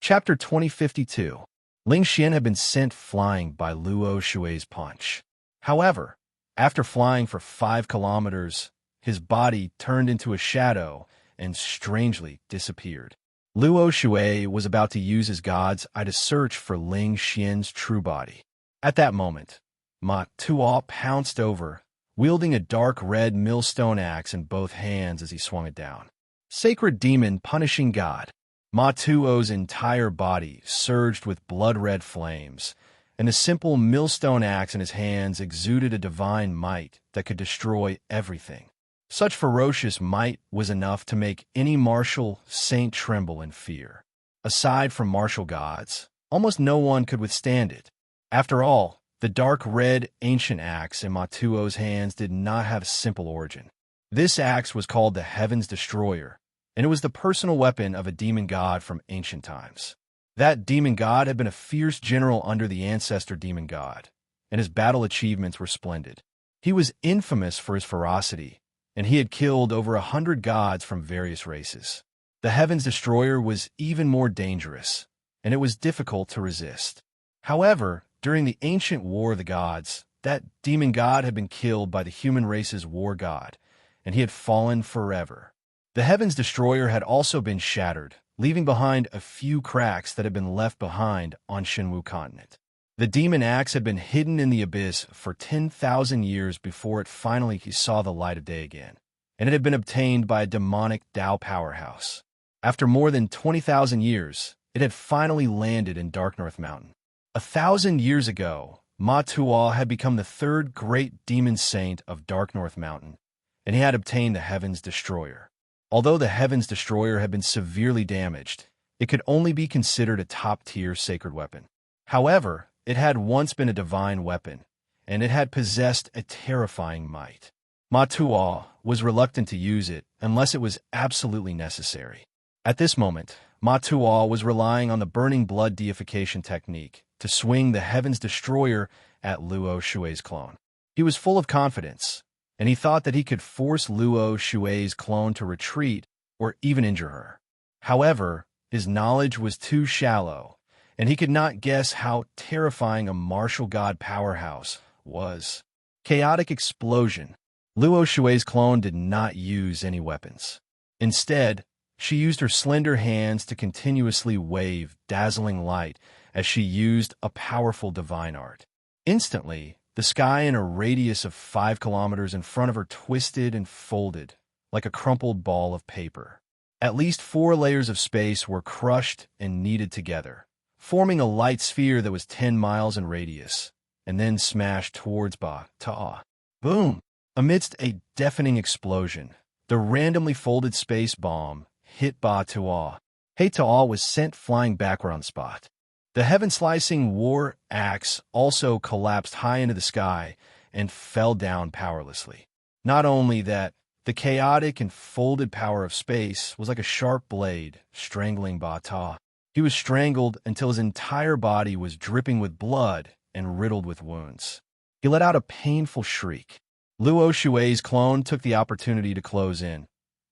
Chapter 2052. Ling Xian had been sent flying by Luo Shui's punch. However, after flying for 5 kilometers, his body turned into a shadow and strangely disappeared. Luo Shui was about to use his god's eye to search for Ling Xian's true body. At that moment, Ma Tuo pounced over, wielding a dark red millstone axe in both hands as he swung it down. Sacred demon punishing god. Ma Tuo's entire body surged with blood-red flames, and the simple millstone axe in his hands exuded a divine might that could destroy everything. Such ferocious might was enough to make any martial saint tremble in fear. Aside from martial gods, almost no one could withstand it. After all, the dark red ancient axe in Ma Tuo's hands did not have a simple origin. This axe was called the Heaven's Destroyer, and it was the personal weapon of a demon god from ancient times. That demon god had been a fierce general under the ancestor demon god, and his battle achievements were splendid. He was infamous for his ferocity, and he had killed over 100 gods from various races. The Heaven's Destroyer was even more dangerous, and it was difficult to resist. However, during the ancient War of the Gods, that demon god had been killed by the human race's war god, and he had fallen forever. The Heaven's Destroyer had also been shattered, leaving behind a few cracks that had been left behind on Shenwu continent. The demon axe had been hidden in the abyss for 10,000 years before it finally saw the light of day again, and it had been obtained by a demonic Dao powerhouse. After more than 20,000 years, it had finally landed in Dark North Mountain. 1,000 years ago, Ma Tuo had become the third great demon saint of Dark North Mountain, and he had obtained the Heaven's Destroyer. Although the Heaven's Destroyer had been severely damaged, it could only be considered a top-tier sacred weapon. However, it had once been a divine weapon, and it had possessed a terrifying might. Ma Tuo was reluctant to use it unless it was absolutely necessary. At this moment, Ma Tuo was relying on the burning blood deification technique to swing the Heaven's Destroyer at Luo Shui's clone. He was full of confidence, and he thought that he could force Luo Shui's clone to retreat or even injure her. However, his knowledge was too shallow, and he could not guess how terrifying a martial god powerhouse was. Chaotic explosion. Luo Shui's clone did not use any weapons. Instead, she used her slender hands to continuously wave dazzling light as she used a powerful divine art. Instantly, the sky in a radius of 5 kilometers in front of her twisted and folded like a crumpled ball of paper. At least 4 layers of space were crushed and kneaded together, forming a light sphere that was 10 miles in radius, and then smashed towards Ba Ta'a. Boom! Amidst a deafening explosion, the randomly folded space bomb hit Ba Ta'a. He Ta'a was sent flying backward on the spot. The heaven-slicing war axe also collapsed high into the sky and fell down powerlessly. Not only that, the chaotic and folded power of space was like a sharp blade strangling Ba Ta. He was strangled until his entire body was dripping with blood and riddled with wounds. He let out a painful shriek. Luo Shui's clone took the opportunity to close in,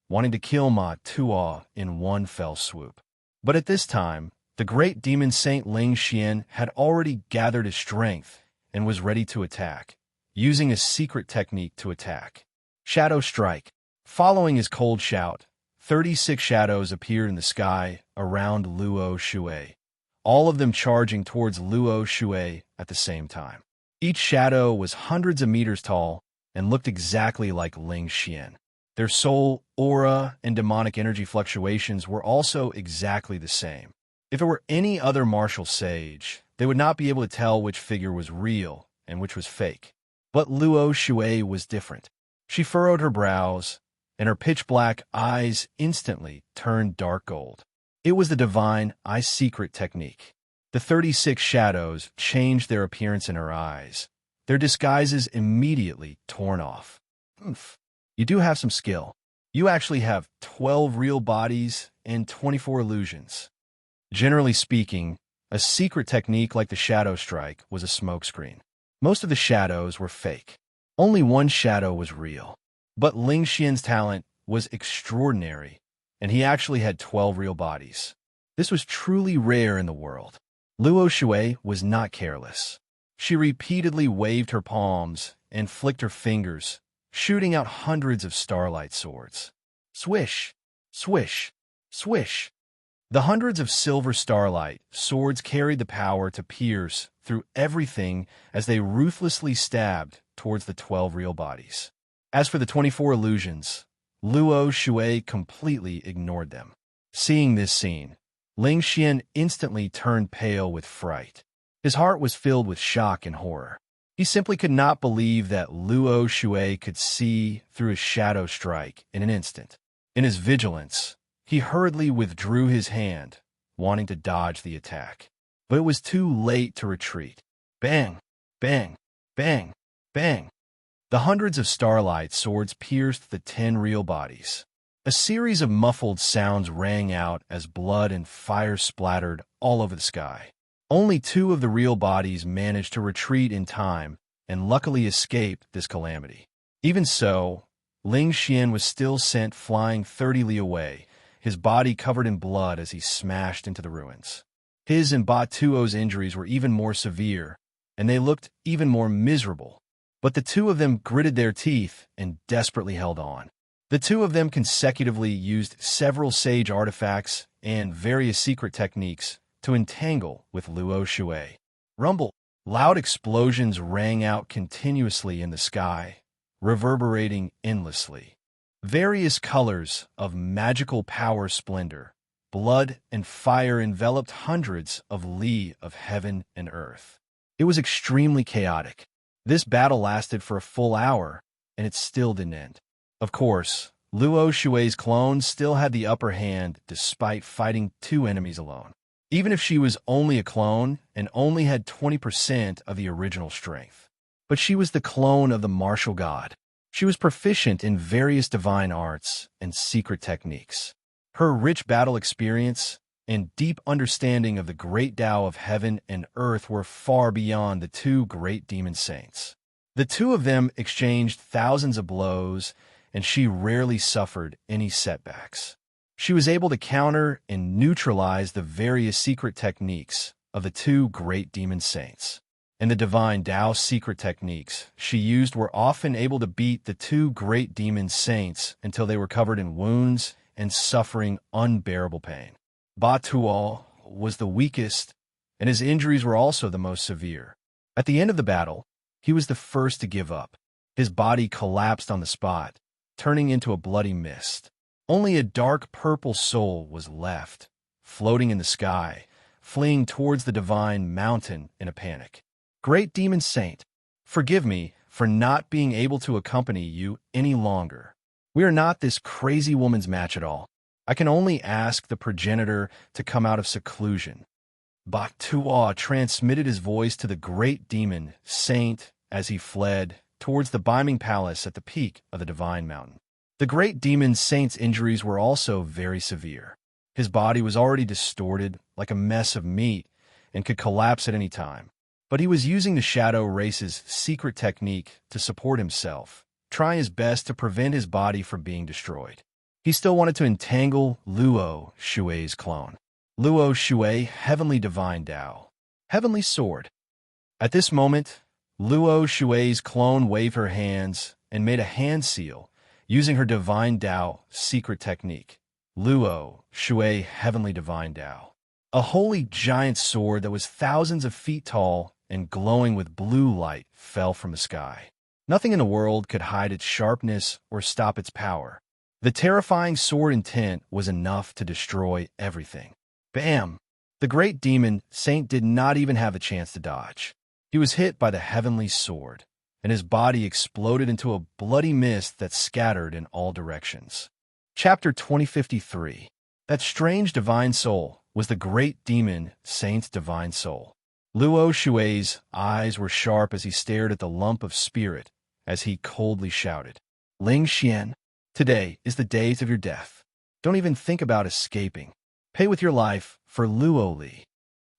wanting to kill Ma Tuo in one fell swoop. But at this time, the great demon saint Ling Xian had already gathered his strength and was ready to attack, using a secret technique to attack. Shadow Strike. Following his cold shout, 36 shadows appeared in the sky around Luo Shui, all of them charging towards Luo Shui at the same time. Each shadow was hundreds of meters tall and looked exactly like Ling Xian. Their soul, aura, and demonic energy fluctuations were also exactly the same. If it were any other martial sage, they would not be able to tell which figure was real and which was fake. But Luo Shui was different. She furrowed her brows, and her pitch-black eyes instantly turned dark gold. It was the divine eye-secret technique. The 36 shadows changed their appearance in her eyes, their disguises immediately torn off. Oomph. You do have some skill. You actually have 12 real bodies and 24 illusions. Generally speaking, a secret technique like the Shadow Strike was a smokescreen. Most of the shadows were fake. Only one shadow was real. But Ling Xian's talent was extraordinary, and he actually had 12 real bodies. This was truly rare in the world. Luo Shui was not careless. She repeatedly waved her palms and flicked her fingers, shooting out hundreds of starlight swords. Swish, swish, swish. The hundreds of silver starlight swords carried the power to pierce through everything as they ruthlessly stabbed towards the 12 real bodies. As for the 24 illusions, Luo Shui completely ignored them. Seeing this scene, Ling Xian instantly turned pale with fright. His heart was filled with shock and horror. He simply could not believe that Luo Shui could see through a shadow strike in an instant. In his vigilance, he hurriedly withdrew his hand, wanting to dodge the attack. But it was too late to retreat. Bang! Bang! Bang! Bang! The hundreds of starlight swords pierced the 10 real bodies. A series of muffled sounds rang out as blood and fire splattered all over the sky. Only 2 of the real bodies managed to retreat in time and luckily escaped this calamity. Even so, Ling Xian was still sent flying 30 li away, his body covered in blood as he smashed into the ruins. His and Ba Tuo's injuries were even more severe, and they looked even more miserable. But the 2 of them gritted their teeth and desperately held on. The 2 of them consecutively used several sage artifacts and various secret techniques to entangle with Luo Shui. Rumble! Loud explosions rang out continuously in the sky, reverberating endlessly. Various colors of magical power splendor, blood and fire enveloped hundreds of li of heaven and earth. It was extremely chaotic. This battle lasted for a full hour, and it still didn't end. Of course, Luo Shui's clone still had the upper hand despite fighting 2 enemies alone. Even if she was only a clone and only had 20% of the original strength. But she was the clone of the martial god. She was proficient in various divine arts and secret techniques. Her rich battle experience and deep understanding of the great Tao of heaven and earth were far beyond the 2 great demon saints. The 2 of them exchanged thousands of blows, and she rarely suffered any setbacks. She was able to counter and neutralize the various secret techniques of the 2 great demon saints. And the divine Tao secret techniques she used were often able to beat the 2 great demon saints until they were covered in wounds and suffering unbearable pain. Ba Tuo was the weakest, and his injuries were also the most severe. At the end of the battle, he was the first to give up. His body collapsed on the spot, turning into a bloody mist. Only a dark purple soul was left, floating in the sky, fleeing towards the divine mountain in a panic. Great demon saint, forgive me for not being able to accompany you any longer. We are not this crazy woman's match at all. I can only ask the progenitor to come out of seclusion. Ba Tuo transmitted his voice to the great demon saint as he fled towards the beaming palace at the peak of the divine mountain. The great demon saint's injuries were also very severe. His body was already distorted like a mess of meat and could collapse at any time. But he was using the shadow race's secret technique to support himself, trying his best to prevent his body from being destroyed. He still wanted to entangle Luo Shui's clone. Luo Shui, Heavenly Divine Tao. Heavenly Sword. At this moment, Luo Shui's clone waved her hands and made a hand seal using her Divine Tao secret technique. Luo Shui, Heavenly Divine Tao. A holy giant sword that was thousands of feet tall and glowing with blue light fell from the sky. Nothing in the world could hide its sharpness or stop its power. The terrifying sword intent was enough to destroy everything. Bam! The great demon saint did not even have a chance to dodge. He was hit by the heavenly sword, and his body exploded into a bloody mist that scattered in all directions. Chapter 2053. That strange divine soul was the great demon saint's divine soul. Luo Shui's eyes were sharp as he stared at the lump of spirit as he coldly shouted, Ling Xian, today is the day of your death. Don't even think about escaping. Pay with your life for Luo Li.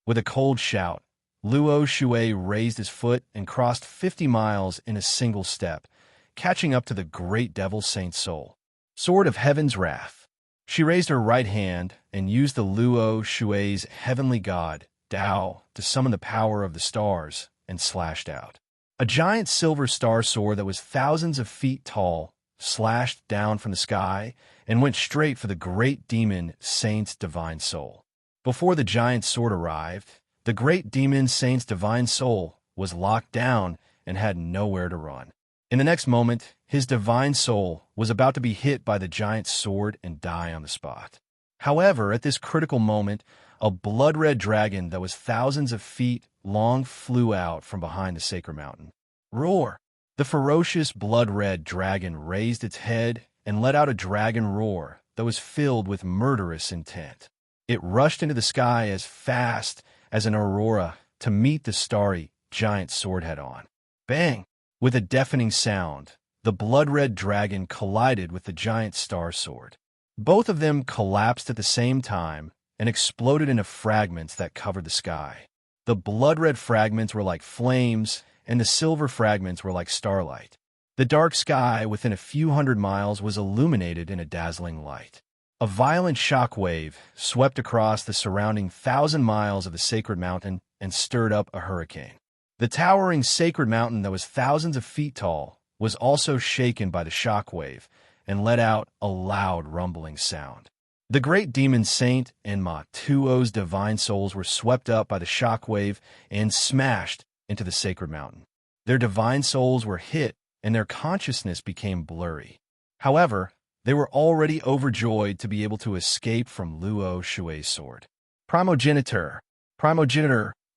With a cold shout, Luo Shui raised his foot and crossed 50 miles in a single step, catching up to the great devil saint's soul. Sword of Heaven's Wrath. She raised her right hand and used the Luo Shui's heavenly god, Tao, to summon the power of the stars and slashed out. A giant silver star sword that was thousands of feet tall slashed down from the sky and went straight for the great demon saint's divine soul. Before the giant sword arrived, the great demon saint's divine soul was locked down and had nowhere to run. In the next moment, his divine soul was about to be hit by the giant sword and die on the spot. However, at this critical moment, a blood-red dragon that was thousands of feet long flew out from behind the sacred mountain. Roar! The ferocious blood-red dragon raised its head and let out a dragon roar that was filled with murderous intent. It rushed into the sky as fast as an aurora to meet the starry giant sword head-on. Bang! With a deafening sound, the blood-red dragon collided with the giant star sword. Both of them collapsed at the same time and exploded into fragments that covered the sky. The blood-red fragments were like flames, and the silver fragments were like starlight. The dark sky within a few hundred miles was illuminated in a dazzling light. A violent shock wave swept across the surrounding 1,000 miles of the sacred mountain and stirred up a hurricane. The towering sacred mountain that was thousands of feet tall was also shaken by the shock wave and let out a loud rumbling sound. The great demon saint and Ma Tuo's divine souls were swept up by the shock wave and smashed into the sacred mountain. Their divine souls were hit and their consciousness became blurry. However, they were already overjoyed to be able to escape from Luo Shui's sword. Primogenitor,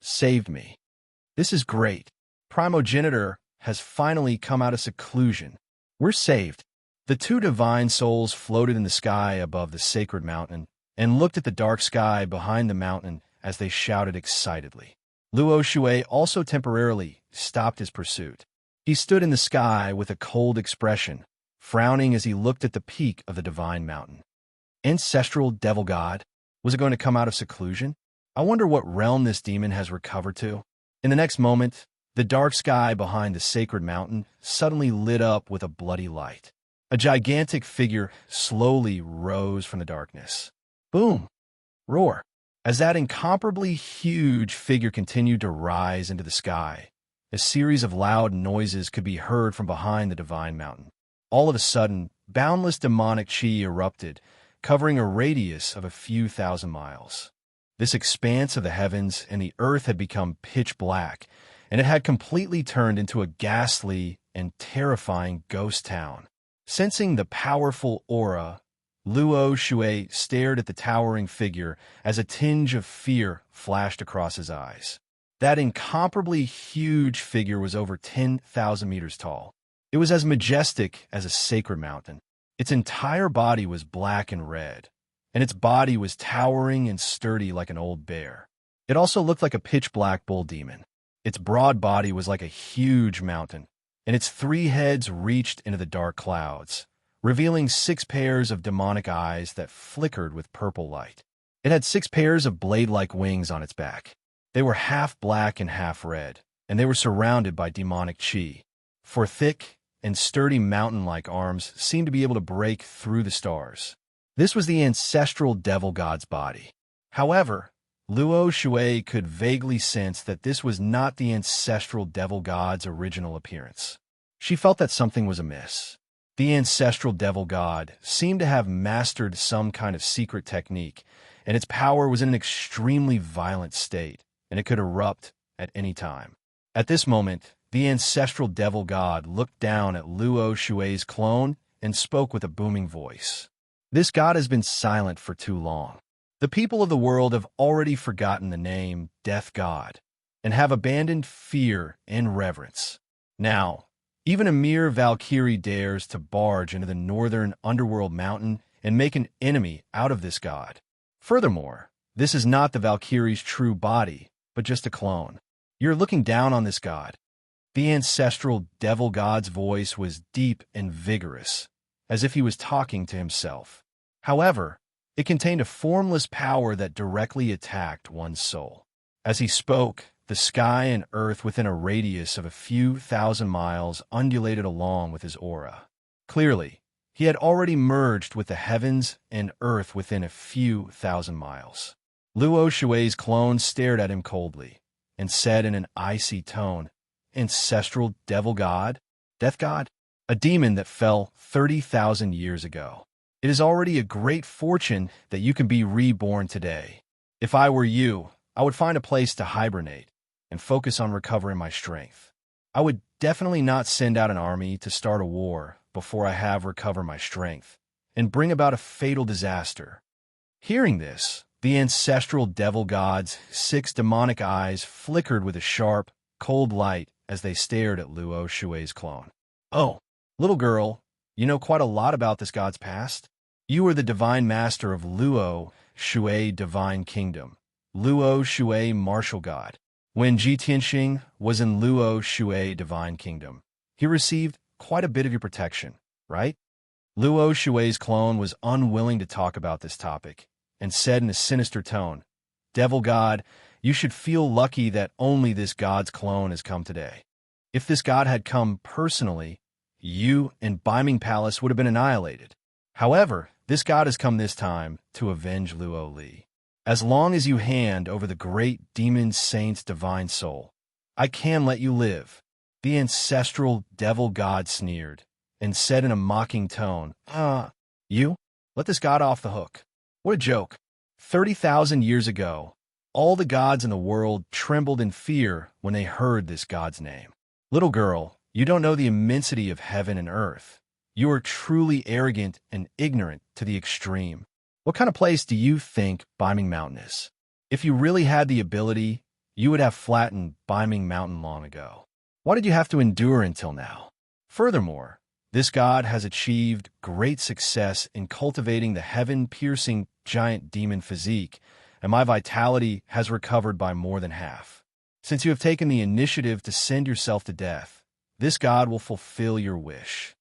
saved me. This is great. Primogenitor has finally come out of seclusion. We're saved. The two divine souls floated in the sky above the sacred mountain and looked at the dark sky behind the mountain as they shouted excitedly. Luo Shui also temporarily stopped his pursuit. He stood in the sky with a cold expression, frowning as he looked at the peak of the divine mountain. Ancestral devil god? Was it going to come out of seclusion? I wonder what realm this demon has recovered to. In the next moment, the dark sky behind the sacred mountain suddenly lit up with a bloody light. A gigantic figure slowly rose from the darkness. Boom! Roar! As that incomparably huge figure continued to rise into the sky, a series of loud noises could be heard from behind the divine mountain. All of a sudden, boundless demonic chi erupted, covering a radius of a few thousand miles. This expanse of the heavens and the earth had become pitch black, and it had completely turned into a ghastly and terrifying ghost town. Sensing the powerful aura, Luo Shui stared at the towering figure as a tinge of fear flashed across his eyes. That incomparably huge figure was over 10,000 meters tall. It was as majestic as a sacred mountain. Its entire body was black and red, and its body was towering and sturdy like an old bear. It also looked like a pitch-black bull demon. Its broad body was like a huge mountain, and its 3 heads reached into the dark clouds, revealing 6 pairs of demonic eyes that flickered with purple light. It had 6 pairs of blade-like wings on its back. They were half black and half red, and they were surrounded by demonic chi. For thick and sturdy mountain-like arms seemed to be able to break through the stars. This was the ancestral devil god's body. However, Luo Shui could vaguely sense that this was not the ancestral devil god's original appearance. She felt that something was amiss. The ancestral devil god seemed to have mastered some kind of secret technique, and its power was in an extremely violent state, and it could erupt at any time. At this moment, the ancestral devil god looked down at Luo Shui's clone and spoke with a booming voice. This god has been silent for too long. The people of the world have already forgotten the name Death God and have abandoned fear and reverence. Now, even a mere Valkyrie dares to barge into the northern underworld mountain and make an enemy out of this god. Furthermore, this is not the Valkyrie's true body, but just a clone. You're looking down on this god. The ancestral devil god's voice was deep and vigorous, as if he was talking to himself. However, it contained a formless power that directly attacked one's soul. As he spoke, the sky and earth within a radius of a few thousand miles undulated along with his aura. Clearly, He had already merged with the heavens and earth within a few thousand miles. Luo Shui's clone stared at him coldly and said in an icy tone, "Ancestral devil god? Death god? A demon that fell 30,000 years ago. It is already a great fortune that you can be reborn today. If I were you, I would find a place to hibernate and focus on recovering my strength. I would definitely not send out an army to start a war before I have recovered my strength and bring about a fatal disaster." Hearing this, the ancestral devil god's 6 demonic eyes flickered with a sharp, cold light as they stared at Luo Shui's clone. "Oh, little girl, you know quite a lot about this god's past. You are the divine master of Luo Shui Divine Kingdom, Luo Shui Martial God. When Ji Tianxing was in Luo Shui Divine Kingdom, he received quite a bit of your protection, right?" Luo Shui's clone was unwilling to talk about this topic and said in a sinister tone, "Devil God, you should feel lucky that only this god's clone has come today. If this god had come personally, you and Beiming Palace would have been annihilated. However, this god has come this time to avenge Luo Li. As long as you hand over the great demon saint's divine soul, I can let you live." The ancestral devil god sneered and said in a mocking tone, You? Let this god off the hook. What a joke. 30,000 years ago, all the gods in the world trembled in fear when they heard this god's name. Little girl, you don't know the immensity of heaven and earth. You are truly arrogant and ignorant to the extreme. What kind of place do you think Beiming Mountain is? If you really had the ability, you would have flattened Beiming Mountain long ago. Why did you have to endure until now? Furthermore, this god has achieved great success in cultivating the heaven-piercing giant demon physique, and my vitality has recovered by more than half. Since you have taken the initiative to send yourself to death, this god will fulfill your wish."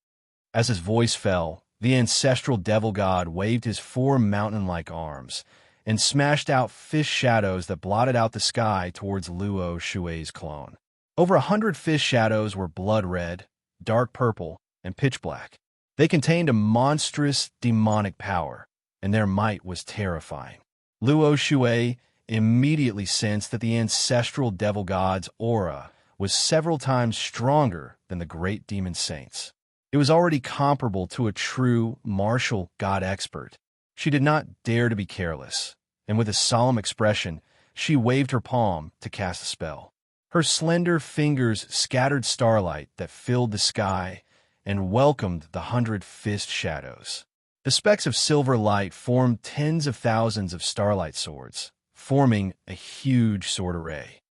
As his voice fell, the ancestral devil god waved his 4 mountain-like arms and smashed out fish shadows that blotted out the sky towards Luo Shui's clone. Over 100 fish shadows were blood red, dark purple, and pitch black. They contained a monstrous demonic power, and their might was terrifying. Luo Shui immediately sensed that the ancestral devil god's aura was several times stronger than the great demon saint's. It was already comparable to a true martial god expert. She did not dare to be careless, and with a solemn expression, she waved her palm to cast a spell. Her slender fingers scattered starlight that filled the sky and welcomed the 100 fist shadows. The specks of silver light formed tens of thousands of starlight swords, forming a huge sword array.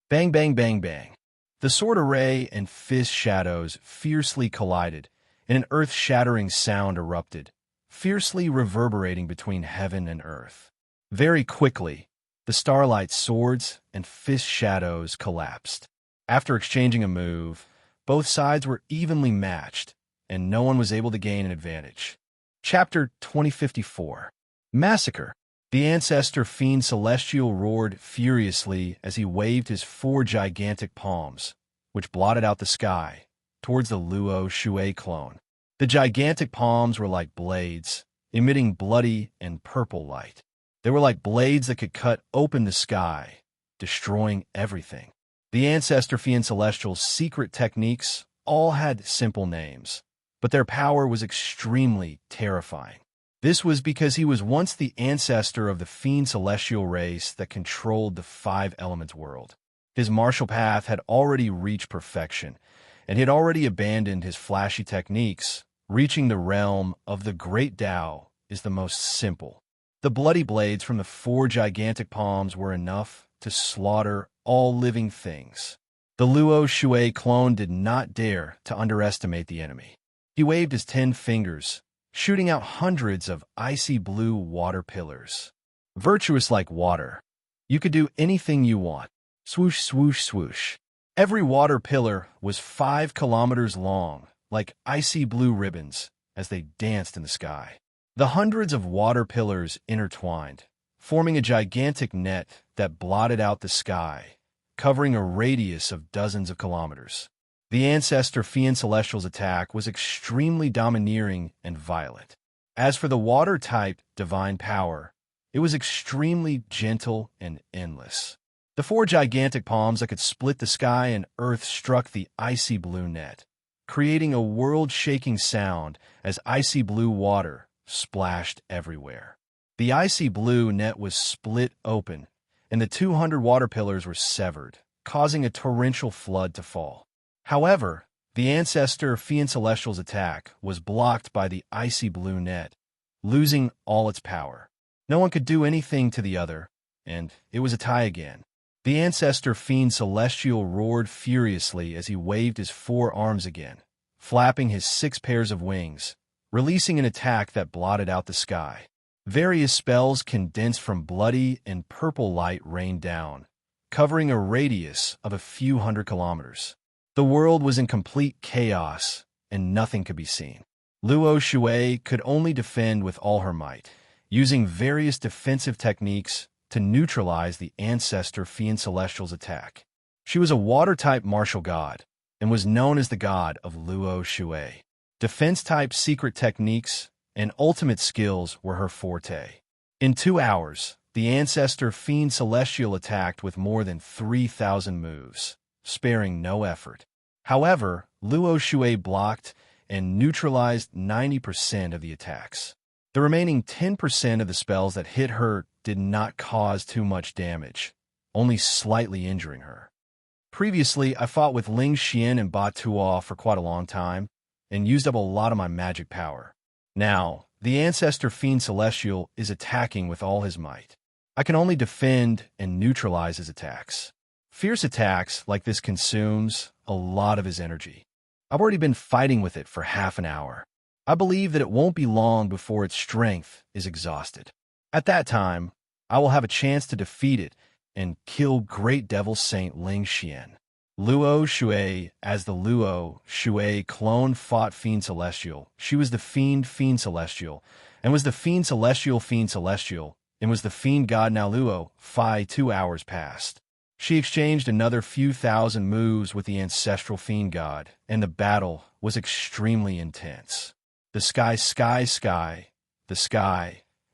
Bang, bang, bang, bang. The sword array and fist shadows fiercely collided, and an earth-shattering sound erupted, fiercely reverberating between heaven and earth. Very quickly, the starlight swords and fist shadows collapsed. After exchanging a move, both sides were evenly matched, and no one was able to gain an advantage. Chapter 2054. Massacre. The ancestor fiend celestial roared furiously as he waved his 4 gigantic palms, which blotted out the sky, towards the Luo Shui clone. The gigantic palms were like blades, emitting bloody and purple light. They were like blades that could cut open the sky, destroying everything. The ancestor fiend celestial's secret techniques all had simple names, but their power was extremely terrifying. This was because he was once the ancestor of the fiend celestial race that controlled the 5 elements world. His martial path had already reached perfection, and he had already abandoned his flashy techniques. Reaching the realm of the great Tao is the most simple. The bloody blades from the 4 gigantic palms were enough to slaughter all living things. The Luo Shui clone did not dare to underestimate the enemy. He waved his 10 fingers, shooting out hundreds of icy blue water pillars. Virtuous like water. You could do anything you want. Swoosh, swoosh, swoosh. Every water pillar was 5 kilometers long, like icy blue ribbons, as they danced in the sky. The hundreds of water pillars intertwined, forming a gigantic net that blotted out the sky, covering a radius of dozens of kilometers. The ancestor Fiend Celestial's attack was extremely domineering and violent. As for the water-type divine power, it was extremely gentle and endless. The four gigantic palms that could split the sky and earth struck the icy blue net, creating a world-shaking sound as icy blue water splashed everywhere. The icy blue net was split open, and the 200 water pillars were severed, causing a torrential flood to fall. However, the ancestor Fiend Celestial's attack was blocked by the icy blue net, losing all its power. No one could do anything to the other, and it was a tie again. The ancestor Fiend Celestial roared furiously as he waved his four arms again, flapping his 6 pairs of wings, releasing an attack that blotted out the sky. Various spells condensed from bloody and purple light rained down, covering a radius of a few hundred kilometers. The world was in complete chaos, and nothing could be seen. Luo Shui could only defend with all her might, using various defensive techniques to neutralize the ancestor Fiend Celestial's attack. She was a water-type martial god, and was known as the god of Luo Shui. Defense-type secret techniques and ultimate skills were her forte. In 2 hours, the ancestor Fiend Celestial attacked with more than 3,000 moves, sparing no effort. However, Luo Shui blocked and neutralized 90% of the attacks. The remaining 10% of the spells that hit her did not cause too much damage, only slightly injuring her. Previously, I fought with Ling Xian and Ba Tuo for quite a long time, and used up a lot of my magic power. Now, the ancestor Fiend Celestial is attacking with all his might. I can only defend and neutralize his attacks. Fierce attacks like this consumes a lot of his energy. I've already been fighting with it for half an hour. I believe that it won't be long before its strength is exhausted. At that time, I will have a chance to defeat it and kill Great Devil Saint Ling Xian. Luo Shui, as the Luo Shui clone, fought Fiend Celestial. She was the Fiend Celestial, and was the Fiend Celestial, and was the Fiend God now Luo. 2 hours passed. She exchanged another few thousand moves with the ancestral Fiend God, and the battle was extremely intense. The sky,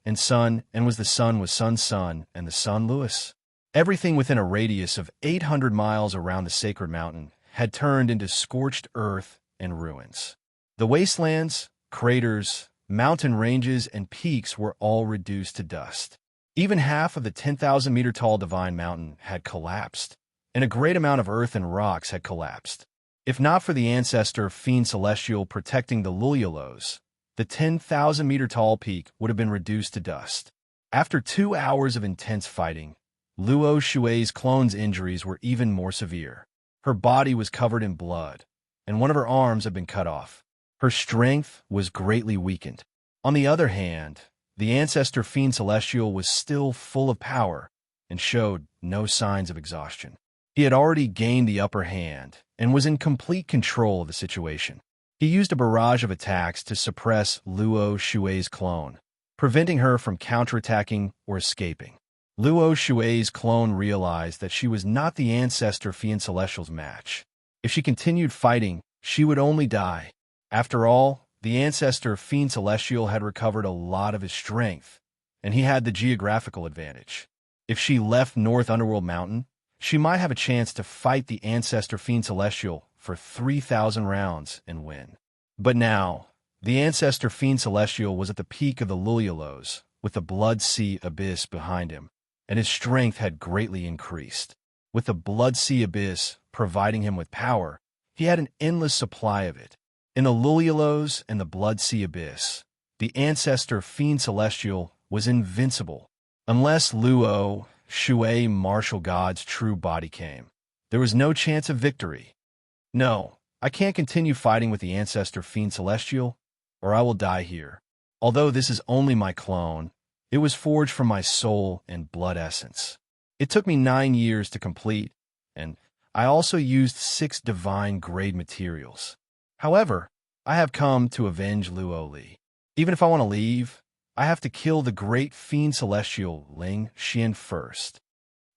and sun, and was the sun was sun, and the sun Lewis. Everything within a radius of 800 miles around the sacred mountain had turned into scorched earth and ruins. The wastelands, craters, mountain ranges, and peaks were all reduced to dust. Even half of the 10,000-meter-tall divine mountain had collapsed, and a great amount of earth and rocks had collapsed. If not for the ancestor Fiend Celestial protecting the Lululos, the 10,000-meter-tall peak would have been reduced to dust. After 2 hours of intense fighting, Luo Shui's clone's injuries were even more severe. Her body was covered in blood, and one of her arms had been cut off. Her strength was greatly weakened. On the other hand, the ancestor Fiend Celestial was still full of power and showed no signs of exhaustion. He had already gained the upper hand and was in complete control of the situation. He used a barrage of attacks to suppress Luo Shui's clone, preventing her from counterattacking or escaping. Luo Shui's clone realized that she was not the ancestor Fiend Celestial's match. If she continued fighting, she would only die. After all, the ancestor Fiend Celestial had recovered a lot of his strength, and he had the geographical advantage. If she left North Underworld Mountain, she might have a chance to fight the ancestor Fiend Celestial for 3,000 rounds and win. But now, the ancestor Fiend Celestial was at the peak of the Lululos, with the Blood Sea Abyss behind him, and his strength had greatly increased. With the Blood Sea Abyss providing him with power, he had an endless supply of it. In the Lululos and the Blood Sea Abyss, the ancestor Fiend Celestial was invincible. Unless Luo Shui martial god's true body came, there was no chance of victory. No, I can't continue fighting with the ancestor Fiend Celestial, or I will die here. Although this is only my clone, it was forged from my soul and blood essence. It took me 9 years to complete, and I also used 6 divine-grade materials. However, I have come to avenge Luo Li. Even if I want to leave, I have to kill the great Fiend Celestial Ling Xian first.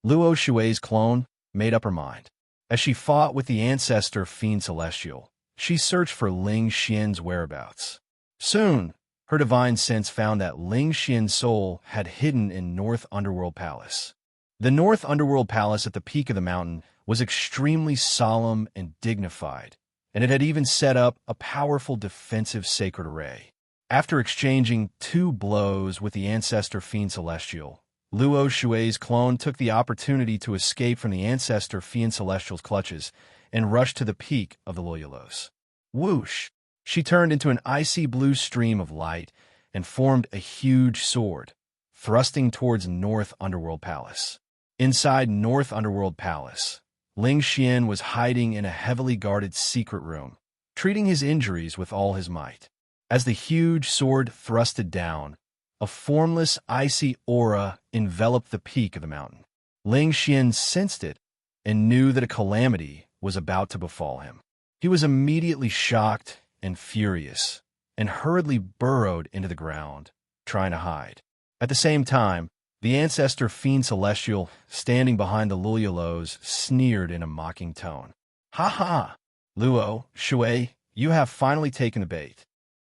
Luo Shui's clone made up her mind. As she fought with the ancestor fiend celestial, she searched for Ling Xian's whereabouts. Soon, her divine sense found that Ling Xian's soul had hidden in North Underworld Palace. The North Underworld Palace at the peak of the mountain was extremely solemn and dignified, and it had even set up a powerful defensive sacred array. After exchanging 2 blows with the ancestor fiend celestial, Luo Shui's clone took the opportunity to escape from the ancestor fiend celestial's clutches and rushed to the peak of the Loyalos. Whoosh! She turned into an icy blue stream of light and formed a huge sword, thrusting towards North Underworld Palace. Inside North Underworld Palace, Ling Xian was hiding in a heavily guarded secret room, treating his injuries with all his might. As the huge sword thrusted down, a formless, icy aura enveloped the peak of the mountain. Ling Xian sensed it and knew that a calamity was about to befall him. He was immediately shocked and furious, and hurriedly burrowed into the ground, trying to hide. At the same time, the ancestor fiend celestial, standing behind the Loyalos, sneered in a mocking tone. "Ha ha! Luo, Shui, you have finally taken the bait."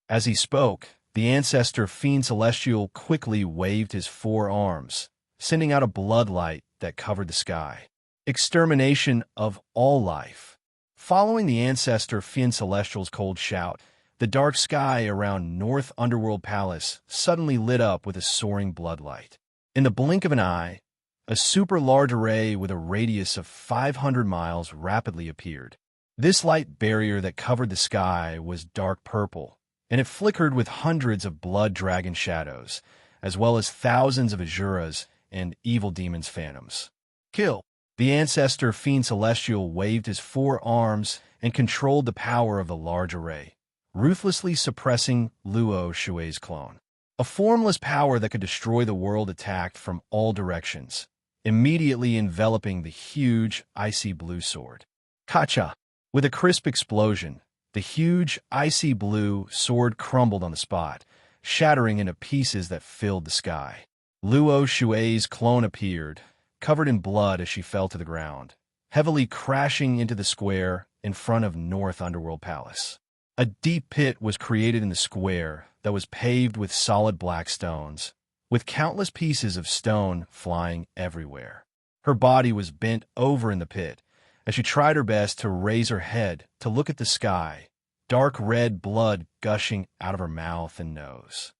As he spoke, the ancestor fiend celestial quickly waved his 4 arms, sending out a bloodlight that covered the sky. Extermination of all life. Following the ancestor fiend celestial's cold shout, the dark sky around North Underworld Palace suddenly lit up with a soaring bloodlight. In the blink of an eye, a super-large array with a radius of 500 miles rapidly appeared. This light barrier that covered the sky was dark purple, and it flickered with hundreds of blood dragon shadows, as well as thousands of Azuras and evil demons' phantoms. Kill! The ancestor fiend celestial waved his 4 arms and controlled the power of the large array, ruthlessly suppressing Luo Shui's clone. A formless power that could destroy the world attacked from all directions, immediately enveloping the huge, icy blue sword. Kacha! With a crisp explosion, the huge, icy blue sword crumbled on the spot, shattering into pieces that filled the sky. Luo Shui's clone appeared, covered in blood as she fell to the ground, heavily crashing into the square in front of North Underworld Palace. A deep pit was created in the square that was paved with solid black stones, with countless pieces of stone flying everywhere. Her body was bent over in the pit as she tried her best to raise her head to look at the sky, dark red blood gushing out of her mouth and nose.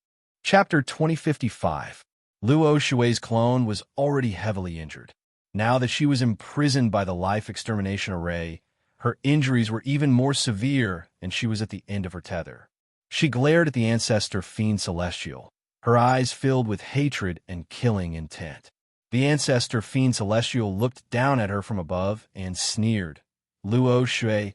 Chapter 2055. Luo Shui's clone was already heavily injured. Now that she was imprisoned by the life extermination array, her injuries were even more severe and she was at the end of her tether. She glared at the ancestor fiend celestial, her eyes filled with hatred and killing intent. The ancestor fiend celestial looked down at her from above and sneered. "Luo Shui,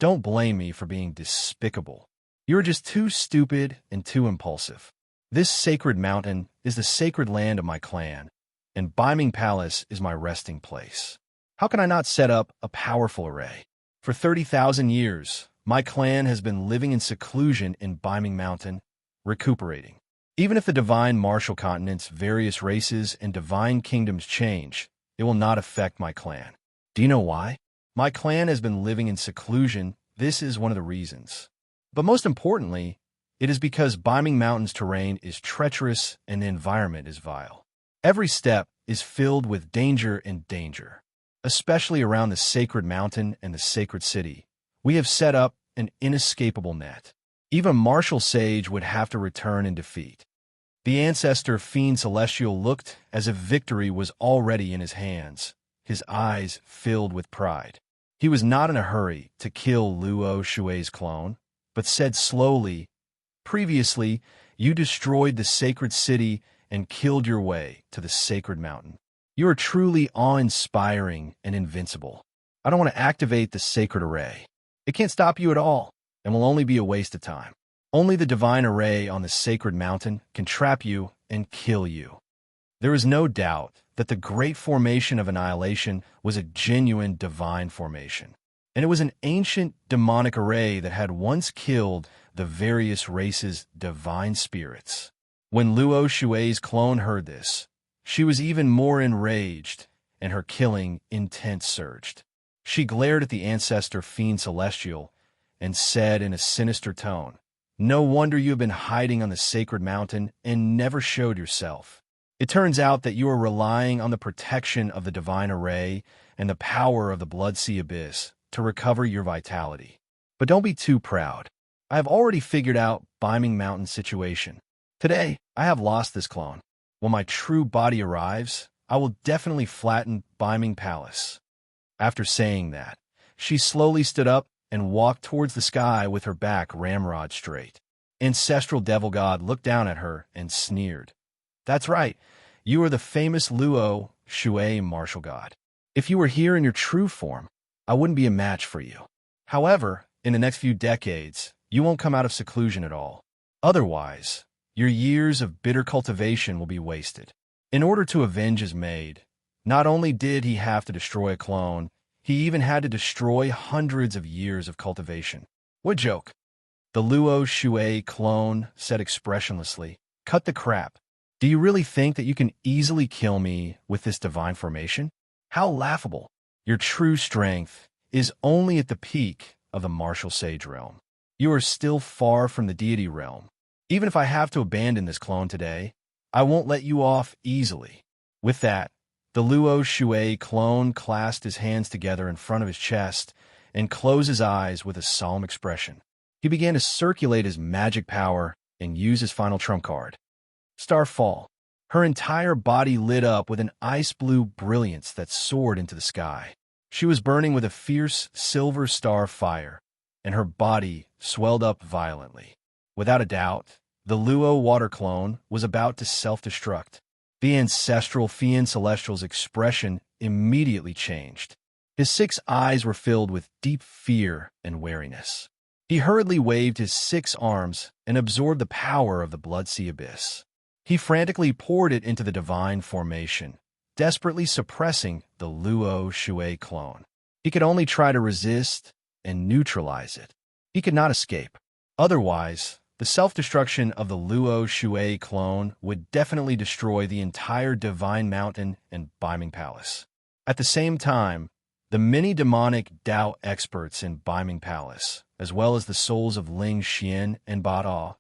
don't blame me for being despicable. You're just too stupid and too impulsive. This sacred mountain is the sacred land of my clan, and Biming Palace is my resting place. How can I not set up a powerful array? For 30,000 years, my clan has been living in seclusion in Biming Mountain, recuperating. Even if the divine martial continent's various races and divine kingdoms change, it will not affect my clan. Do you know why? My clan has been living in seclusion. This is one of the reasons. But most importantly, it is because Biming Mountain's terrain is treacherous and the environment is vile. Every step is filled with danger and danger, especially around the sacred mountain and the sacred city. We have set up an inescapable net. Even a martial sage would have to return in defeat. The ancestor fiend celestial looked as if victory was already in his hands, his eyes filled with pride. He was not in a hurry to kill Luo Shui's clone, but said slowly, "Previously, you destroyed the sacred city and killed your way to the sacred mountain. You are truly awe-inspiring and invincible. I don't want to activate the sacred array. It can't stop you at all, and will only be a waste of time. Only the divine array on the sacred mountain can trap you and kill you." There is no doubt that the great formation of annihilation was a genuine divine formation, and it was an ancient demonic array that had once killed the various races' divine spirits. When Luo Shui's clone heard this, she was even more enraged, and her killing intent surged. She glared at the ancestor fiend celestial and said in a sinister tone, "No wonder you have been hiding on the sacred mountain and never showed yourself. It turns out that you are relying on the protection of the divine array and the power of the blood sea abyss to recover your vitality. But don't be too proud. I have already figured out Biming Mountain's situation. Today, I have lost this clone. When my true body arrives, I will definitely flatten Biming Palace." After saying that, she slowly stood up and walked towards the sky with her back ramrod straight. Ancestral devil god looked down at her and sneered. "That's right. You are the famous Luo Shui martial god. If you were here in your true form, I wouldn't be a match for you. However, in the next few decades, you won't come out of seclusion at all. Otherwise, your years of bitter cultivation will be wasted." In order to avenge his maid, not only did he have to destroy a clone, he even had to destroy hundreds of years of cultivation. "What joke?" The Luo Shui clone said expressionlessly. "Cut the crap. Do you really think that you can easily kill me with this divine formation? How laughable. Your true strength is only at the peak of the martial sage realm. You are still far from the deity realm. Even if I have to abandon this clone today, I won't let you off easily." With that, the Luo Shui clone clasped his hands together in front of his chest and closed his eyes with a solemn expression. He began to circulate his magic power and use his final trump card. Starfall. Her entire body lit up with an ice-blue brilliance that soared into the sky. She was burning with a fierce silver star fire, and her body swelled up violently. Without a doubt, the Luo water clone was about to self-destruct. The ancestral fiend celestial's expression immediately changed. His 6 eyes were filled with deep fear and wariness. He hurriedly waved his 6 arms and absorbed the power of the blood sea abyss. He frantically poured it into the divine formation, desperately suppressing the Luo Shui clone. He could only try to resist and neutralize it. He could not escape. Otherwise, the self-destruction of the Luo Shui clone would definitely destroy the entire divine mountain and Biming Palace. At the same time, the many demonic Dao experts in Biming Palace, as well as the souls of Ling Xian and Bada,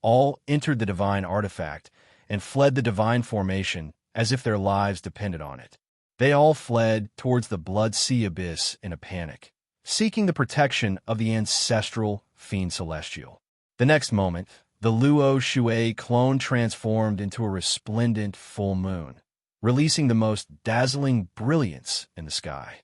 all entered the divine artifact and fled the divine formation as if their lives depended on it. They all fled towards the blood sea abyss in a panic, seeking the protection of the ancestral fiend celestial. The next moment, the Luo Shui clone transformed into a resplendent full moon, releasing the most dazzling brilliance in the sky.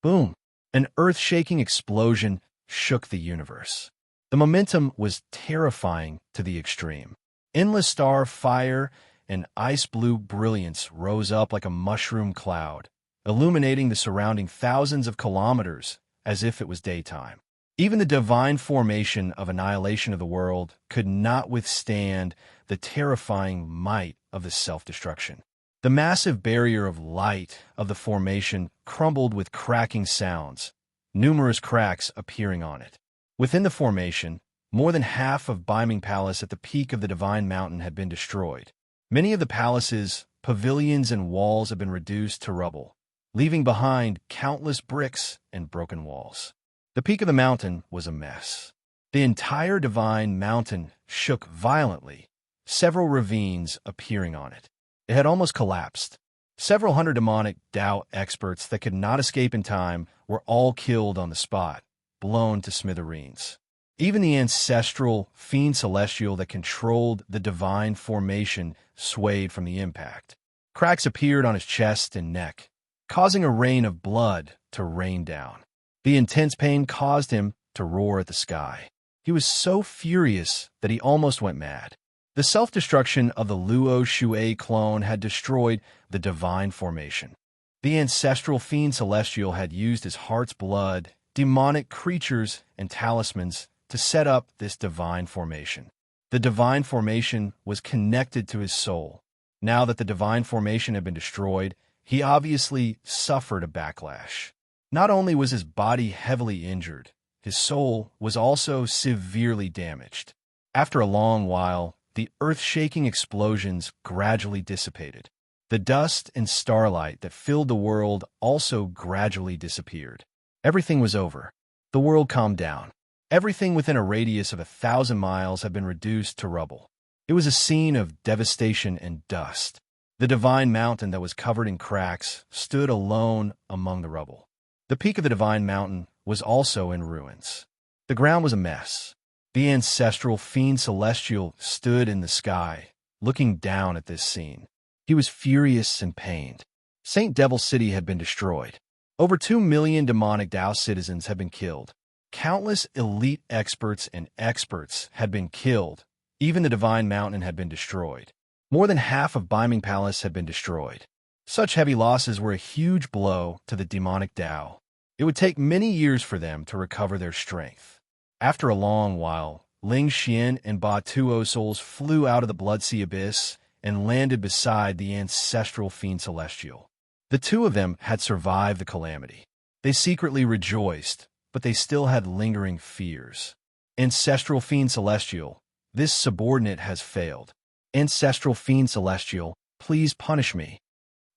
Boom! An earth-shaking explosion shook the universe. The momentum was terrifying to the extreme. Endless star fire and ice-blue brilliance rose up like a mushroom cloud, illuminating the surrounding thousands of kilometers as if it was daytime. Even the divine formation of annihilation of the world could not withstand the terrifying might of the self-destruction. The massive barrier of light of the formation crumbled with cracking sounds, numerous cracks appearing on it. Within the formation, more than half of Biming Palace at the peak of the divine mountain had been destroyed. Many of the palace's pavilions and walls had been reduced to rubble, leaving behind countless bricks and broken walls. The peak of the mountain was a mess. The entire divine mountain shook violently, several ravines appearing on it. It had almost collapsed. Several hundred demonic Dao experts that could not escape in time were all killed on the spot, blown to smithereens. Even the ancestral fiend celestial that controlled the divine formation swayed from the impact. Cracks appeared on his chest and neck, causing a rain of blood to rain down. The intense pain caused him to roar at the sky. He was so furious that he almost went mad. The self-destruction of the Luo Shui clone had destroyed the divine formation. The ancestral fiend celestial had used his heart's blood, demonic creatures, and talismans to set up this divine formation. The divine formation was connected to his soul. Now that the divine formation had been destroyed, he obviously suffered a backlash. Not only was his body heavily injured, his soul was also severely damaged. After a long while, the earth-shaking explosions gradually dissipated. The dust and starlight that filled the world also gradually disappeared. Everything was over. The world calmed down. Everything within a radius of 1,000 miles had been reduced to rubble. It was a scene of devastation and dust. The divine mountain that was covered in cracks stood alone among the rubble. The peak of the divine mountain was also in ruins. The ground was a mess. The ancestral fiend celestial stood in the sky, looking down at this scene. He was furious and pained. Saint Devil City had been destroyed. Over 2 million demonic Tao citizens had been killed. Countless elite experts and experts had been killed. Even the divine mountain had been destroyed. More than half of Biming Palace had been destroyed. Such heavy losses were a huge blow to the demonic Tao. It would take many years for them to recover their strength. After a long while, Ling Xian and Ba Tuo's souls flew out of the Blood Sea Abyss and landed beside the ancestral fiend celestial. The two of them had survived the calamity. They secretly rejoiced, but they still had lingering fears. Ancestral fiend celestial, this subordinate has failed. Ancestral fiend celestial, please punish me.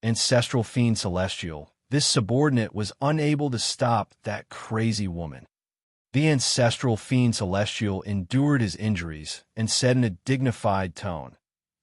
Ancestral fiend celestial, this subordinate was unable to stop that crazy woman. The ancestral fiend celestial endured his injuries and said in a dignified tone,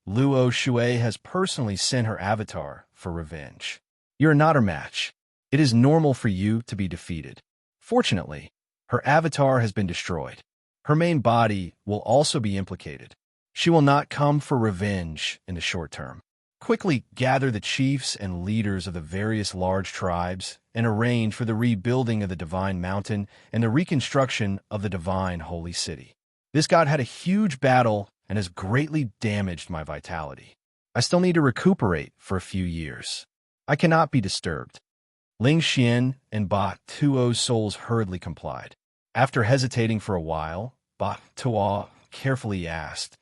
Luo Shui has personally sent her avatar for revenge. You are not her match. It is normal for you to be defeated. Fortunately, her avatar has been destroyed. Her main body will also be implicated. She will not come for revenge in the short term. Quickly gather the chiefs and leaders of the various large tribes and arrange for the rebuilding of the Divine Mountain and the reconstruction of the Divine Holy City. This god had a huge battle and has greatly damaged my vitality. I still need to recuperate for a few years. I cannot be disturbed. Ling Xian and Ba Tuo's souls hurriedly complied. After hesitating for a while, Ba Tuo carefully asked,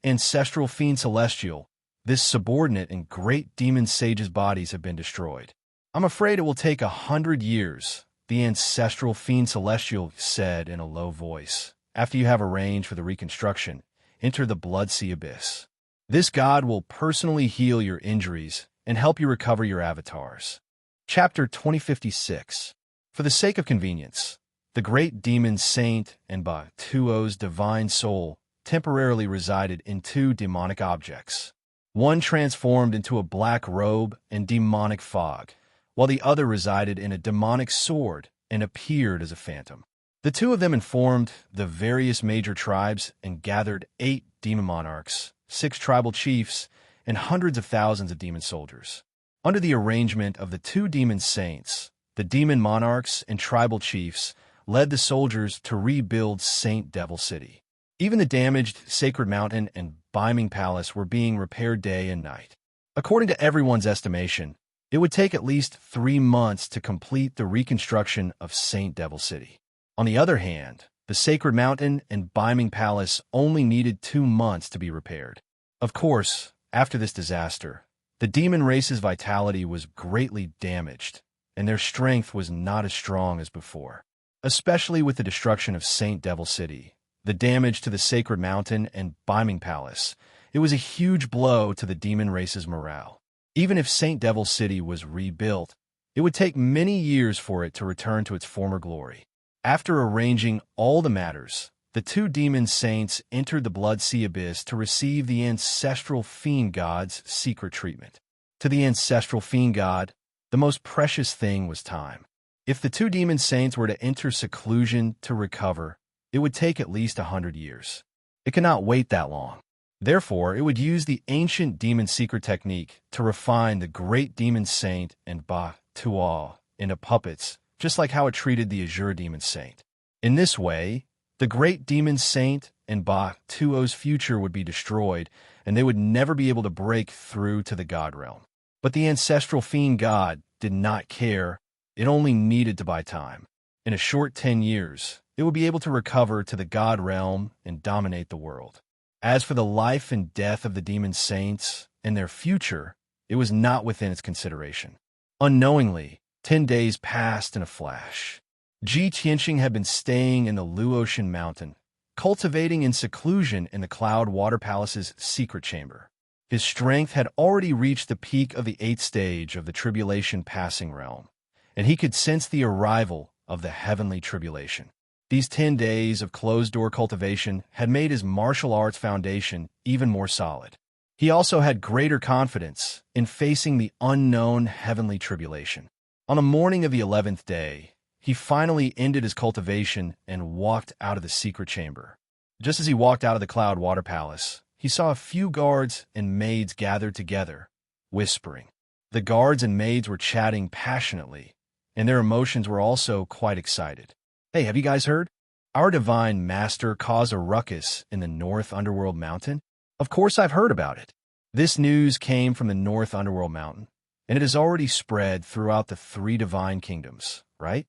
Ancestral Fiend Celestial, this subordinate and great demon sage's bodies have been destroyed. I'm afraid it will take 100 years, the Ancestral Fiend Celestial said in a low voice. After you have arranged for the reconstruction, enter the Blood Sea Abyss. This god will personally heal your injuries and help you recover your avatars. Chapter 2056. For the sake of convenience, the great demon saint and Ba Tuo's divine soul temporarily resided in two demonic objects. One transformed into a black robe and demonic fog, while the other resided in a demonic sword and appeared as a phantom. The two of them informed the various major tribes and gathered 8 demon monarchs, 6 tribal chiefs, and hundreds of thousands of demon soldiers. Under the arrangement of the 2 demon saints, the demon monarchs and tribal chiefs led the soldiers to rebuild Saint Devil City. Even the damaged Sacred Mountain and Biming Palace were being repaired day and night. According to everyone's estimation, it would take at least 3 months to complete the reconstruction of Saint Devil City. On the other hand, the Sacred Mountain and Biming Palace only needed 2 months to be repaired. Of course, after this disaster, the demon race's vitality was greatly damaged, and their strength was not as strong as before. Especially with the destruction of Saint Devil City, the damage to the Sacred Mountain and Biming Palace, it was a huge blow to the demon race's morale. Even if Saint Devil City was rebuilt, it would take many years for it to return to its former glory. After arranging all the matters, the 2 demon saints entered the Blood Sea Abyss to receive the ancestral fiend god's secret treatment. To the ancestral fiend god, the most precious thing was time. If the 2 demon saints were to enter seclusion to recover, it would take at least 100 years. It cannot wait that long. Therefore, it would use the ancient demon secret technique to refine the great demon saint and Ba Tuo into puppets, just like how it treated the Azure demon saint. In this way, the great demon saint and Ba Tuo's future would be destroyed, and they would never be able to break through to the god realm. But the ancestral fiend god did not care. It only needed to buy time. In a short 10 years, it would be able to recover to the god realm and dominate the world. As for the life and death of the demon saints and their future, it was not within its consideration. Unknowingly, 10 days passed in a flash. Ji Qianxing had been staying in the Luotian mountain, cultivating in seclusion in the Cloud Water Palace's secret chamber. His strength had already reached the peak of the 8th stage of the Tribulation Passing Realm, and he could sense the arrival of the heavenly tribulation. These 10 days of closed-door cultivation had made his martial arts foundation even more solid. He also had greater confidence in facing the unknown heavenly tribulation. On the morning of the 11th day, he finally ended his cultivation and walked out of the secret chamber. Just as he walked out of the Cloud Water Palace, he saw a few guards and maids gathered together, whispering. The guards and maids were chatting passionately, and their emotions were also quite excited. Hey, have you guys heard? Our divine master caused a ruckus in the North Underworld Mountain? Of course I've heard about it. This news came from the North Underworld Mountain, and it has already spread throughout the 3 divine kingdoms, right?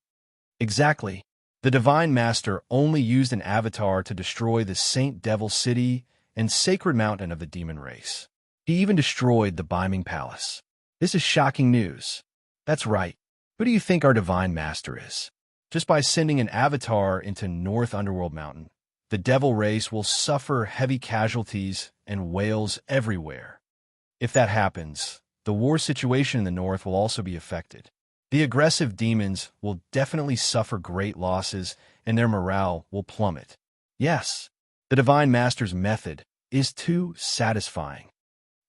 Exactly. The Divine Master only used an avatar to destroy the Saint Devil City and Sacred Mountain of the demon race. He even destroyed the Biming Palace. This is shocking news. That's right. Who do you think our Divine Master is? Just by sending an avatar into North Underworld Mountain, the Devil race will suffer heavy casualties and wails everywhere. If that happens, the war situation in the North will also be affected. The aggressive demons will definitely suffer great losses, and their morale will plummet. Yes, the Divine Master's method is too satisfying.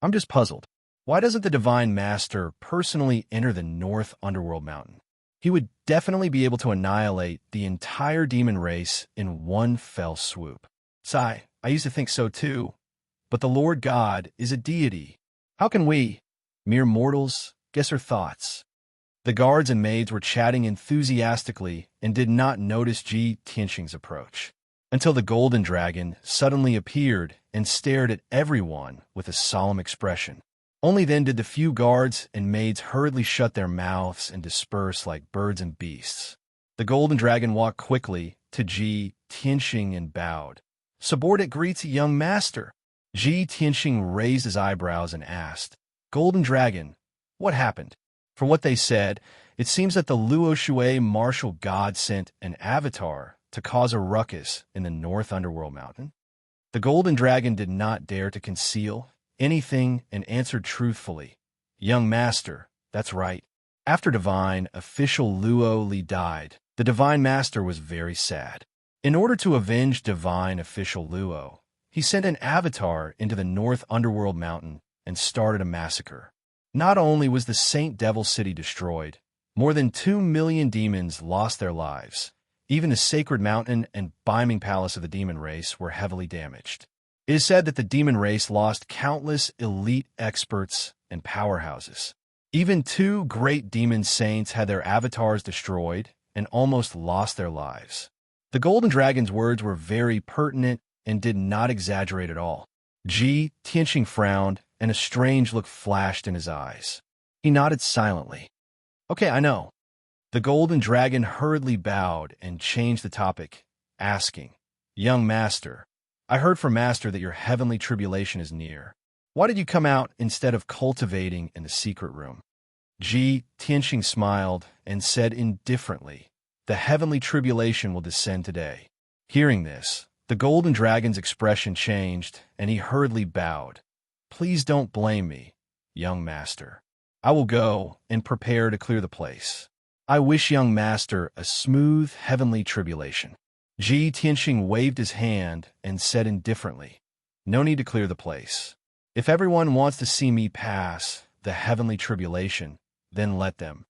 I'm just puzzled. Why doesn't the Divine Master personally enter the North Underworld Mountain? He would definitely be able to annihilate the entire demon race in one fell swoop. Sigh, I used to think so too. But the Lord God is a deity. How can we, mere mortals, guess her thoughts? The guards and maids were chatting enthusiastically and did not notice Ji Tianxing's approach, until the golden dragon suddenly appeared and stared at everyone with a solemn expression. Only then did the few guards and maids hurriedly shut their mouths and disperse like birds and beasts. The golden dragon walked quickly to Ji Tianxing and bowed. "Subordinate greets a young master." Ji Tianxing raised his eyebrows and asked, "Golden dragon, what happened?" From what they said, it seems that the Luo Shui martial god sent an avatar to cause a ruckus in the North Underworld Mountain. The golden dragon did not dare to conceal anything and answered truthfully, "Young master, that's right. After divine official Luo Li died, the divine master was very sad. In order to avenge divine official Luo, he sent an avatar into the North Underworld Mountain and started a massacre. Not only was the Saint Devil City destroyed, more than 2 million demons lost their lives. Even the Sacred Mountain and Biming Palace of the demon race were heavily damaged. It is said that the demon race lost countless elite experts and powerhouses. Even 2 great demon saints had their avatars destroyed and almost lost their lives." The golden dragon's words were very pertinent and did not exaggerate at all. Ji Tianxing frowned, and a strange look flashed in his eyes. He nodded silently. "Okay, I know." The golden dragon hurriedly bowed and changed the topic, asking, "Young master, I heard from master that your heavenly tribulation is near. Why did you come out instead of cultivating in the secret room?" Ji Tianxing smiled and said indifferently, "The heavenly tribulation will descend today." Hearing this, the golden dragon's expression changed, and he hurriedly bowed. "Please don't blame me, young master. I will go and prepare to clear the place. I wish young master a smooth heavenly tribulation." Ji Tianxing waved his hand and said indifferently, "No need to clear the place. If everyone wants to see me pass the heavenly tribulation, then let them."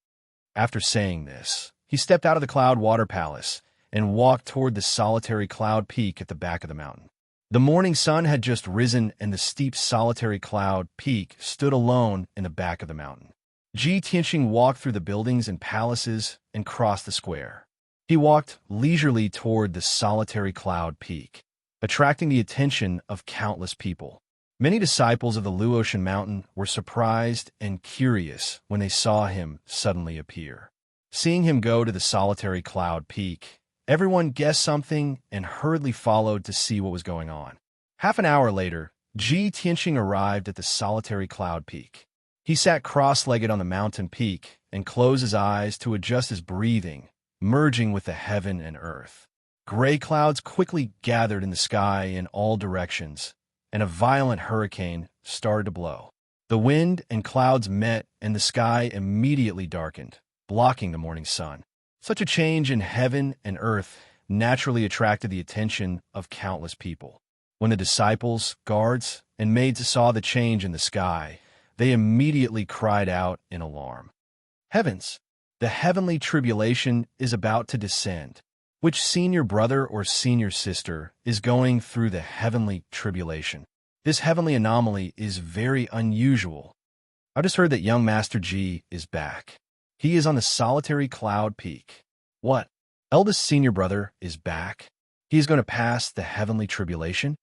After saying this, he stepped out of the Cloud Water Palace and walked toward the solitary cloud peak at the back of the mountain. The morning sun had just risen, and the steep solitary cloud peak stood alone in the back of the mountain. Ji Tianxing walked through the buildings and palaces and crossed the square. He walked leisurely toward the solitary cloud peak, attracting the attention of countless people. Many disciples of the Luotian Mountain were surprised and curious when they saw him suddenly appear. Seeing him go to the solitary cloud peak, everyone guessed something and hurriedly followed to see what was going on. Half an hour later, Ji Tianxing arrived at the solitary cloud peak. He sat cross-legged on the mountain peak and closed his eyes to adjust his breathing, merging with the heaven and earth. Gray clouds quickly gathered in the sky in all directions, and a violent hurricane started to blow. The wind and clouds met, and the sky immediately darkened, blocking the morning sun. Such a change in heaven and earth naturally attracted the attention of countless people. When the disciples, guards, and maids saw the change in the sky, they immediately cried out in alarm. Heavens! The heavenly tribulation is about to descend. Which senior brother or senior sister is going through the heavenly tribulation? This heavenly anomaly is very unusual. I just heard that young Master G is back. He is on the solitary cloud peak. What? Eldest senior brother is back? He is going to pass the heavenly tribulation?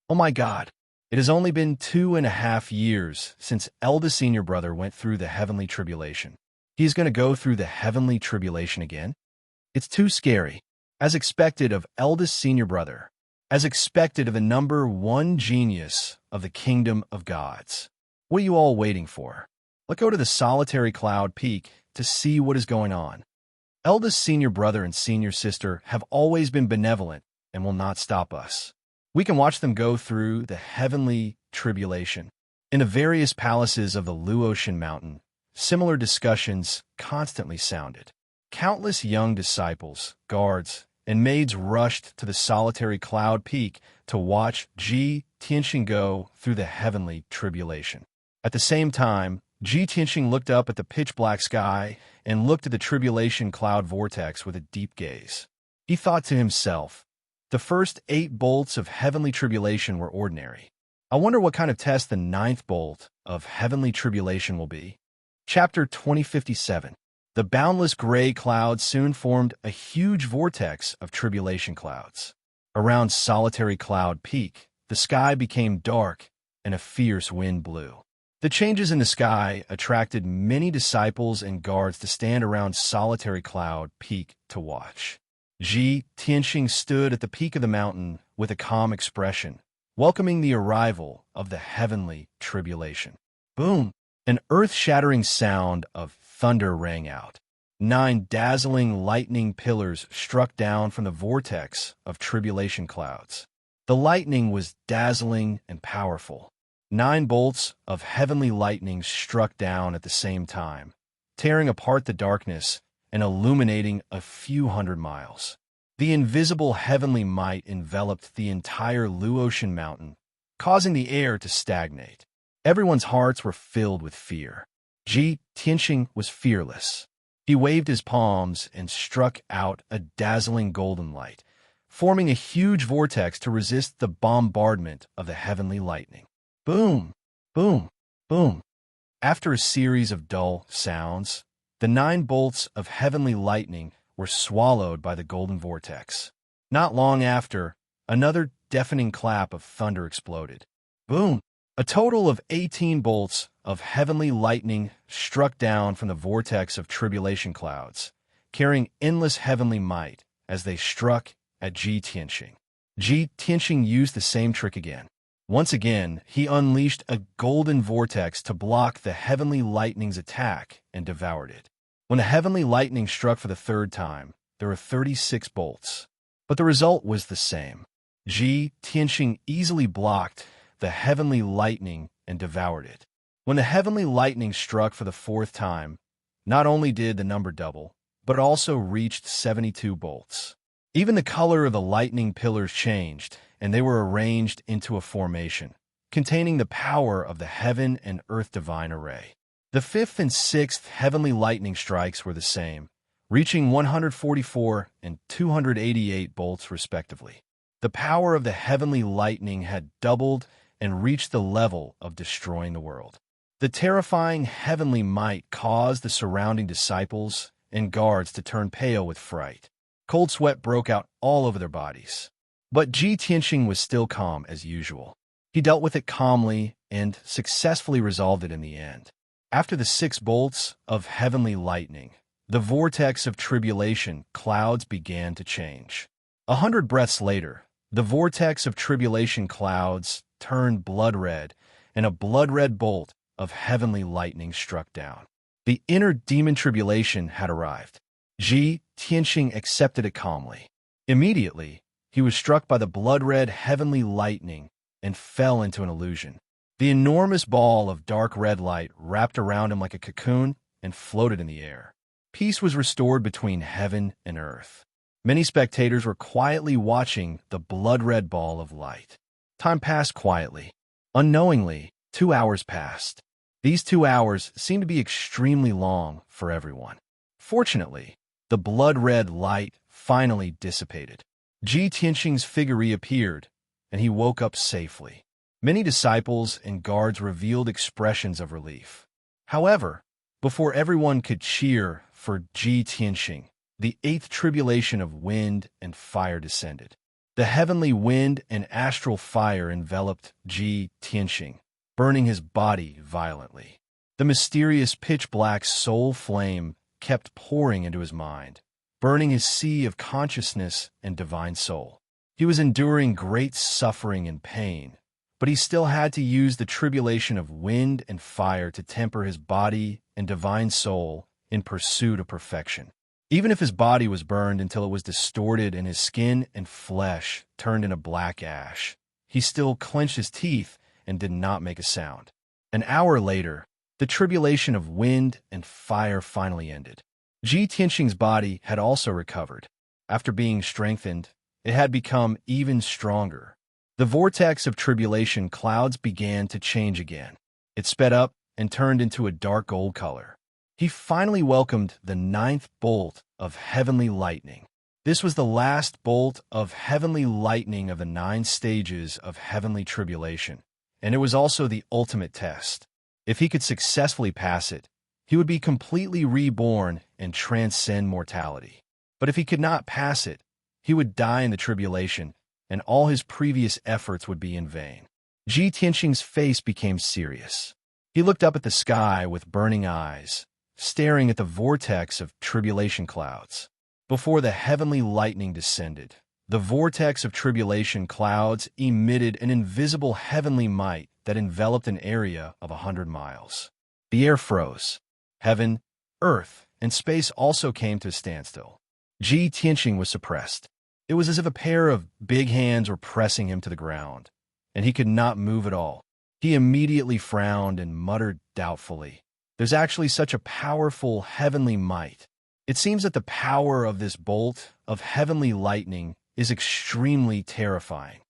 Oh my God! It has only been 2.5 years since eldest senior brother went through the heavenly tribulation. He is going to go through the heavenly tribulation again? It's too scary. As expected of eldest senior brother. As expected of the number one genius of the kingdom of gods. What are you all waiting for? Let's go to the solitary cloud peak to see what is going on. Eldest senior brother and senior sister have always been benevolent and will not stop us. We can watch them go through the heavenly tribulation. In the various palaces of the Luotian mountain, similar discussions constantly sounded. Countless young disciples, guards, and maids rushed to the solitary cloud peak to watch Ji Tianxing go through the heavenly tribulation. At the same time, Ji Tianxing looked up at the pitch-black sky and looked at the tribulation cloud vortex with a deep gaze. He thought to himself, the first 8 bolts of heavenly tribulation were ordinary. I wonder what kind of test the 9th bolt of heavenly tribulation will be. Chapter 2057. The boundless gray clouds soon formed a huge vortex of tribulation clouds. Around solitary cloud peak, the sky became dark and a fierce wind blew. The changes in the sky attracted many disciples and guards to stand around solitary cloud peak to watch. Ji Tianxing stood at the peak of the mountain with a calm expression, welcoming the arrival of the heavenly tribulation. Boom! An earth-shattering sound of thunder rang out. 9 dazzling lightning pillars struck down from the vortex of tribulation clouds. The lightning was dazzling and powerful. 9 bolts of heavenly lightning struck down at the same time, tearing apart the darkness and illuminating a few hundred miles. The invisible heavenly might enveloped the entire Luotian mountain, causing the air to stagnate. Everyone's hearts were filled with fear. Ji Tianxing was fearless. He waved his palms and struck out a dazzling golden light, forming a huge vortex to resist the bombardment of the heavenly lightning. Boom! Boom! Boom! After a series of dull sounds, the 9 bolts of heavenly lightning were swallowed by the golden vortex. Not long after, another deafening clap of thunder exploded. Boom! A total of 18 bolts of heavenly lightning struck down from the vortex of tribulation clouds, carrying endless heavenly might as they struck at Ji Tianxing. Ji Tianxing used the same trick again. Once again, he unleashed a golden vortex to block the heavenly lightning's attack and devoured it. When the heavenly lightning struck for the 3rd time, there were 36 bolts. But the result was the same. Ji Tianxing easily blocked the heavenly lightning and devoured it. When the heavenly lightning struck for the 4th time, not only did the number double, but it also reached 72 bolts. Even the color of the lightning pillars changed, and they were arranged into a formation, containing the power of the heaven and earth divine array. The 5th and 6th heavenly lightning strikes were the same, reaching 144 and 288 bolts respectively. The power of the heavenly lightning had doubled and reached the level of destroying the world. The terrifying heavenly might caused the surrounding disciples and guards to turn pale with fright. Cold sweat broke out all over their bodies. But Ji Tianxing was still calm as usual. He dealt with it calmly and successfully resolved it in the end. After the 6 bolts of heavenly lightning, the vortex of tribulation clouds began to change. 100 breaths later, the vortex of tribulation clouds turned blood red, and a blood-red bolt of heavenly lightning struck down. The inner demon tribulation had arrived. Ji Tianxing accepted it calmly. Immediately, he was struck by the blood-red heavenly lightning and fell into an illusion. The enormous ball of dark red light wrapped around him like a cocoon and floated in the air. Peace was restored between heaven and earth. Many spectators were quietly watching the blood-red ball of light. Time passed quietly. Unknowingly, 2 hours passed. These 2 hours seemed to be extremely long for everyone. Fortunately, the blood-red light finally dissipated. Ji Tianxing's figure reappeared, and he woke up safely. Many disciples and guards revealed expressions of relief. However, before everyone could cheer for Ji Tianxing, the eighth tribulation of wind and fire descended. The heavenly wind and astral fire enveloped Ji Tianxing, burning his body violently. The mysterious pitch-black soul flame kept pouring into his mind, burning his sea of consciousness and divine soul. He was enduring great suffering and pain, but he still had to use the tribulation of wind and fire to temper his body and divine soul in pursuit of perfection. Even if his body was burned until it was distorted and his skin and flesh turned into black ash, he still clenched his teeth and did not make a sound. An hour later, the tribulation of wind and fire finally ended. Ji Tianxing's body had also recovered. After being strengthened, it had become even stronger. The vortex of tribulation clouds began to change again. It sped up and turned into a dark gold color. He finally welcomed the ninth bolt of heavenly lightning. This was the last bolt of heavenly lightning of the 9 stages of heavenly tribulation, and it was also the ultimate test. If he could successfully pass it, he would be completely reborn and transcend mortality. But if he could not pass it, he would die in the tribulation, and all his previous efforts would be in vain. Ji Tianxing's face became serious. He looked up at the sky with burning eyes, staring at the vortex of tribulation clouds. Before the heavenly lightning descended, the vortex of tribulation clouds emitted an invisible heavenly might that enveloped an area of 100 miles. The air froze. Heaven, earth, and space also came to a standstill. Ji Tianxing was suppressed. It was as if a pair of big hands were pressing him to the ground, and he could not move at all. He immediately frowned and muttered doubtfully, "There's actually such a powerful heavenly might. It seems that the power of this bolt of heavenly lightning is extremely terrifying."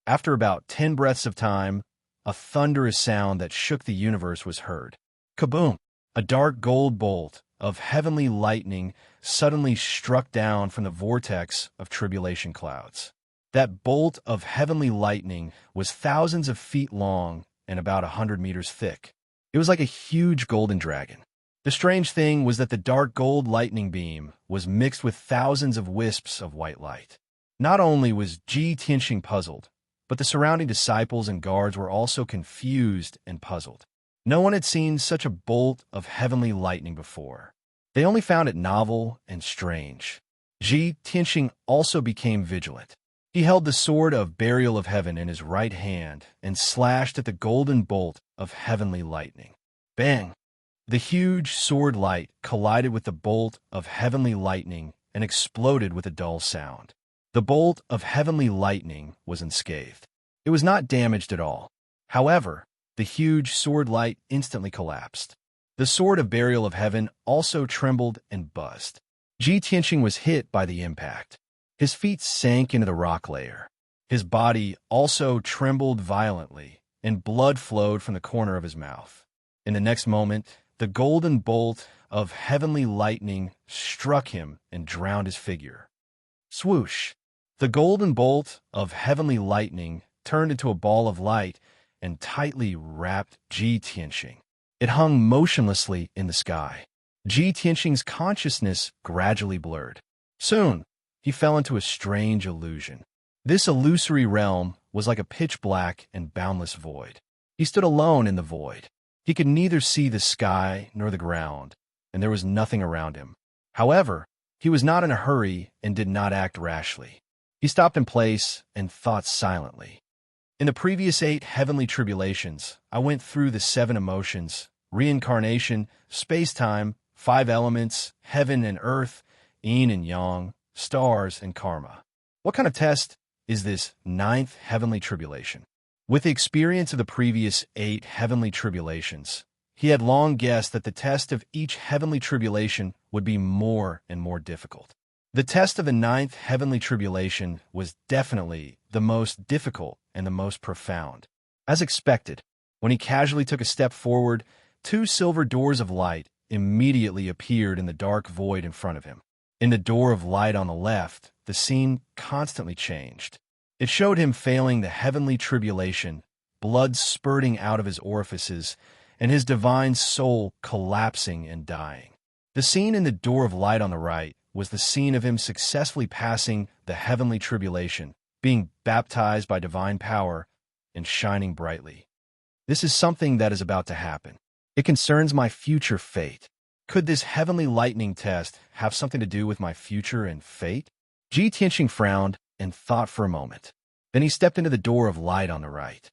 After about 10 breaths of time, a thunderous sound that shook the universe was heard. Kaboom! A dark gold bolt of heavenly lightning suddenly struck down from the vortex of tribulation clouds. That bolt of heavenly lightning was thousands of feet long and about 100 meters thick. It was like a huge golden dragon. The strange thing was that the dark gold lightning beam was mixed with thousands of wisps of white light. Not only was Ji Tianxing puzzled, but the surrounding disciples and guards were also confused and puzzled. No one had seen such a bolt of heavenly lightning before. They only found it novel and strange. Ji Tianxing also became vigilant. He held the sword of burial of heaven in his right hand and slashed at the golden bolt of heavenly lightning. Bang! The huge sword light collided with the bolt of heavenly lightning and exploded with a dull sound. The bolt of heavenly lightning was unscathed. It was not damaged at all. However, the huge sword light instantly collapsed. The sword of burial of heaven also trembled and buzzed. Ji Tianxing was hit by the impact. His feet sank into the rock layer. His body also trembled violently, and blood flowed from the corner of his mouth. In the next moment, the golden bolt of heavenly lightning struck him and drowned his figure. Swoosh! The golden bolt of heavenly lightning turned into a ball of light and tightly wrapped Ji Tianxing. It hung motionlessly in the sky. Ji Tianxing's consciousness gradually blurred. Soon, he fell into a strange illusion. This illusory realm was like a pitch-black and boundless void. He stood alone in the void. He could neither see the sky nor the ground, and there was nothing around him. However, he was not in a hurry and did not act rashly. He stopped in place and thought silently. In the previous 8 heavenly tribulations, I went through the 7 emotions: reincarnation, space-time, 5 elements, heaven and earth, yin and yang, stars and karma. What kind of test is this 9th heavenly tribulation? With the experience of the previous 8 heavenly tribulations, he had long guessed that the test of each heavenly tribulation would be more and more difficult. The test of the ninth heavenly tribulation was definitely the most difficult and the most profound. As expected, when he casually took a step forward, two silver doors of light immediately appeared in the dark void in front of him. In the door of light on the left, the scene constantly changed. It showed him failing the heavenly tribulation, blood spurting out of his orifices, and his divine soul collapsing and dying. The scene in the door of light on the right was the scene of him successfully passing the heavenly tribulation, being baptized by divine power, and shining brightly. This is something that is about to happen. It concerns my future fate. Could this heavenly lightning test have something to do with my future and fate? Ji Tianxing frowned and thought for a moment. Then he stepped into the door of light on the right.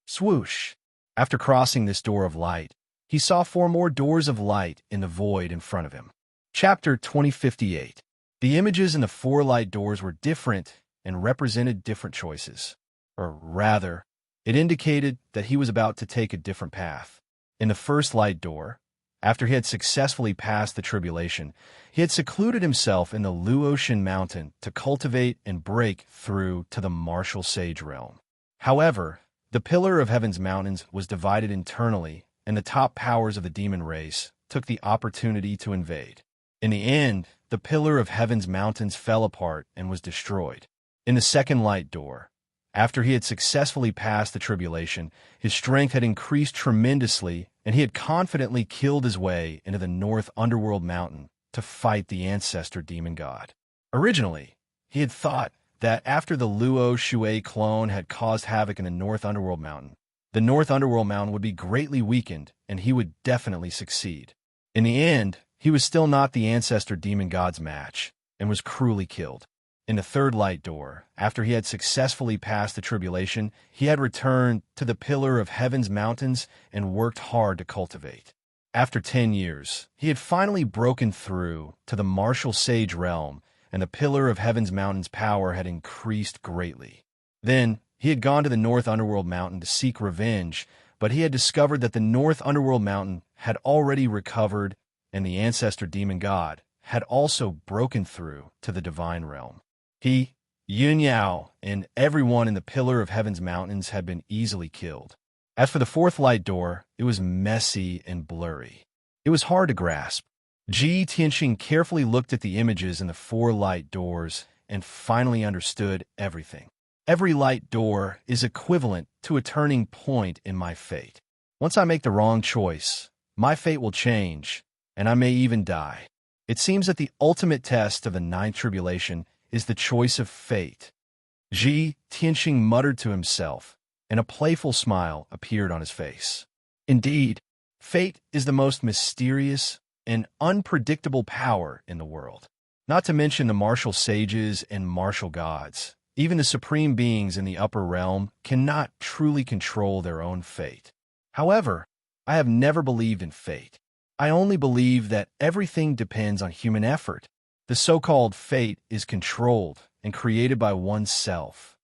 Swoosh! After crossing this door of light, he saw 4 more doors of light in the void in front of him. Chapter 2058. The images in the 4 light doors were different and represented different choices. Or rather, it indicated that he was about to take a different path. In the first light door, after he had successfully passed the tribulation, he had secluded himself in the Luotian mountain to cultivate and break through to the martial sage realm. However, the pillar of heaven's mountains was divided internally, and the top powers of the demon race took the opportunity to invade. In the end, the pillar of heaven's mountains fell apart and was destroyed. In the second light door, after he had successfully passed the tribulation, his strength had increased tremendously, and he had confidently killed his way into the North Underworld Mountain to fight the ancestor demon god. Originally, he had thought that after the Luo Shui clone had caused havoc in the North Underworld Mountain, the North Underworld Mountain would be greatly weakened, and he would definitely succeed. In the end, he was still not the ancestor demon god's match, and was cruelly killed. In the third light door, after he had successfully passed the tribulation, he had returned to the pillar of heaven's mountains and worked hard to cultivate. After 10 years, he had finally broken through to the martial sage realm, and the pillar of heaven's mountains' power had increased greatly. Then, he had gone to the North Underworld Mountain to seek revenge, but he had discovered that the North Underworld Mountain had already recovered, and the ancestor demon god had also broken through to the divine realm. He, Yun Yao, and everyone in the Pillar of Heaven's mountains had been easily killed. As for the fourth light door, it was messy and blurry. It was hard to grasp. Ji Tianxing carefully looked at the images in the 4 light doors and finally understood everything. Every light door is equivalent to a turning point in my fate. Once I make the wrong choice, my fate will change, and I may even die. It seems that the ultimate test of the ninth tribulation is the choice of fate. Ji Tianxing muttered to himself, and a playful smile appeared on his face. Indeed, fate is the most mysterious and unpredictable power in the world. Not to mention the martial sages and martial gods. Even the supreme beings in the upper realm cannot truly control their own fate. However, I have never believed in fate. I only believe that everything depends on human effort. The so-called fate is controlled and created by oneself.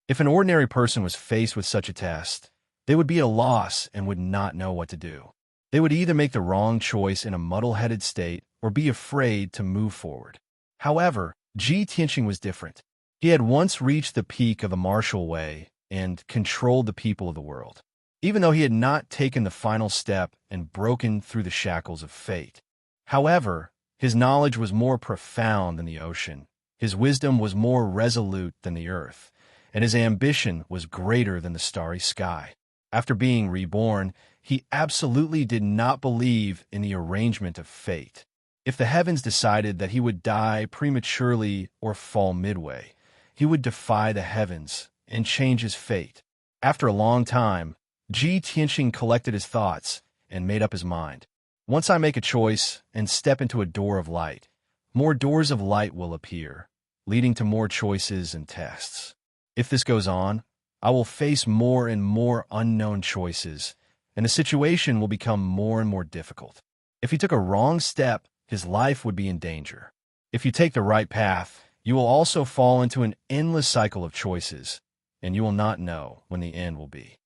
If an ordinary person was faced with such a test, they would be at a loss and would not know what to do. They would either make the wrong choice in a muddle-headed state or be afraid to move forward. However, Ji Tianxing was different. He had once reached the peak of a martial way and controlled the people of the world, even though he had not taken the final step and broken through the shackles of fate. However, his knowledge was more profound than the ocean, his wisdom was more resolute than the earth, and his ambition was greater than the starry sky. After being reborn, he absolutely did not believe in the arrangement of fate. If the heavens decided that he would die prematurely or fall midway, he would defy the heavens and change his fate. After a long time, Ji Tianxing collected his thoughts and made up his mind. Once I make a choice and step into a door of light, more doors of light will appear, leading to more choices and tests. If this goes on, I will face more and more unknown choices, and the situation will become more and more difficult. If he took a wrong step, his life would be in danger. If you take the right path, you will also fall into an endless cycle of choices, and you will not know when the end will be.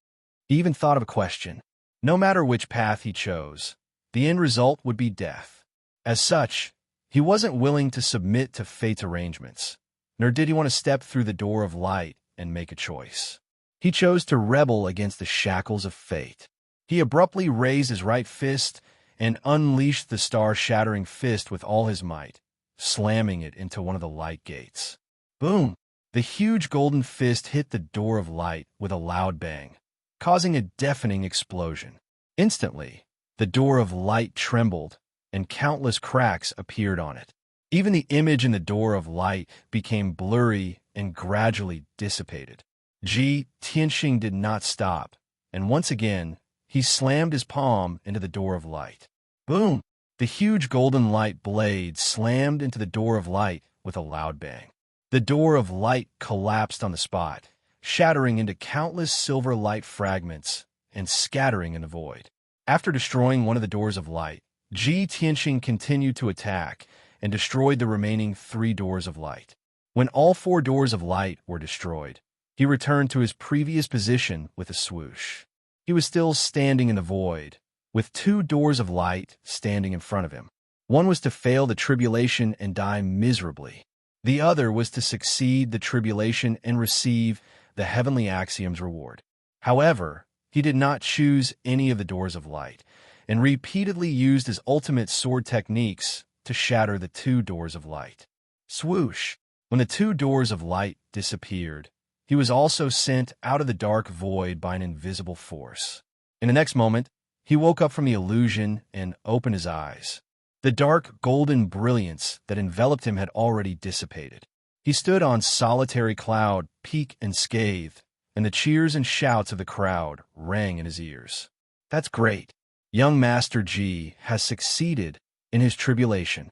He even thought of a question. No matter which path he chose, the end result would be death. As such, he wasn't willing to submit to fate's arrangements, nor did he want to step through the door of light and make a choice. He chose to rebel against the shackles of fate. He abruptly raised his right fist and unleashed the star-shattering fist with all his might, slamming it into one of the light gates. Boom! The huge golden fist hit the door of light with a loud bang, causing a deafening explosion. Instantly, the door of light trembled, and countless cracks appeared on it. Even the image in the door of light became blurry and gradually dissipated. Ji Tianxing did not stop, and once again, he slammed his palm into the door of light. Boom! The huge golden light blade slammed into the door of light with a loud bang. The door of light collapsed on the spot, shattering into countless silver light fragments and scattering in the void. After destroying one of the doors of light, Ji Tianxing continued to attack and destroyed the remaining 3 doors of light. When all 4 doors of light were destroyed, he returned to his previous position with a swoosh. He was still standing in the void, with 2 doors of light standing in front of him. One was to fail the tribulation and die miserably. The other was to succeed the tribulation and receive the heavenly axiom's reward. However, he did not choose any of the doors of light, and repeatedly used his ultimate sword techniques to shatter the 2 doors of light. Swoosh! When the 2 doors of light disappeared, he was also sent out of the dark void by an invisible force. In the next moment, he woke up from the illusion and opened his eyes. The dark golden brilliance that enveloped him had already dissipated. He stood on solitary cloud, peak and scathed, and the cheers and shouts of the crowd rang in his ears. That's great. Young Master Ji has succeeded in his tribulation.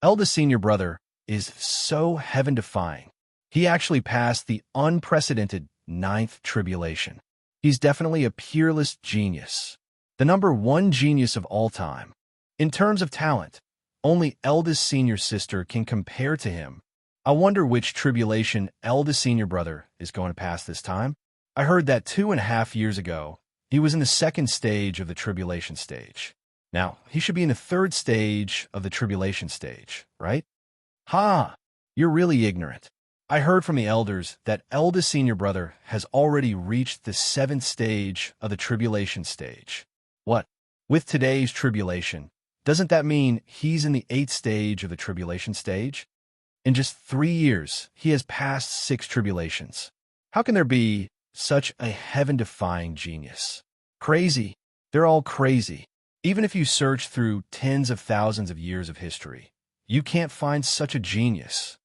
Eldest senior brother is so heaven-defying. He actually passed the unprecedented 9th tribulation. He's definitely a peerless genius. The number 1 genius of all time. In terms of talent, only eldest senior sister can compare to him. I wonder which tribulation eldest senior brother is going to pass this time. I heard that 2.5 years ago, he was in the 2nd stage of the tribulation stage. Now, he should be in the 3rd stage of the tribulation stage, right? Ha! You're really ignorant. I heard from the elders that eldest senior brother has already reached the 7th stage of the tribulation stage. What? With today's tribulation, doesn't that mean he's in the 8th stage of the tribulation stage? In just 3 years, he has passed 6 tribulations. How can there be such a heaven-defying genius? Crazy. They're all crazy. Even if you search through tens of thousands of years of history, you can't find such a genius.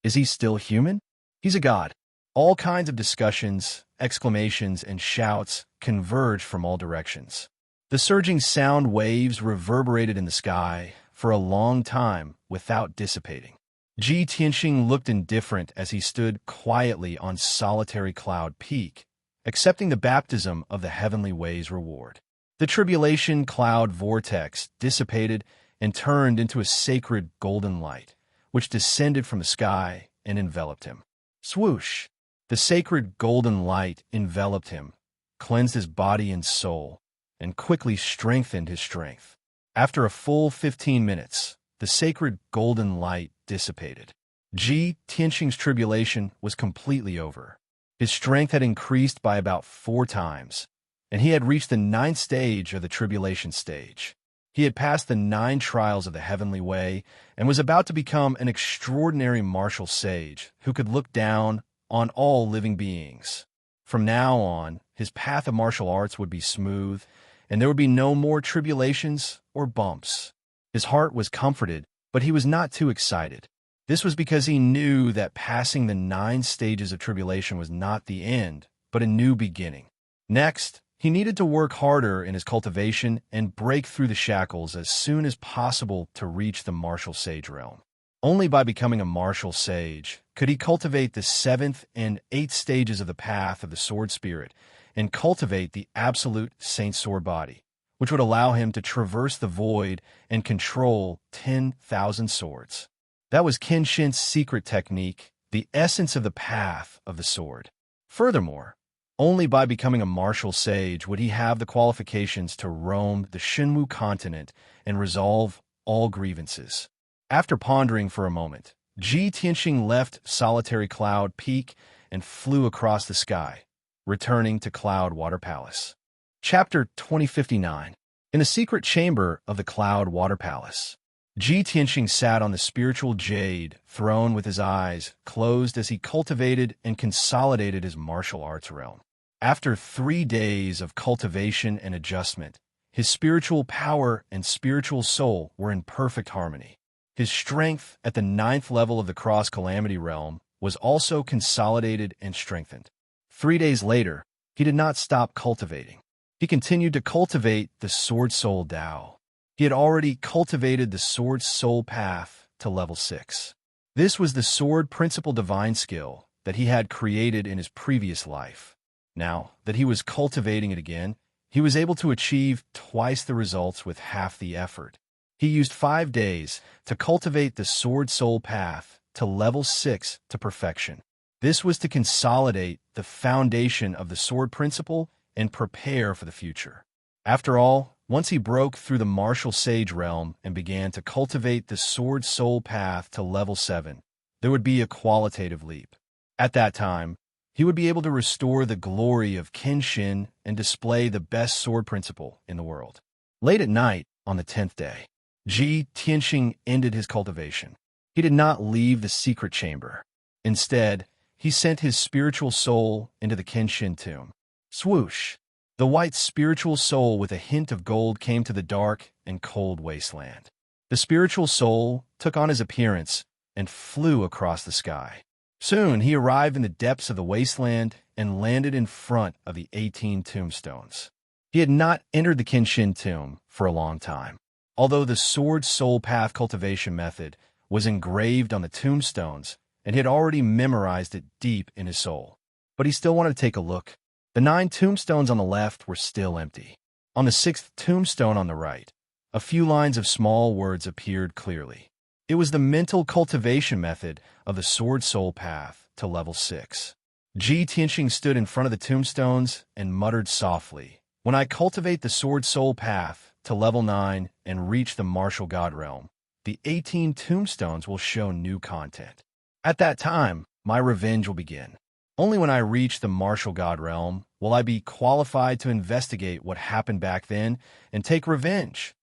Is he still human? He's a god. All kinds of discussions, exclamations, and shouts converged from all directions. The surging sound waves reverberated in the sky for a long time without dissipating. Ji Tianxing looked indifferent as he stood quietly on solitary cloud peak, accepting the baptism of the heavenly way's reward. The tribulation cloud vortex dissipated and turned into a sacred golden light, which descended from the sky and enveloped him. Swoosh! The sacred golden light enveloped him, cleansed his body and soul, and quickly strengthened his strength. After a full 15 minutes, the sacred golden light dissipated. Ji Tianxing's tribulation was completely over. His strength had increased by about 4 times, and he had reached the 9th stage of the tribulation stage. He had passed the 9 trials of the heavenly way and was about to become an extraordinary martial sage who could look down on all living beings. From now on, his path of martial arts would be smooth, and there would be no more tribulations or bumps. His heart was comforted, but he was not too excited. This was because he knew that passing the 9 stages of tribulation was not the end, but a new beginning. Next, he needed to work harder in his cultivation and break through the shackles as soon as possible to reach the martial sage realm. Only by becoming a martial sage could he cultivate the 7th and 8th stages of the path of the sword spirit and cultivate the absolute saint sword body, which would allow him to traverse the void and control 10,000 swords. That was Kenshin's secret technique, the essence of the path of the sword. Furthermore, Only by becoming a martial sage would he have the qualifications to roam the Shinwu continent and resolve all grievances. After pondering for a moment, Ji Tianxing left solitary Cloud Peak and flew across the sky, returning to Cloud Water Palace. Chapter 2059. In the secret chamber of the Cloud Water Palace, Ji Tianxing sat on the spiritual jade throne with his eyes closed as he cultivated and consolidated his martial arts realm. After 3 days of cultivation and adjustment, his spiritual power and spiritual soul were in perfect harmony. His strength at the 9th level of the Cross-Calamity realm was also consolidated and strengthened. 3 days later, he did not stop cultivating. He continued to cultivate the Sword Soul Dao. He had already cultivated the Sword Soul Path to level 6. This was the Sword Principle Divine skill that he had created in his previous life. Now that he was cultivating it again, he was able to achieve twice the results with half the effort. He used 5 days to cultivate the Sword Soul Path to level 6 to perfection. This was to consolidate the foundation of the Sword Principle and prepare for the future. After all, once he broke through the martial sage realm and began to cultivate the Sword Soul Path to level 7, there would be a qualitative leap. At that time, he would be able to restore the glory of Kenshin and display the best sword principle in the world. Late at night, on the 10th day, Ji Tianxing ended his cultivation. He did not leave the secret chamber. Instead, he sent his spiritual soul into the Kenshin tomb. Swoosh! The white spiritual soul with a hint of gold came to the dark and cold wasteland. The spiritual soul took on his appearance and flew across the sky. Soon he arrived in the depths of the wasteland and landed in front of the 18 tombstones. He had not entered the Kenshin tomb for a long time. Although the Sword Soul Path cultivation method was engraved on the tombstones, and he had already memorized it deep in his soul. But he still wanted to take a look. The 9 tombstones on the left were still empty. On the 6th tombstone on the right, a few lines of small words appeared clearly. It was the mental cultivation method of the Sword Soul Path to level 6. Ji Tianxing stood in front of the tombstones and muttered softly, "When I cultivate the Sword Soul Path to level 9 and reach the Martial God realm, the 18 tombstones will show new content. At that time, my revenge will begin. Only when I reach the Martial God realm will I be qualified to investigate what happened back then and take revenge."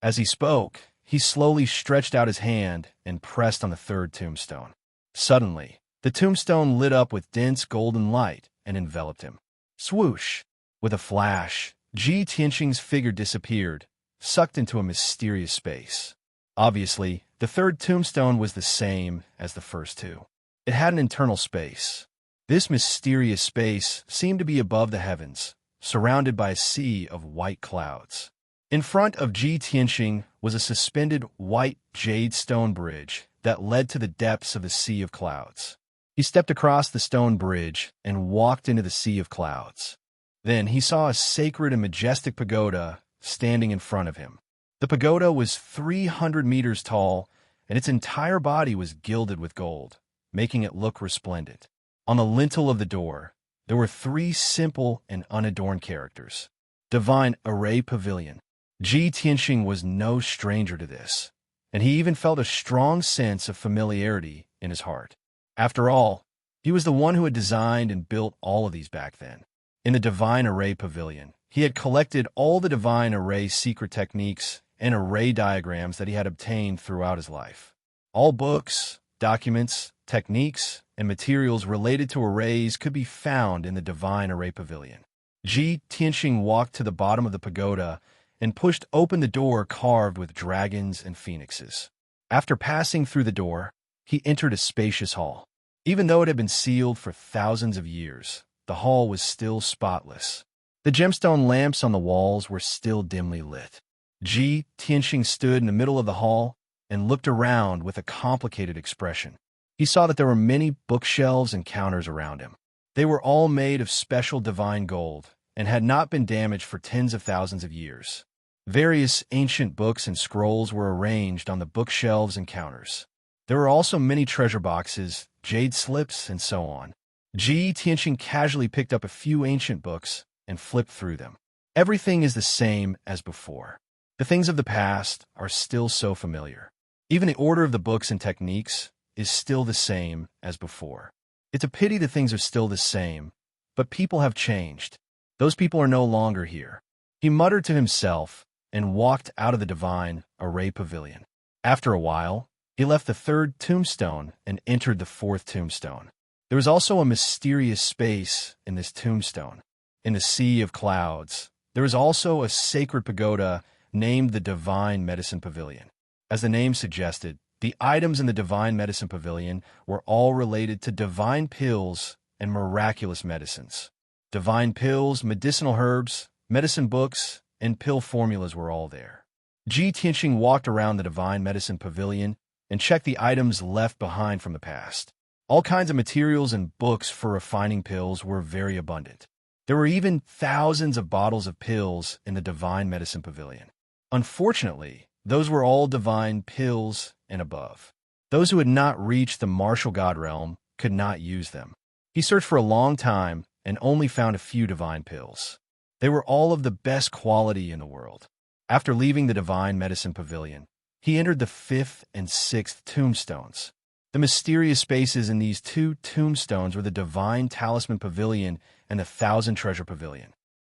As he spoke, he slowly stretched out his hand and pressed on the 3rd tombstone. Suddenly, the tombstone lit up with dense golden light and enveloped him. Swoosh! With a flash, Ji Tianxing's figure disappeared, sucked into a mysterious space. Obviously, the 3rd tombstone was the same as the first 2. It had an internal space. This mysterious space seemed to be above the heavens, surrounded by a sea of white clouds. In front of Ji Tianxing was a suspended white jade stone bridge that led to the depths of the sea of clouds. He stepped across the stone bridge and walked into the sea of clouds. Then he saw a sacred and majestic pagoda standing in front of him. The pagoda was 300 meters tall, and its entire body was gilded with gold, making it look resplendent. On the lintel of the door, there were 3 simple and unadorned characters. Divine Array Pavilion. Ji Tianxing was no stranger to this, and he even felt a strong sense of familiarity in his heart. After all, he was the one who had designed and built all of these back then. In the Divine Array Pavilion, he had collected all the Divine Array secret techniques and array diagrams that he had obtained throughout his life. All books, documents, techniques, and materials related to arrays could be found in the Divine Array Pavilion. Ji Tianxing walked to the bottom of the pagoda and pushed open the door carved with dragons and phoenixes. After passing through the door, he entered a spacious hall. Even though it had been sealed for thousands of years, the hall was still spotless. The gemstone lamps on the walls were still dimly lit. Ji Tianxing stood in the middle of the hall and looked around with a complicated expression. He saw that there were many bookshelves and counters around him. They were all made of special divine gold and had not been damaged for tens of thousands of years. Various ancient books and scrolls were arranged on the bookshelves and counters. There were also many treasure boxes, jade slips, and so on. Ji Tianqing casually picked up a few ancient books and flipped through them. Everything is the same as before. The things of the past are still so familiar. Even the order of the books and techniques is still the same as before. It's a pity that things are still the same, but people have changed. Those people are no longer here. He muttered to himself and walked out of the divine array pavilion. After a while, he left the third tombstone and entered the fourth tombstone. There was also a mysterious space in this tombstone. In the sea of clouds, there is also a sacred pagoda named the Divine Medicine Pavilion. As the name suggested, the items in the Divine Medicine Pavilion were all related to divine pills and miraculous medicines. Divine pills, medicinal herbs, medicine books, and pill formulas were all there. Ji Tianqing walked around the Divine Medicine Pavilion and checked the items left behind from the past. All kinds of materials and books for refining pills were very abundant. There were even thousands of bottles of pills in the Divine Medicine Pavilion. Unfortunately, those were all divine pills and above. Those who had not reached the martial god realm could not use them. He searched for a long time and only found a few divine pills. They were all of the best quality in the world. After leaving the Divine Medicine Pavilion, he entered the fifth and sixth tombstones. The mysterious spaces in these two tombstones were the Divine Talisman Pavilion and the Thousand Treasure Pavilion.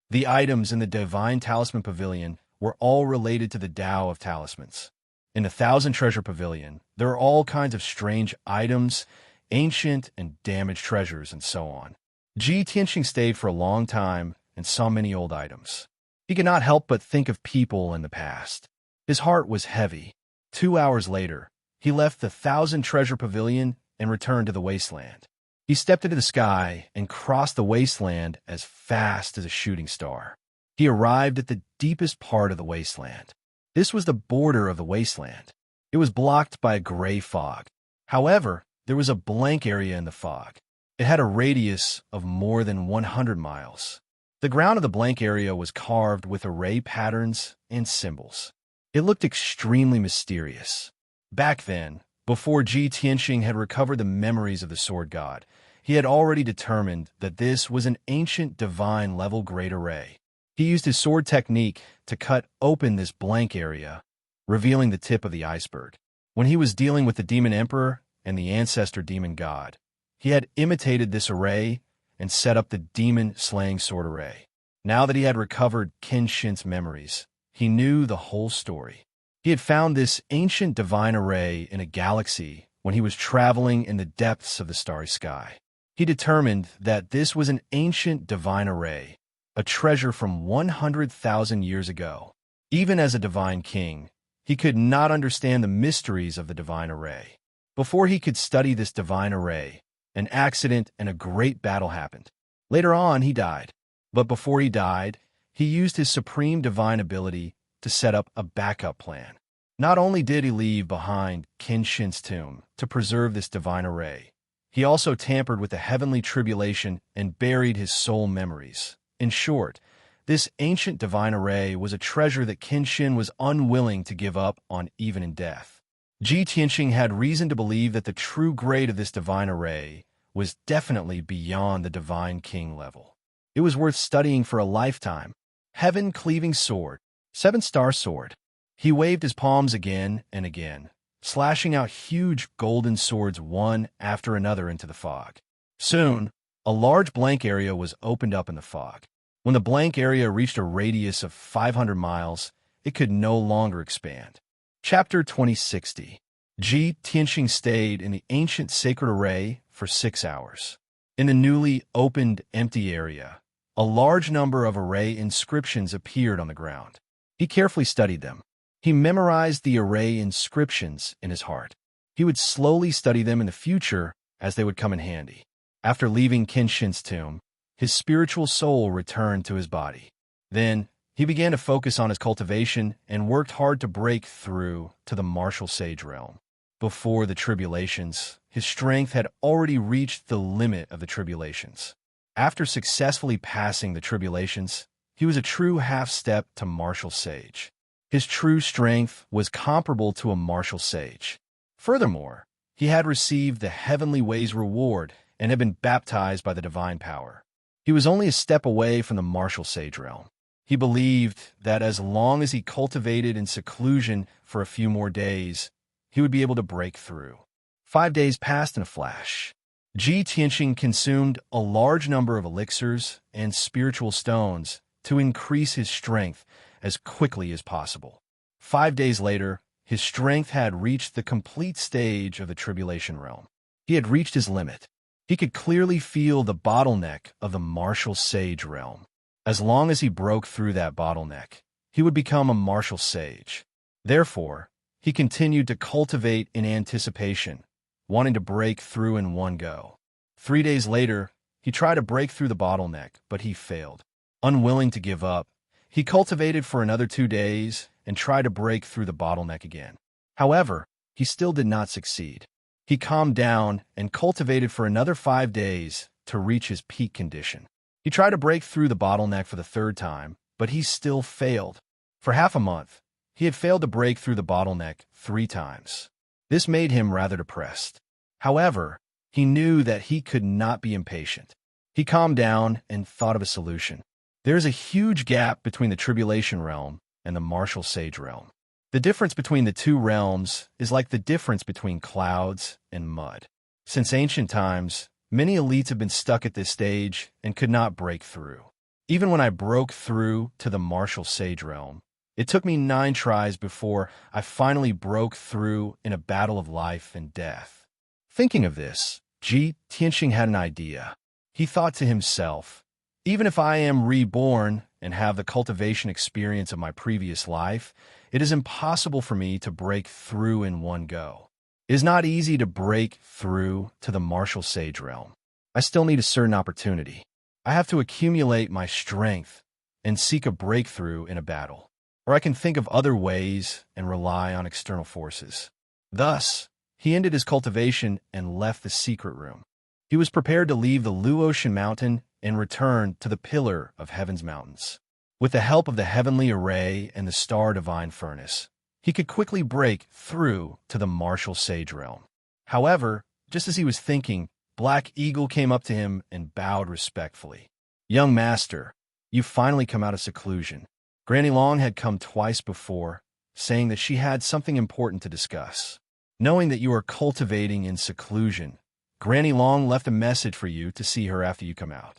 The items in the Divine Talisman Pavilion were all related to the Tao of Talismans. In the Thousand Treasure Pavilion, there are all kinds of strange items, ancient and damaged treasures, and so on. Ji Tianqing stayed for a long time and saw many old items. He could not help but think of people in the past. His heart was heavy. 2 hours later, he left the Thousand Treasure Pavilion and returned to the wasteland. He stepped into the sky and crossed the wasteland as fast as a shooting star. He arrived at the deepest part of the wasteland. This was the border of the wasteland. It was blocked by a gray fog. However, there was a blank area in the fog. It had a radius of more than 100 miles. The ground of the blank area was carved with array patterns and symbols. It looked extremely mysterious. Back then, before Ji Tianqing had recovered the memories of the sword god, he had already determined that this was an ancient divine-level great array. He used his sword technique to cut open this blank area, revealing the tip of the iceberg. When he was dealing with the demon emperor and the ancestor demon god, he had imitated this array and set up the demon-slaying sword array. Now that he had recovered Qin Shin's memories, he knew the whole story. He had found this ancient divine array in a galaxy when he was traveling in the depths of the starry sky. He determined that this was an ancient divine array, a treasure from 100,000 years ago. Even as a divine king, he could not understand the mysteries of the divine array. Before he could study this divine array, an accident and a great battle happened. Later on, he died. But before he died, he used his supreme divine ability to set up a backup plan. Not only did he leave behind Qin Shin's tomb to preserve this divine array, he also tampered with the heavenly tribulation and buried his soul memories. In short, this ancient divine array was a treasure that Qin Shin was unwilling to give up on even in death. Ji Tianqing had reason to believe that the true grade of this divine array was definitely beyond the divine king level. It was worth studying for a lifetime. Heaven-cleaving sword, 7-star sword. He waved his palms again and again, slashing out huge golden swords one after another into the fog. Soon, a large blank area was opened up in the fog. When the blank area reached a radius of 500 miles, it could no longer expand. Chapter 2060. Ji Tianqing stayed in the ancient sacred array for 6 hours. In the newly opened empty area, a large number of array inscriptions appeared on the ground. He carefully studied them. He memorized the array inscriptions in his heart. He would slowly study them in the future as they would come in handy. After leaving Qin Shin's tomb, his spiritual soul returned to his body. Then, he began to focus on his cultivation and worked hard to break through to the martial sage realm. Before the tribulations, his strength had already reached the limit of the tribulations. After successfully passing the tribulations, he was a true half-step to martial sage. His true strength was comparable to a martial sage. Furthermore, he had received the Heavenly Way's reward and had been baptized by the divine power. He was only a step away from the martial sage realm. He believed that as long as he cultivated in seclusion for a few more days, he would be able to break through. 5 days passed in a flash. Ji Tianxing consumed a large number of elixirs and spiritual stones to increase his strength as quickly as possible. 5 days later, his strength had reached the complete stage of the tribulation realm. He had reached his limit. He could clearly feel the bottleneck of the martial sage realm. As long as he broke through that bottleneck, he would become a martial sage. Therefore, he continued to cultivate in anticipation, wanting to break through in one go. 3 days later, he tried to break through the bottleneck, but he failed. Unwilling to give up, he cultivated for another 2 days and tried to break through the bottleneck again. However, he still did not succeed. He calmed down and cultivated for another 5 days to reach his peak condition. He tried to break through the bottleneck for the 3rd time, but he still failed. For half a month, he had failed to break through the bottleneck 3 times. This made him rather depressed. However, he knew that he could not be impatient. He calmed down and thought of a solution. There is a huge gap between the tribulation realm and the martial sage realm. The difference between the two realms is like the difference between clouds and mud. Since ancient times, many elites have been stuck at this stage and could not break through. Even when I broke through to the martial sage realm, it took me 9 tries before I finally broke through in a battle of life and death. Thinking of this, Ji Tianxing had an idea. He thought to himself, even if I am reborn and have the cultivation experience of my previous life, it is impossible for me to break through in one go. It is not easy to break through to the martial sage realm. I still need a certain opportunity. I have to accumulate my strength and seek a breakthrough in a battle, or I can think of other ways and rely on external forces. Thus, he ended his cultivation and left the secret room. He was prepared to leave the Luotian mountain and return to the pillar of heaven's mountains. With the help of the heavenly array and the star divine furnace, he could quickly break through to the martial sage realm. However, just as he was thinking, Black Eagle came up to him and bowed respectfully. "Young master, you've finally come out of seclusion." Granny Long had come twice before, saying that she had something important to discuss. Knowing that you are cultivating in seclusion, Granny Long left a message for you to see her after you come out.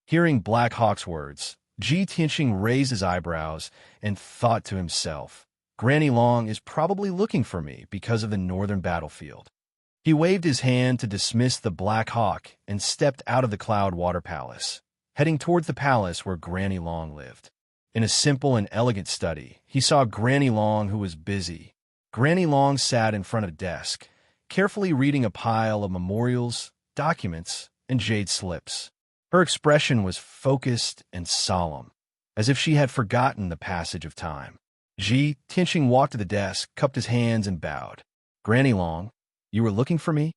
Hearing Black Hawk's words, Ji Tianxing raised his eyebrows and thought to himself, Granny Long is probably looking for me because of the northern battlefield. He waved his hand to dismiss the Black Hawk and stepped out of the Cloud Water Palace, heading towards the palace where Granny Long lived. In a simple and elegant study, he saw Granny Long, who was busy. Granny Long sat in front of a desk, carefully reading a pile of memorials, documents, and jade slips. Her expression was focused and solemn, as if she had forgotten the passage of time. Ji Tianxing walked to the desk, cupped his hands, and bowed. "Granny Long, you were looking for me?"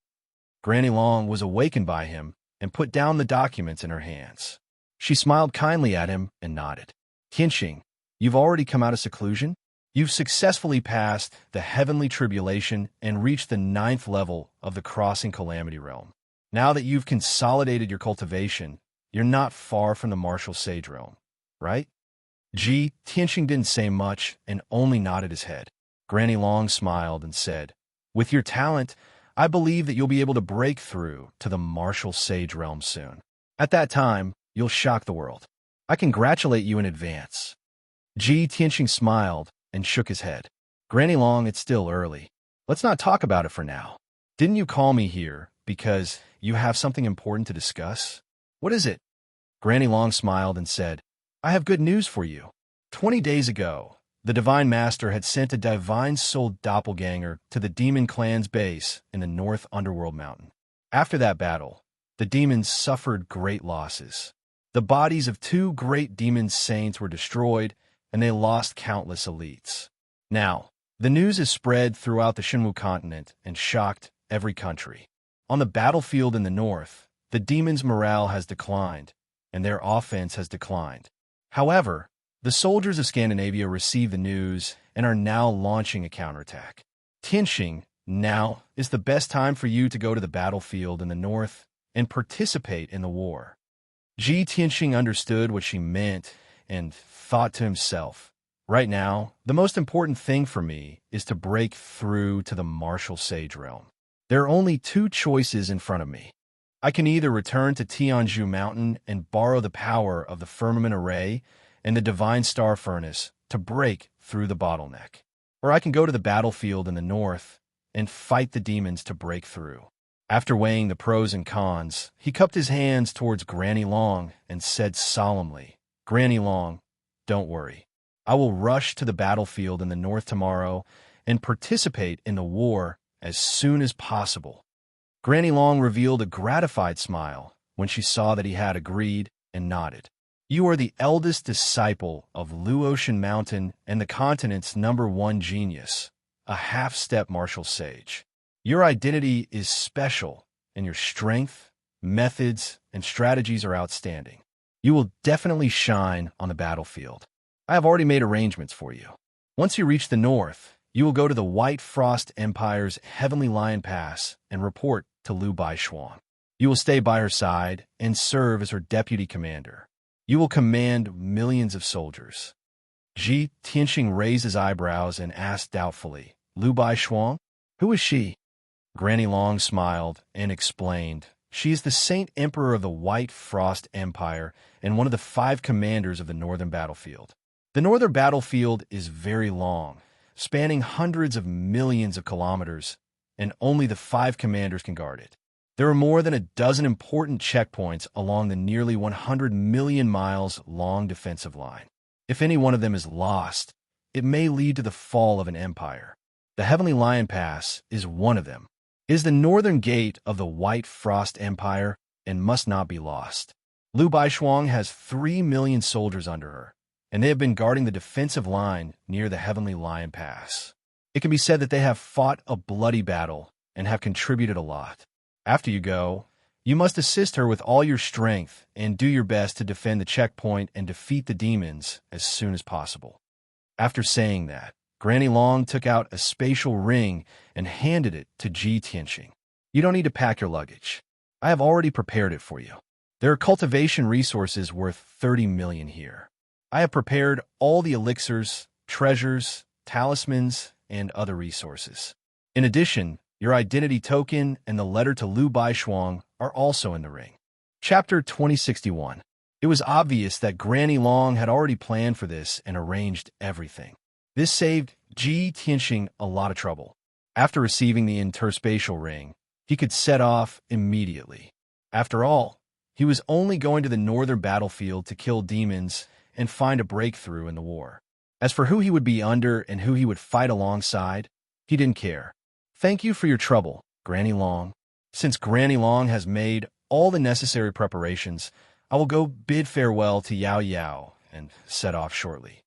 Granny Long was awakened by him and put down the documents in her hands. She smiled kindly at him and nodded. "Tianxing, you've already come out of seclusion? You've successfully passed the heavenly tribulation and reached the 9th level of the crossing calamity realm. Now that you've consolidated your cultivation, you're not far from the martial sage realm, right?" Ji Tianxing didn't say much and only nodded his head. Granny Long smiled and said, "With your talent, I believe that you'll be able to break through to the martial sage realm soon. At that time, you'll shock the world. I congratulate you in advance." Ji Tianxing smiled and shook his head. "Granny Long, it's still early. Let's not talk about it for now. Didn't you call me here because you have something important to discuss? What is it?" Granny Long smiled and said, "I have good news for you. 20 days ago, the Divine Master had sent a divine soul doppelganger to the demon clan's base in the North Underworld Mountain. After that battle, the demons suffered great losses. The bodies of 2 great demon saints were destroyed, and they lost countless elites. Now, the news is spread throughout the Shinwu continent and shocked every country. On the battlefield in the north, the demons' morale has declined, and their offense has declined. However, the soldiers of Scandinavia received the news and are now launching a counterattack. Tianxing, now is the best time for you to go to the battlefield in the north and participate in the war. Ji Tianxing understood what she meant and thought to himself, right now, the most important thing for me is to break through to the martial sage realm. There are only two choices in front of me. I can either return to Tianzhu Mountain and borrow the power of the firmament array and the divine star furnace to break through the bottleneck, or I can go to the battlefield in the north and fight the demons to break through. After weighing the pros and cons, he cupped his hands towards Granny Long and said solemnly, "Granny Long, don't worry. I will rush to the battlefield in the north tomorrow and participate in the war as soon as possible." Granny Long revealed a gratified smile when she saw that he had agreed and nodded. "You are the eldest disciple of Luotian Mountain and the continent's #1 genius, a half-step martial sage. Your identity is special, and your strength, methods, and strategies are outstanding. You will definitely shine on the battlefield. I have already made arrangements for you. Once you reach the north, you will go to the White Frost Empire's Heavenly Lion Pass and report to Lu Baishuang. You will stay by her side and serve as her deputy commander. You will command millions of soldiers." Ji Tianxing raised his eyebrows and asked doubtfully, "Lu Baishuang? Who is she?" Granny Long smiled and explained, "She is the Saint Emperor of the White Frost Empire and one of the 5 commanders of the northern battlefield. The northern battlefield is very long, spanning hundreds of millions of kilometers, and only the 5 commanders can guard it. There are more than a dozen important checkpoints along the nearly 100 million miles long defensive line. If any one of them is lost, it may lead to the fall of an empire. The Heavenly Lion Pass is one of them. It is the northern gate of the White Frost Empire and must not be lost. Lu Baishuang has 3 million soldiers under her, and they have been guarding the defensive line near the Heavenly Lion Pass. It can be said that they have fought a bloody battle and have contributed a lot. After you go, you must assist her with all your strength and do your best to defend the checkpoint and defeat the demons as soon as possible." After saying that, Granny Long took out a spatial ring and handed it to Ji Tianxing. "You don't need to pack your luggage. I have already prepared it for you. There are cultivation resources worth 30 million here. I have prepared all the elixirs, treasures, talismans, and other resources. In addition, your identity token and the letter to Lu Baishuang are also in the ring." Chapter 2061. It was obvious that Granny Long had already planned for this and arranged everything. This saved Ji Tianxing a lot of trouble. After receiving the interspatial ring, he could set off immediately. After all, he was only going to the northern battlefield to kill demons and find a breakthrough in the war. As for who he would be under and who he would fight alongside, he didn't care. "Thank you for your trouble, Granny Long. Since Granny Long has made all the necessary preparations, I will go bid farewell to Yao Yao and set off shortly."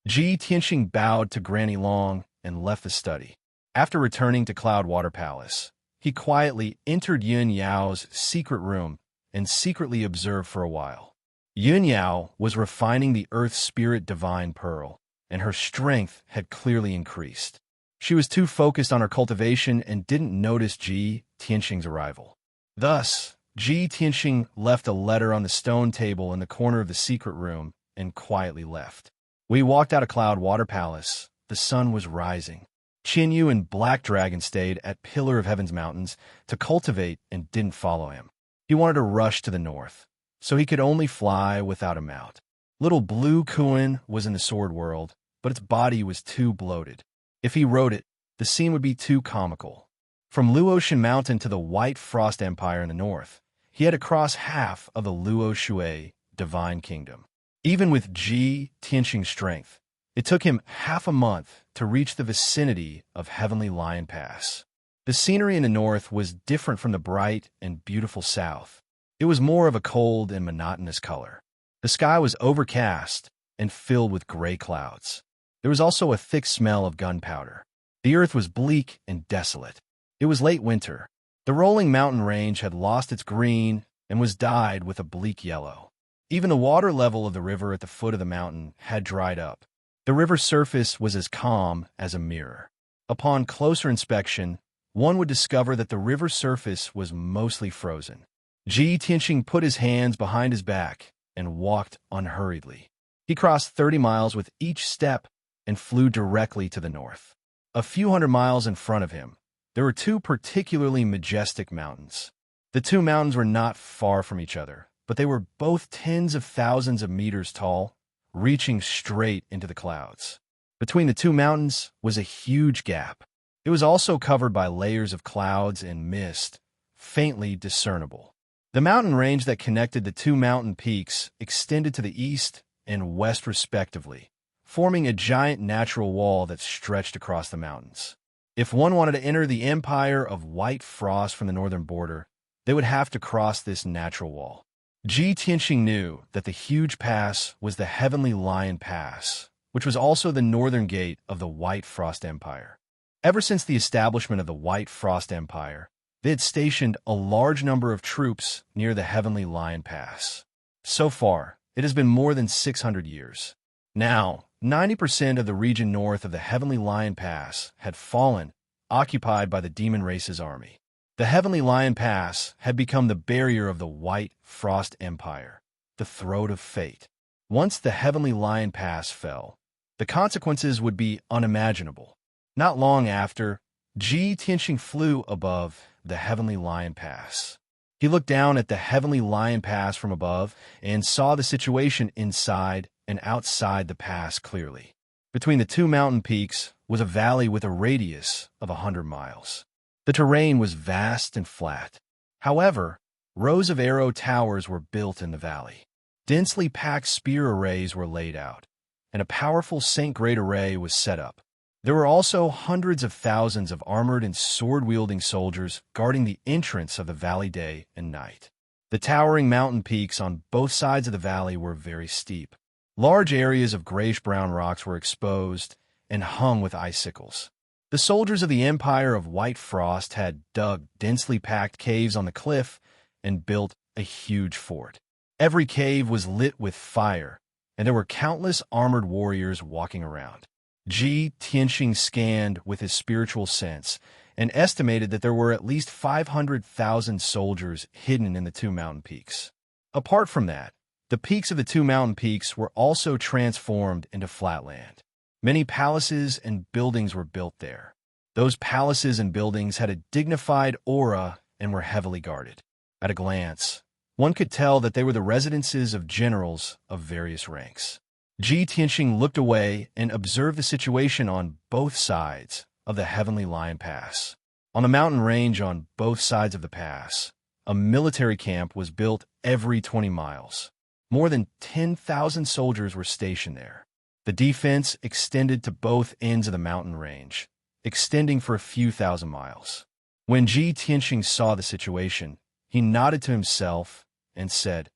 Ji Tianxing bowed to Granny Long and left the study. After returning to Cloudwater Palace, he quietly entered Yun Yao's secret room and secretly observed for a while. Yun Yao was refining the Earth Spirit Divine Pearl, and her strength had clearly increased. She was too focused on her cultivation and didn't notice Ji Tianxing's arrival. Thus, Ji Tianxing left a letter on the stone table in the corner of the secret room and quietly left. We walked out of Cloudwater Palace. The sun was rising. Qin Yu and Black Dragon stayed at Pillar of Heaven's Mountains to cultivate and didn't follow him. He wanted to rush to the north, so he could only fly without a mount. Little Blue Kuan was in the sword world, but its body was too bloated. If he rode it, the scene would be too comical. From Luotian Mountain to the White Frost Empire in the north, he had to cross half of the Luo Shui Divine Kingdom. Even with Ji Tianxing's strength, it took him half a month to reach the vicinity of Heavenly Lion Pass. The scenery in the north was different from the bright and beautiful south. It was more of a cold and monotonous color. The sky was overcast and filled with gray clouds. There was also a thick smell of gunpowder. The earth was bleak and desolate. It was late winter. The rolling mountain range had lost its green and was dyed with a bleak yellow. Even the water level of the river at the foot of the mountain had dried up. The river's surface was as calm as a mirror. Upon closer inspection, one would discover that the river's surface was mostly frozen. Ji Tianxing put his hands behind his back and walked unhurriedly. He crossed 30 miles with each step and flew directly to the north. A few hundred miles in front of him, there were two particularly majestic mountains. The two mountains were not far from each other, but they were both tens of thousands of meters tall, reaching straight into the clouds. Between the two mountains was a huge gap. It was also covered by layers of clouds and mist, faintly discernible. The mountain range that connected the two mountain peaks extended to the east and west respectively, forming a giant natural wall that stretched across the mountains. If one wanted to enter the empire of white frost from the northern border, they would have to cross this natural wall. Ji Tianxing knew that the huge pass was the Heavenly Lion Pass, which was also the northern gate of the White Frost Empire. Ever since the establishment of the White Frost Empire, they had stationed a large number of troops near the Heavenly Lion Pass. So far, it has been more than 600 years. Now, 90% of the region north of the Heavenly Lion Pass had fallen, occupied by the demon race's army. The Heavenly Lion Pass had become the barrier of the White Frost Empire, the throat of fate. Once the Heavenly Lion Pass fell, the consequences would be unimaginable. Not long after, Ji Tianxing flew above the Heavenly Lion Pass. He looked down at the Heavenly Lion Pass from above and saw the situation inside and outside the pass clearly. Between the two mountain peaks was a valley with a radius of 100 miles. The terrain was vast and flat. However, rows of arrow towers were built in the valley. Densely packed spear arrays were laid out, and a powerful Saint Great array was set up. There were also hundreds of thousands of armored and sword-wielding soldiers guarding the entrance of the valley day and night. The towering mountain peaks on both sides of the valley were very steep. Large areas of grayish-brown rocks were exposed and hung with icicles. The soldiers of the Empire of White Frost had dug densely packed caves on the cliff and built a huge fort. Every cave was lit with fire, and there were countless armored warriors walking around. Ji Tianxing scanned with his spiritual sense and estimated that there were at least 500,000 soldiers hidden in the two mountain peaks. Apart from that, the peaks of the two mountain peaks were also transformed into flat land. Many palaces and buildings were built there. Those palaces and buildings had a dignified aura and were heavily guarded. At a glance, one could tell that they were the residences of generals of various ranks. Ji Tianxing looked away and observed the situation on both sides of the Heavenly Lion Pass. On the mountain range on both sides of the pass, a military camp was built every 20 miles. More than 10,000 soldiers were stationed there. The defense extended to both ends of the mountain range, extending for a few thousand miles. When Ji Tianxing saw the situation, he nodded to himself and said,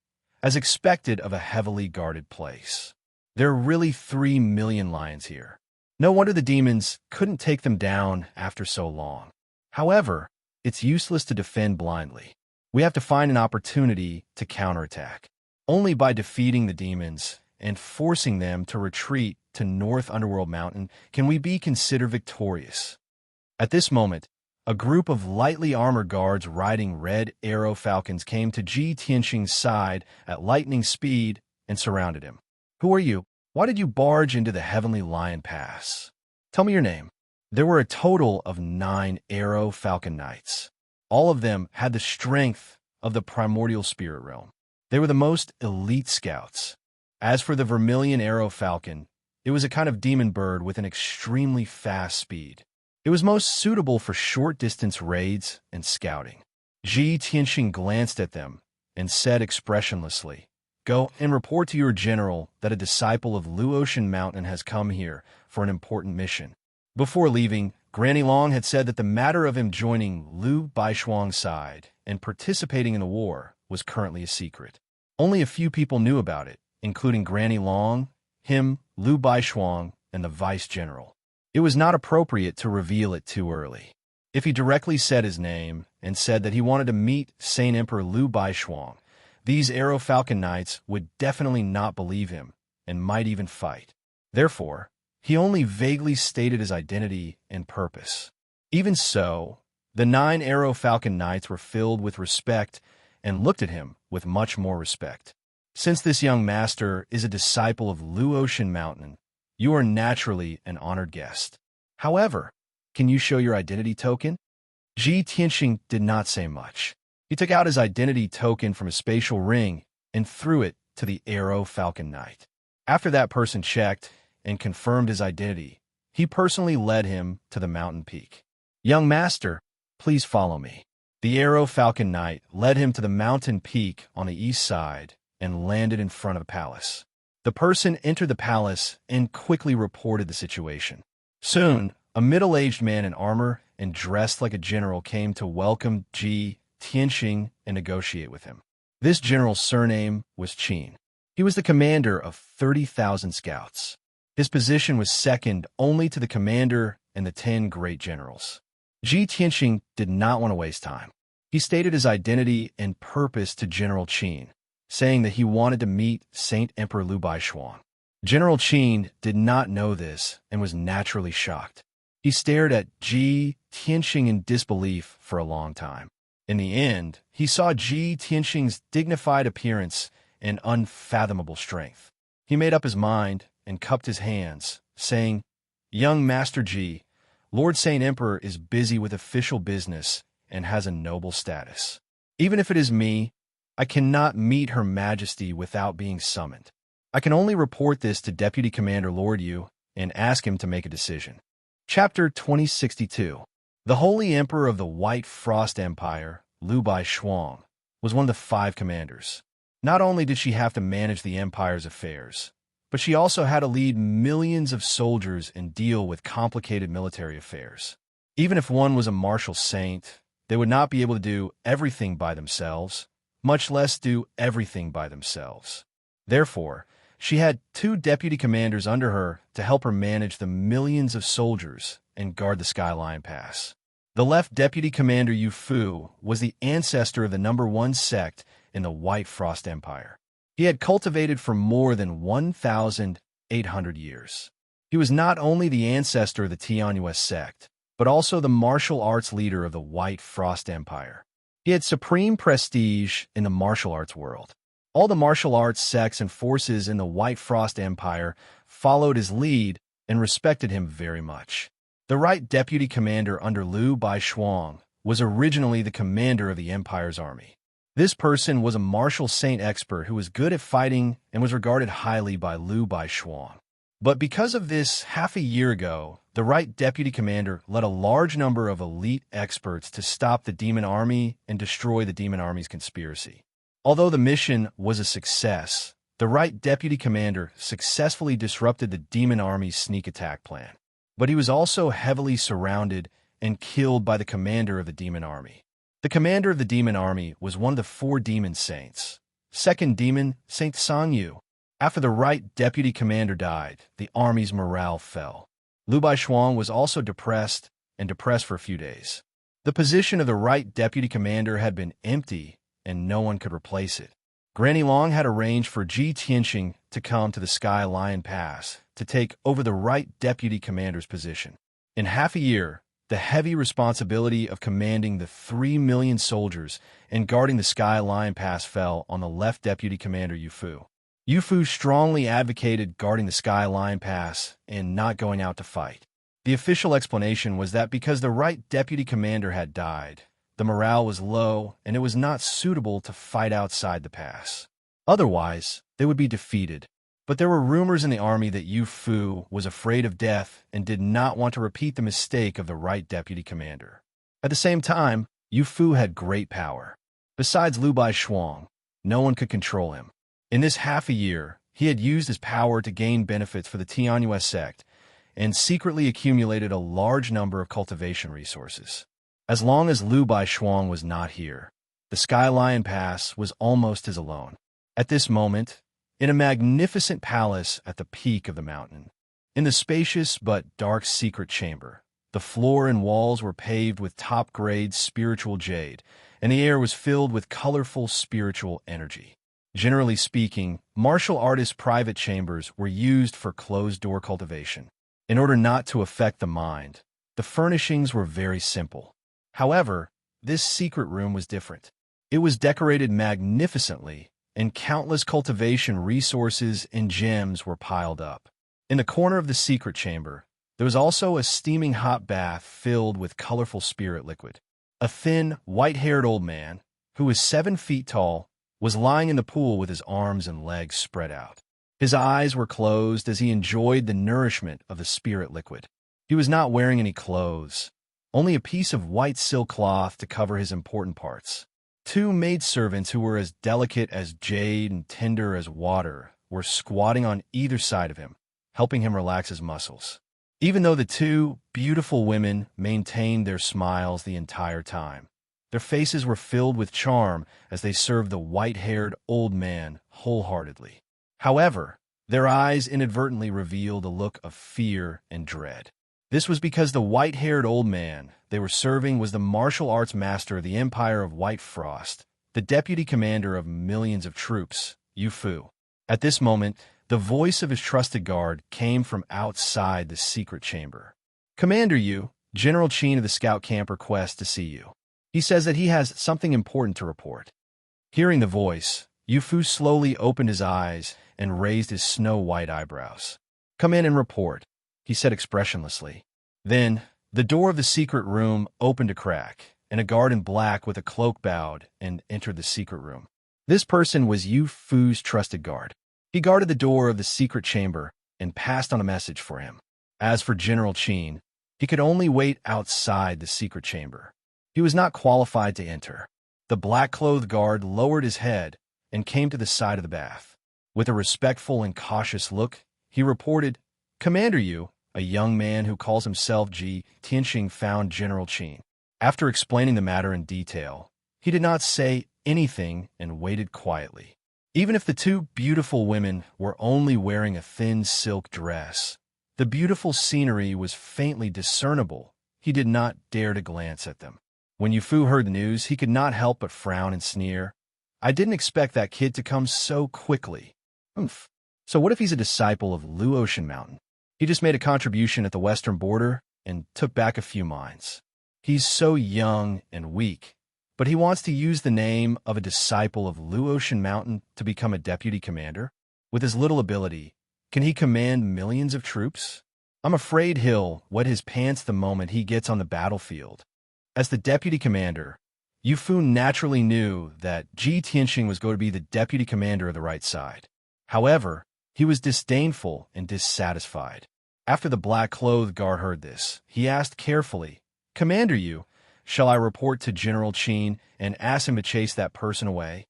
"As expected of a heavily guarded place. There are really 3 million lions here. No wonder the demons couldn't take them down after so long. However, it's useless to defend blindly. We have to find an opportunity to counterattack. Only by defeating the demons and forcing them to retreat to North Underworld Mountain can we be considered victorious." At this moment, a group of lightly armored guards riding red arrow falcons came to Ji Tianxing's side at lightning speed and surrounded him. "Who are you? Why did you barge into the Heavenly Lion Pass? Tell me your name." There were a total of 9 arrow falcon knights. All of them had the strength of the primordial spirit realm. They were the most elite scouts. As for the vermilion arrow falcon, it was a kind of demon bird with an extremely fast speed. It was most suitable for short-distance raids and scouting. Ji Tianxing glanced at them and said expressionlessly, "Go and report to your general that a disciple of Luotian Mountain has come here for an important mission." Before leaving, Granny Long had said that the matter of him joining Lu Baishuang's side and participating in the war was currently a secret. Only a few people knew about it, including Granny Long, him, Lu Baishuang, and the vice-general. It was not appropriate to reveal it too early. If he directly said his name and said that he wanted to meet Saint Emperor Lu Baishuang, these Arrow Falcon Knights would definitely not believe him and might even fight. Therefore, he only vaguely stated his identity and purpose. Even so, the 9 Arrow Falcon Knights were filled with respect and looked at him with much more respect. Since this young master is a disciple of Luotian Mountain, you are naturally an honored guest. However, can you show your identity token? Ji Tianxing did not say much. He took out his identity token from a spatial ring and threw it to the Arrow Falcon Knight. After that person checked and confirmed his identity, he personally led him to the mountain peak. Young master, please follow me. The Arrow Falcon Knight led him to the mountain peak on the east side and landed in front of the palace. The person entered the palace and quickly reported the situation. Soon, a middle-aged man in armor and dressed like a general came to welcome Ji Tianxing and negotiate with him. This general's surname was Qin. He was the commander of 30,000 scouts. His position was second only to the commander and the 10 great generals. Ji Tianxing did not want to waste time. He stated his identity and purpose to General Qin, saying that he wanted to meet Saint Emperor Liu Baishuang. General Qin did not know this and was naturally shocked. He stared at Ji Tianxing in disbelief for a long time. In the end, he saw Ji Tianxing's dignified appearance and unfathomable strength. He made up his mind and cupped his hands, saying, "Young Master Ji, Lord Saint Emperor is busy with official business and has a noble status. Even if it is me, I cannot meet Her Majesty without being summoned. I can only report this to Deputy Commander Lord Yu and ask him to make a decision." Chapter 2062. The Holy Emperor of the White Frost Empire, Liu Baishuang, was one of the 5 commanders. Not only did she have to manage the empire's affairs, but she also had to lead millions of soldiers and deal with complicated military affairs. Even if one was a martial saint, they would not be able to do everything by themselves, much less do everything by themselves. Therefore, she had 2 deputy commanders under her to help her manage the millions of soldiers and guard the Skyline Pass. The left deputy commander Yu Fu was the ancestor of the number 1 sect in the White Frost Empire. He had cultivated for more than 1,800 years. He was not only the ancestor of the Tianyue sect, but also the martial arts leader of the White Frost Empire. He had supreme prestige in the martial arts world. All the martial arts sects and forces in the White Frost Empire followed his lead and respected him very much. The right deputy commander under Liu Baishuang was originally the commander of the empire's army. This person was a martial saint expert who was good at fighting and was regarded highly by Liu Baishuang. But because of this, half a year ago, the right deputy commander led a large number of elite experts to stop the demon army and destroy the demon army's conspiracy. Although the mission was a success, the right deputy commander successfully disrupted the demon army's sneak attack plan. But he was also heavily surrounded and killed by the commander of the demon army. The commander of the demon army was one of the 4 demon saints. Second demon, Saint Sangyu. After the right deputy commander died, the army's morale fell. Liu Baishuang was also depressed for a few days. The position of the right deputy commander had been empty, and no one could replace it. Granny Long had arranged for Ji Tianxing to come to the Sky Lion Pass to take over the right deputy commander's position. In half a year, the heavy responsibility of commanding the 3 million soldiers and guarding the Sky Lion Pass fell on the left deputy commander Yu Fu. Yu Fu strongly advocated guarding the Sky Lion Pass and not going out to fight. The official explanation was that because the right deputy commander had died, the morale was low and it was not suitable to fight outside the pass. Otherwise, they would be defeated. But there were rumors in the army that Yu Fu was afraid of death and did not want to repeat the mistake of the right deputy commander. At the same time, Yu Fu had great power. Besides Liu Baishuang, no one could control him. In this half a year, he had used his power to gain benefits for the Tianyue sect and secretly accumulated a large number of cultivation resources. As long as Liu Baishuang was not here, the Sky Lion Pass was almost his alone. At this moment, in a magnificent palace at the peak of the mountain, in the spacious but dark secret chamber, the floor and walls were paved with top-grade spiritual jade, and the air was filled with colorful spiritual energy. Generally speaking, martial artists' private chambers were used for closed-door cultivation. In order not to affect the mind, the furnishings were very simple. However, this secret room was different. It was decorated magnificently, and countless cultivation resources and gems were piled up. In the corner of the secret chamber, there was also a steaming hot bath filled with colorful spirit liquid. A thin, white-haired old man, who was 7 feet tall, was lying in the pool with his arms and legs spread out. His eyes were closed as he enjoyed the nourishment of the spirit liquid. He was not wearing any clothes, only a piece of white silk cloth to cover his important parts. 2 maidservants who were as delicate as jade and tender as water were squatting on either side of him, helping him relax his muscles. Even though the 2 beautiful women maintained their smiles the entire time, their faces were filled with charm as they served the white-haired old man wholeheartedly. However, their eyes inadvertently revealed a look of fear and dread. This was because the white-haired old man they were serving was the martial arts master of the Empire of White Frost, the deputy commander of millions of troops, Yu Fu. At this moment, the voice of his trusted guard came from outside the secret chamber. "Commander Yu, General Qin of the scout camp requests to see you. He says that he has something important to report." Hearing the voice, Yu Fu slowly opened his eyes and raised his snow-white eyebrows. "Come in and report," he said expressionlessly. Then, the door of the secret room opened a crack, and a guard in black with a cloak bowed and entered the secret room. This person was Yu Fu's trusted guard. He guarded the door of the secret chamber and passed on a message for him. As for General Qin, he could only wait outside the secret chamber. He was not qualified to enter. The black-clothed guard lowered his head and came to the side of the bath. With a respectful and cautious look, he reported, "Commander Yu, a young man who calls himself Ji Tianxing, found General Qin." After explaining the matter in detail, he did not say anything and waited quietly. Even if the 2 beautiful women were only wearing a thin silk dress, the beautiful scenery was faintly discernible. He did not dare to glance at them. When Yu Fu heard the news, he could not help but frown and sneer. "I didn't expect that kid to come so quickly. Oomph. So what if he's a disciple of Luotian Mountain? He just made a contribution at the western border and took back a few mines. He's so young and weak, but he wants to use the name of a disciple of Luotian Mountain to become a deputy commander? With his little ability, can he command millions of troops? I'm afraid he'll wet his pants the moment he gets on the battlefield." As the deputy commander, Yu Fu naturally knew that Ji Tianxing was going to be the deputy commander of the right side. However, he was disdainful and dissatisfied. After the black-clothed guard heard this, he asked carefully, "Commander Yu, shall I report to General Qin and ask him to chase that person away?"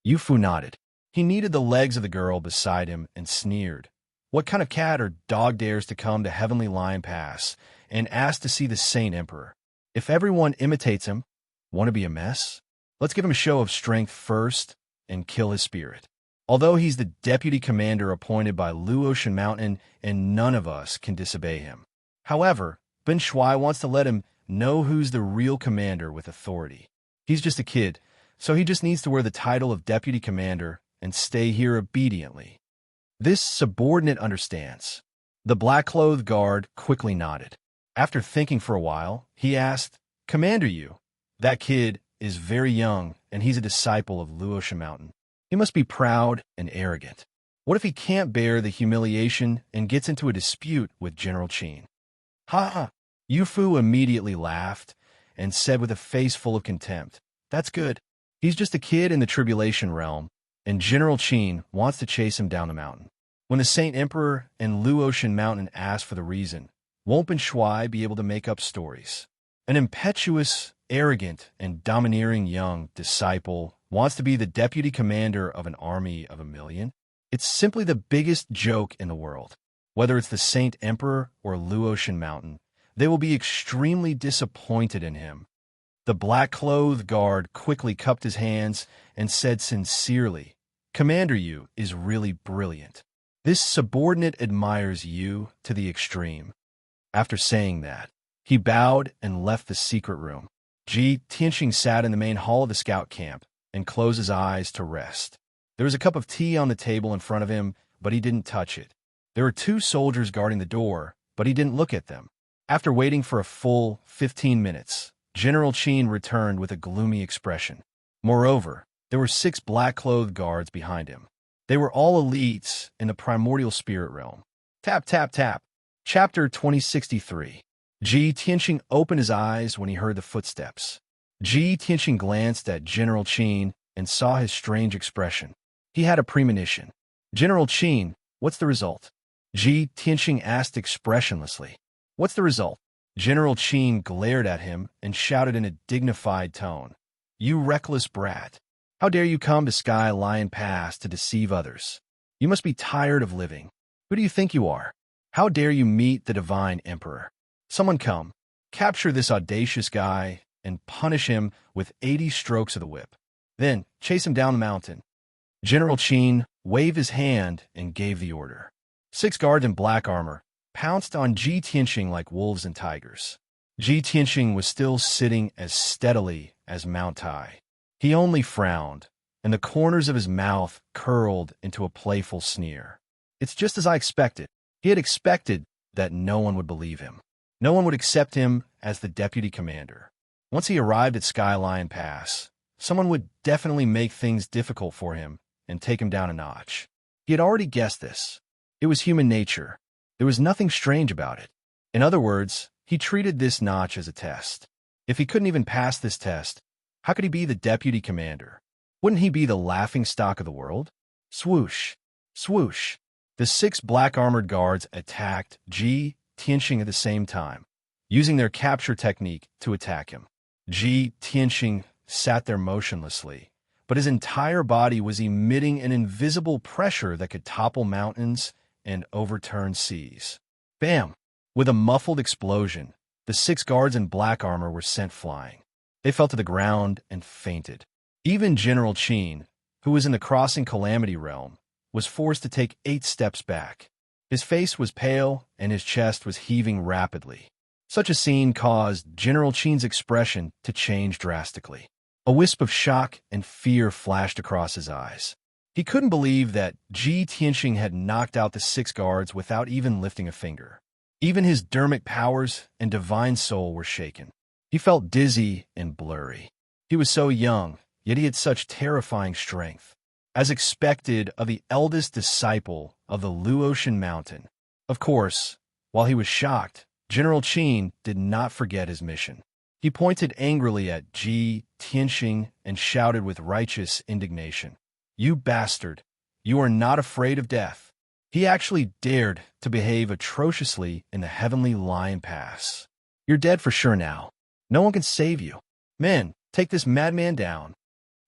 Yu Fu nodded. He kneaded the legs of the girl beside him and sneered. What kind of cat or dog dares to come to Heavenly Lion Pass and ask to see the Saint Emperor? If everyone imitates him, want to be a mess? Let's give him a show of strength first and kill his spirit. Although he's the deputy commander appointed by Luotian Mountain and none of us can disobey him. However, Ben Shuai wants to let him know who's the real commander with authority. He's just a kid, so he just needs to wear the title of deputy commander and stay here obediently. This subordinate understands. The black-clothed guard quickly nodded. After thinking for a while, he asked, "Commander Yu, that kid is very young and he's a disciple of Luotian Mountain. He must be proud and arrogant. What if he can't bear the humiliation and gets into a dispute with General Qin?" "Ha ha!" Yu Fu immediately laughed and said with a face full of contempt, "That's good. He's just a kid in the tribulation realm, and General Qin wants to chase him down the mountain. When the Saint Emperor and Luotian Mountain ask for the reason, won't Ben Shuai be able to make up stories? An impetuous, arrogant, and domineering young disciple wants to be the deputy commander of an army of 1,000,000? It's simply the biggest joke in the world. Whether it's the Saint Emperor or Luotian Mountain, they will be extremely disappointed in him." The black-clothed guard quickly cupped his hands and said sincerely, "Commander Yu is really brilliant. This subordinate admires you to the extreme." After saying that, he bowed and left the secret room. Ji Tianxing sat in the main hall of the scout camp and closed his eyes to rest. There was a cup of tea on the table in front of him, but he didn't touch it. There were 2 soldiers guarding the door, but he didn't look at them. After waiting for a full 15 minutes, General Qin returned with a gloomy expression. Moreover, there were 6 black-clothed guards behind him. They were all elites in the primordial spirit realm. Tap, tap, tap. Chapter 2063. Ji Tianqing opened his eyes when he heard the footsteps. Ji Tianqing glanced at General Qin and saw his strange expression. He had a premonition. General Qin, what's the result? Ji Tianqing asked expressionlessly. What's the result? General Qin glared at him and shouted in a dignified tone. You reckless brat. How dare you come to Sky Lion Pass to deceive others? You must be tired of living. Who do you think you are? How dare you meet the Divine Emperor? Someone come, capture this audacious guy and punish him with 80 strokes of the whip. Then chase him down the mountain. General Qin waved his hand and gave the order. 6 guards in black armor pounced on Ji Tianqing like wolves and tigers. Ji Tianqing was still sitting as steadily as Mount Tai. He only frowned, and the corners of his mouth curled into a playful sneer. It's just as I expected. He had expected that no one would believe him. No one would accept him as the deputy commander. Once he arrived at Sky Lion Pass, someone would definitely make things difficult for him and take him down a notch. He had already guessed this. It was human nature. There was nothing strange about it. In other words, he treated this notch as a test. If he couldn't even pass this test, how could he be the deputy commander? Wouldn't he be the laughingstock of the world? Swoosh, swoosh. The 6 black-armored guards attacked Ji Tianqing at the same time, using their capture technique to attack him. Ji Tianqing sat there motionlessly, but his entire body was emitting an invisible pressure that could topple mountains and overturn seas. Bam! With a muffled explosion, the 6 guards in black armor were sent flying. They fell to the ground and fainted. Even General Qin, who was in the crossing calamity realm, was forced to take 8 steps back. His face was pale and his chest was heaving rapidly. Such a scene caused General Qin's expression to change drastically. A wisp of shock and fear flashed across his eyes. He couldn't believe that Ji Tianqing had knocked out the 6 guards without even lifting a finger. Even his dermic powers and divine soul were shaken. He felt dizzy and blurry. He was so young, yet he had such terrifying strength. As expected of the eldest disciple of the Luotian Mountain. Of course, while he was shocked, General Qin did not forget his mission. He pointed angrily at Ji Tianqing and shouted with righteous indignation. You bastard! You are not afraid of death. He actually dared to behave atrociously in the Heavenly Lion Pass. You're dead for sure now. No one can save you. Men, take this madman down.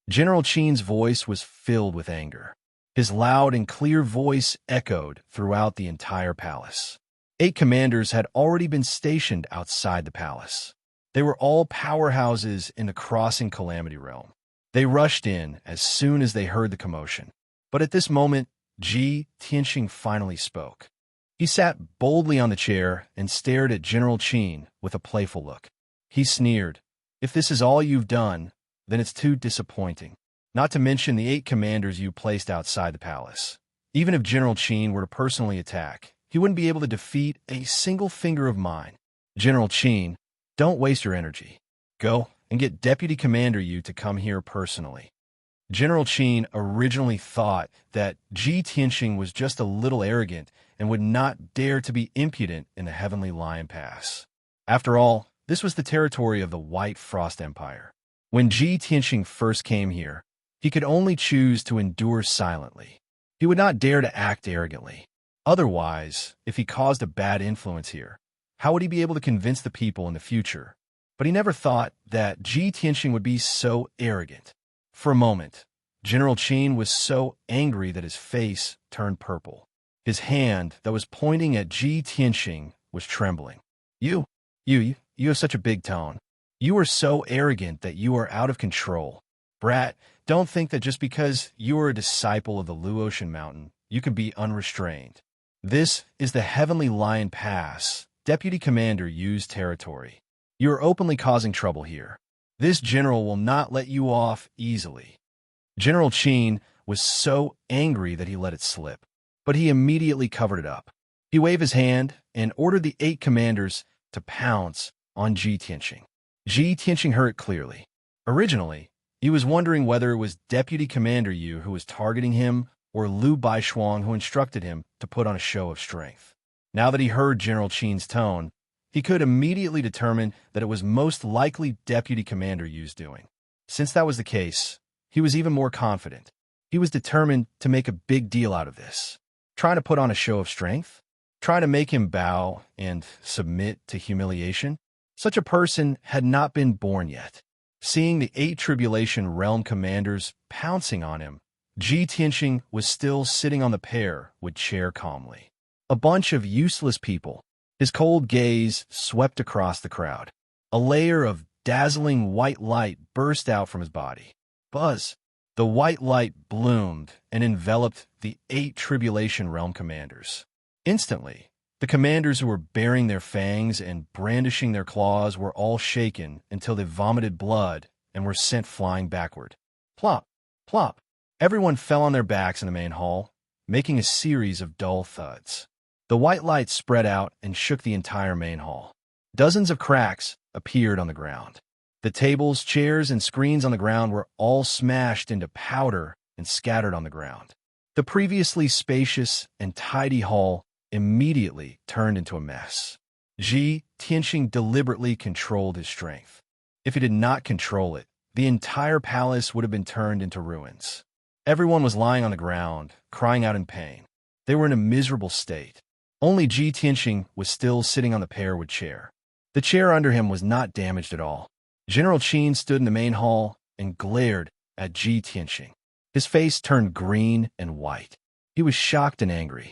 General Qin's voice was filled with anger. His loud and clear voice echoed throughout the entire palace. 8 commanders had already been stationed outside the palace. They were all powerhouses in the crossing calamity realm. They rushed in as soon as they heard the commotion. But at this moment, Ji Tianqing finally spoke. He sat boldly on the chair and stared at General Qin with a playful look. He sneered, If this is all you've done, then it's too disappointing. Not to mention the 8 commanders you placed outside the palace. Even if General Qin were to personally attack, he wouldn't be able to defeat a single finger of mine. General Qin, don't waste your energy. Go and get Deputy Commander Yu to come here personally. General Qin originally thought that Ji Tianqing was just a little arrogant and would not dare to be impudent in the Heavenly Lion Pass. After all, this was the territory of the White Frost Empire. When Ji Tianqing first came here, he could only choose to endure silently. He would not dare to act arrogantly. Otherwise, if he caused a bad influence here, how would he be able to convince the people in the future? But he never thought that Ji Tianqing would be so arrogant. For a moment, General Qin was so angry that his face turned purple. His hand that was pointing at Ji Tianqing was trembling. You have such a big tone. You are so arrogant that you are out of control. Brat, don't think that just because you are a disciple of the Luotian Mountain, you can be unrestrained. This is the Heavenly Lion Pass, Deputy Commander Yu's territory. You are openly causing trouble here. This general will not let you off easily. General Qin was so angry that he let it slip, but he immediately covered it up. He waved his hand and ordered the 8 commanders to pounce on Ji Tianqing. Ji Tianqing heard it clearly. Originally, He was wondering whether it was Deputy Commander Yu who was targeting him or Liu Baishuang who instructed him to put on a show of strength. Now that he heard General Qin's tone, he could immediately determine that it was most likely Deputy Commander Yu's doing. Since that was the case, he was even more confident. He was determined to make a big deal out of this. Trying to put on a show of strength? Trying to make him bow and submit to humiliation? Such a person had not been born yet. Seeing the 8 Tribulation Realm commanders pouncing on him, Ji Tianxing was still sitting on the pear with chair calmly. A bunch of useless people. His cold gaze swept across the crowd. A layer of dazzling white light burst out from his body. Buzz! The white light bloomed and enveloped the 8 Tribulation Realm commanders. Instantly, the commanders who were baring their fangs and brandishing their claws were all shaken until they vomited blood and were sent flying backward. Plop! Plop! Everyone fell on their backs in the main hall, making a series of dull thuds. The white light spread out and shook the entire main hall. Dozens of cracks appeared on the ground. The tables, chairs, and screens on the ground were all smashed into powder and scattered on the ground. The previously spacious and tidy hall immediately turned into a mess. Ji Tianxing deliberately controlled his strength. If he did not control it, the entire palace would have been turned into ruins. Everyone was lying on the ground, crying out in pain. They were in a miserable state. Only Ji Tianxing was still sitting on the pear wood chair. The chair under him was not damaged at all. General Qin stood in the main hall and glared at Ji Tianxing. His face turned green and white. He was shocked and angry.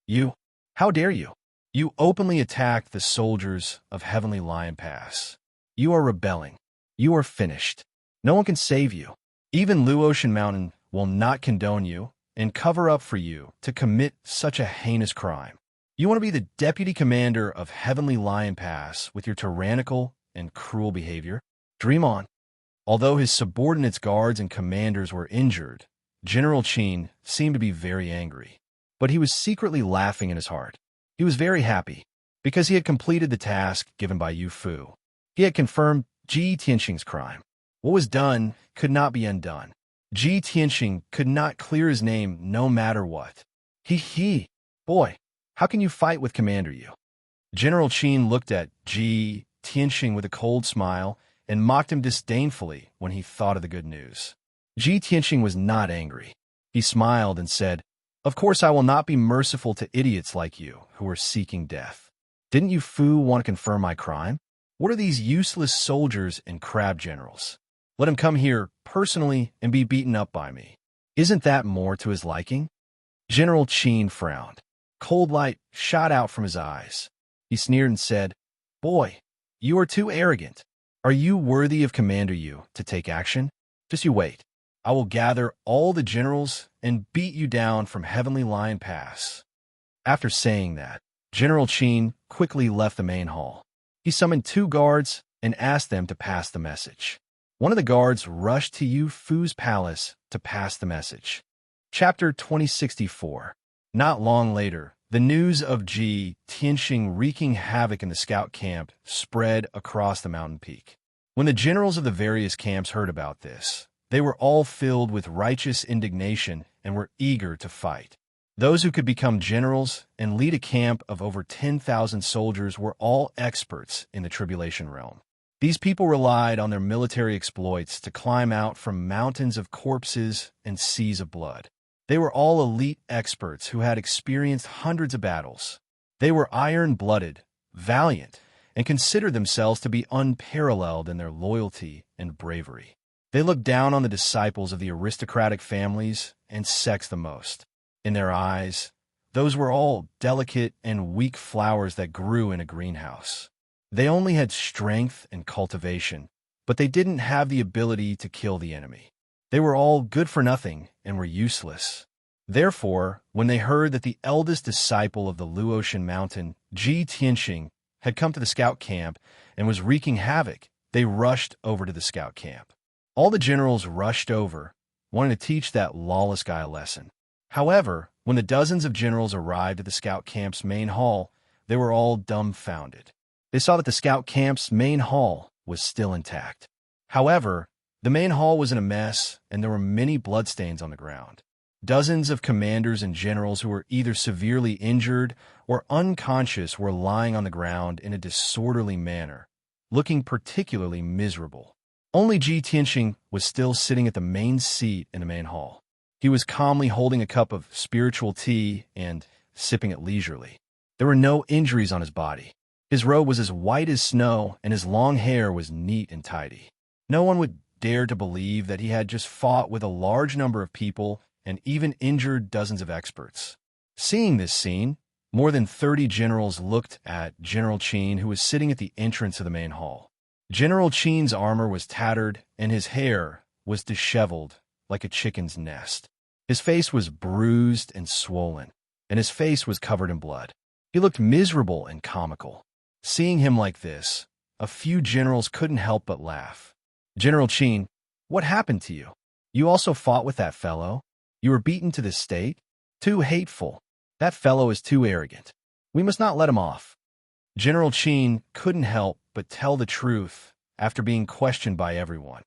You, how dare you? You openly attacked the soldiers of Heavenly Lion Pass. You are rebelling. You are finished. No one can save you. Even Luotian Mountain will not condone you and cover up for you to commit such a heinous crime. You want to be the deputy commander of Heavenly Lion Pass with your tyrannical and cruel behavior? Dream on. Although his subordinates, guards, and commanders were injured, General Qin seemed to be very angry. But he was secretly laughing in his heart. He was very happy, because he had completed the task given by Yu Fu. He had confirmed Ji Tianxing's crime. What was done could not be undone. Ji Tianxing could not clear his name no matter what. Boy, how can you fight with Commander Yu? General Qin looked at Ji Tianxing with a cold smile and mocked him disdainfully when he thought of the good news. Ji Tianxing was not angry. He smiled and said, "Of course I will not be merciful to idiots like you who are seeking death. Didn't Yu Fu want to confirm my crime? What are these useless soldiers and crab generals? Let him come here personally and be beaten up by me. Isn't that more to his liking?" General Qin frowned. Cold light shot out from his eyes. He sneered and said, "Boy, you are too arrogant. Are you worthy of Commander Yu to take action? Just you wait. I will gather all the generals and beat you down from Heavenly Lion Pass." After saying that, General Qin quickly left the main hall. He summoned 2 guards and asked them to pass the message. One of the guards rushed to Yu Fu's palace to pass the message. Chapter 2064. Not long later, the news of Ji Tianxing wreaking havoc in the scout camp spread across the mountain peak. When the generals of the various camps heard about this, they were all filled with righteous indignation and were eager to fight. Those who could become generals and lead a camp of over 10,000 soldiers were all experts in the Tribulation Realm. These people relied on their military exploits to climb out from mountains of corpses and seas of blood. They were all elite experts who had experienced hundreds of battles. They were iron-blooded, valiant, and considered themselves to be unparalleled in their loyalty and bravery. They looked down on the disciples of the aristocratic families and sects the most. In their eyes, those were all delicate and weak flowers that grew in a greenhouse. They only had strength and cultivation, but they didn't have the ability to kill the enemy. They were all good for nothing and were useless. Therefore, when they heard that the eldest disciple of the Luotian Mountain, Ji Tianxing, had come to the scout camp and was wreaking havoc, they rushed over to the scout camp. All the generals rushed over, wanting to teach that lawless guy a lesson. However, when the dozens of generals arrived at the scout camp's main hall, they were all dumbfounded. They saw that the scout camp's main hall was still intact. However, The main hall was in a mess, and there were many bloodstains on the ground. Dozens of commanders and generals who were either severely injured or unconscious were lying on the ground in a disorderly manner, looking particularly miserable. Only Ji Tianxing was still sitting at the main seat in the main hall. He was calmly holding a cup of spiritual tea and sipping it leisurely. There were no injuries on his body. His robe was as white as snow, and his long hair was neat and tidy. No one would dare to believe that he had just fought with a large number of people and even injured dozens of experts. Seeing this scene, more than 30 generals looked at General Qin, who was sitting at the entrance of the main hall. General Qin's armor was tattered, and his hair was disheveled like a chicken's nest. His face was bruised and swollen, and his face was covered in blood. He looked miserable and comical. Seeing him like this, a few generals couldn't help but laugh. "General Qin, what happened to you? You also fought with that fellow? You were beaten to this state? Too hateful. That fellow is too arrogant. We must not let him off." General Qin couldn't help but tell the truth after being questioned by everyone.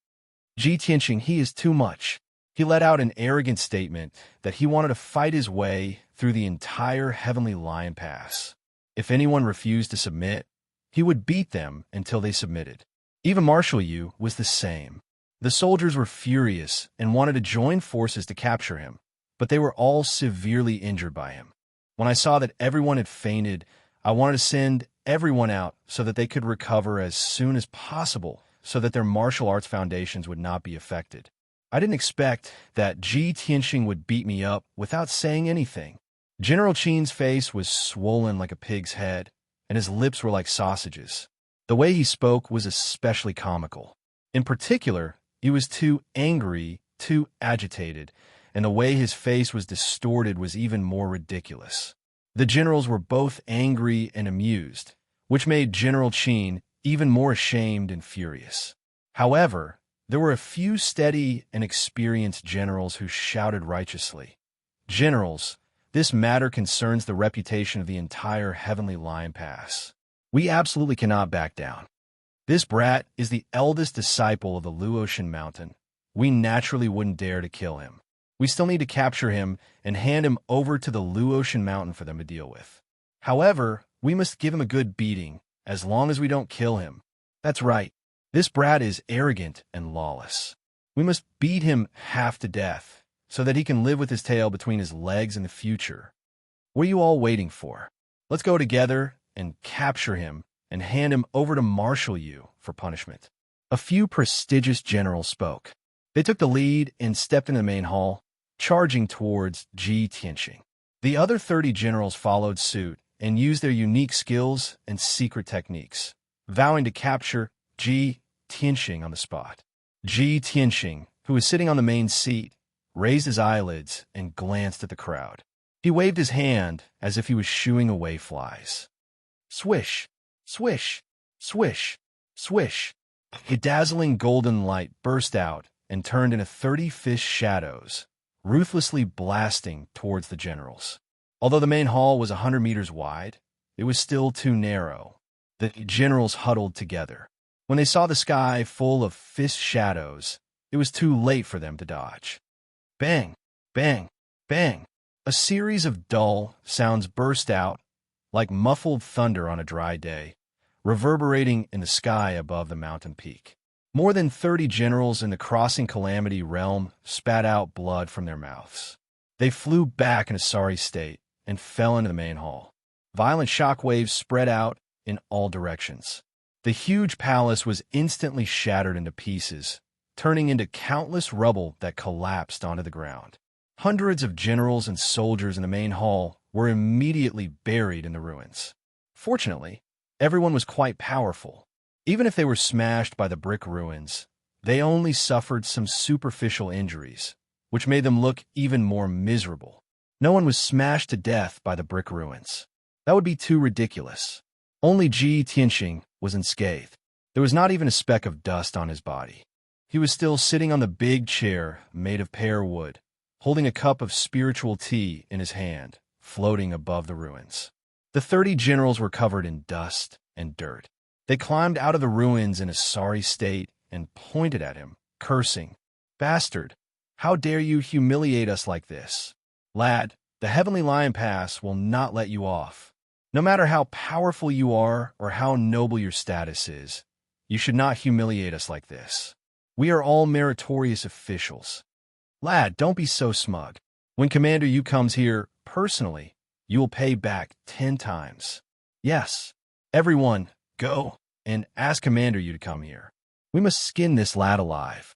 "Ji Tianxing, he is too much." He let out an arrogant statement that he wanted to fight his way through the entire Heavenly Lion Pass. If anyone refused to submit, he would beat them until they submitted. Even Marshal Yu was the same. The soldiers were furious and wanted to join forces to capture him, but they were all severely injured by him. When I saw that everyone had fainted, I wanted to send everyone out so that they could recover as soon as possible so that their martial arts foundations would not be affected. I didn't expect that Ji Tianxing would beat me up without saying anything. General Qin's face was swollen like a pig's head, and his lips were like sausages. The way he spoke was especially comical. In particular, he was too angry, too agitated, and the way his face was distorted was even more ridiculous. The generals were both angry and amused, which made General Qin even more ashamed and furious. However, there were a few steady and experienced generals who shouted righteously, "Generals, this matter concerns the reputation of the entire Heavenly Lion Pass. We absolutely cannot back down. This brat is the eldest disciple of the Luotian Mountain. We naturally wouldn't dare to kill him. We still need to capture him and hand him over to the Luotian Mountain for them to deal with. However, we must give him a good beating, as long as we don't kill him. That's right. This brat is arrogant and lawless. We must beat him half to death, so that he can live with his tail between his legs in the future. What are you all waiting for? Let's go together and capture him and hand him over to Marshal Yu for punishment." A few prestigious generals spoke. They took the lead and stepped into the main hall, charging towards Ji Tianxing. The other 30 generals followed suit and used their unique skills and secret techniques, vowing to capture Ji Tianxing on the spot. Ji Tianxing, who was sitting on the main seat, raised his eyelids and glanced at the crowd. He waved his hand as if he was shooing away flies. Swish, swish, swish, swish. A dazzling golden light burst out and turned into 30 fish shadows, ruthlessly blasting towards the generals. Although the main hall was 100 meters wide, it was still too narrow. The generals huddled together. When they saw the sky full of fish shadows, it was too late for them to dodge. Bang, bang, bang. A series of dull sounds burst out like muffled thunder on a dry day, reverberating in the sky above the mountain peak. More than 30 generals in the Crossing Calamity realm spat out blood from their mouths. They flew back in a sorry state and fell into the main hall. Violent shockwaves spread out in all directions. The huge palace was instantly shattered into pieces, turning into countless rubble that collapsed onto the ground. Hundreds of generals and soldiers in the main hall were immediately buried in the ruins. Fortunately, everyone was quite powerful. Even if they were smashed by the brick ruins, they only suffered some superficial injuries, which made them look even more miserable. No one was smashed to death by the brick ruins. That would be too ridiculous. Only Ji Tianxing was unscathed. There was not even a speck of dust on his body. He was still sitting on the big chair made of pear wood, holding a cup of spiritual tea in his hand, floating above the ruins. The 30 generals were covered in dust and dirt. They climbed out of the ruins in a sorry state and pointed at him cursing. "Bastard! How dare you humiliate us like this? Lad, the Heavenly Lion Pass will not let you off. No matter how powerful you are or how noble your status is, you should not humiliate us like this. We are all meritorious officials. Lad, don't be so smug. When Commander Yu comes here, personally, you will pay back 10 times. Yes, everyone, go and ask Commander Yu to come here. We must skin this lad alive."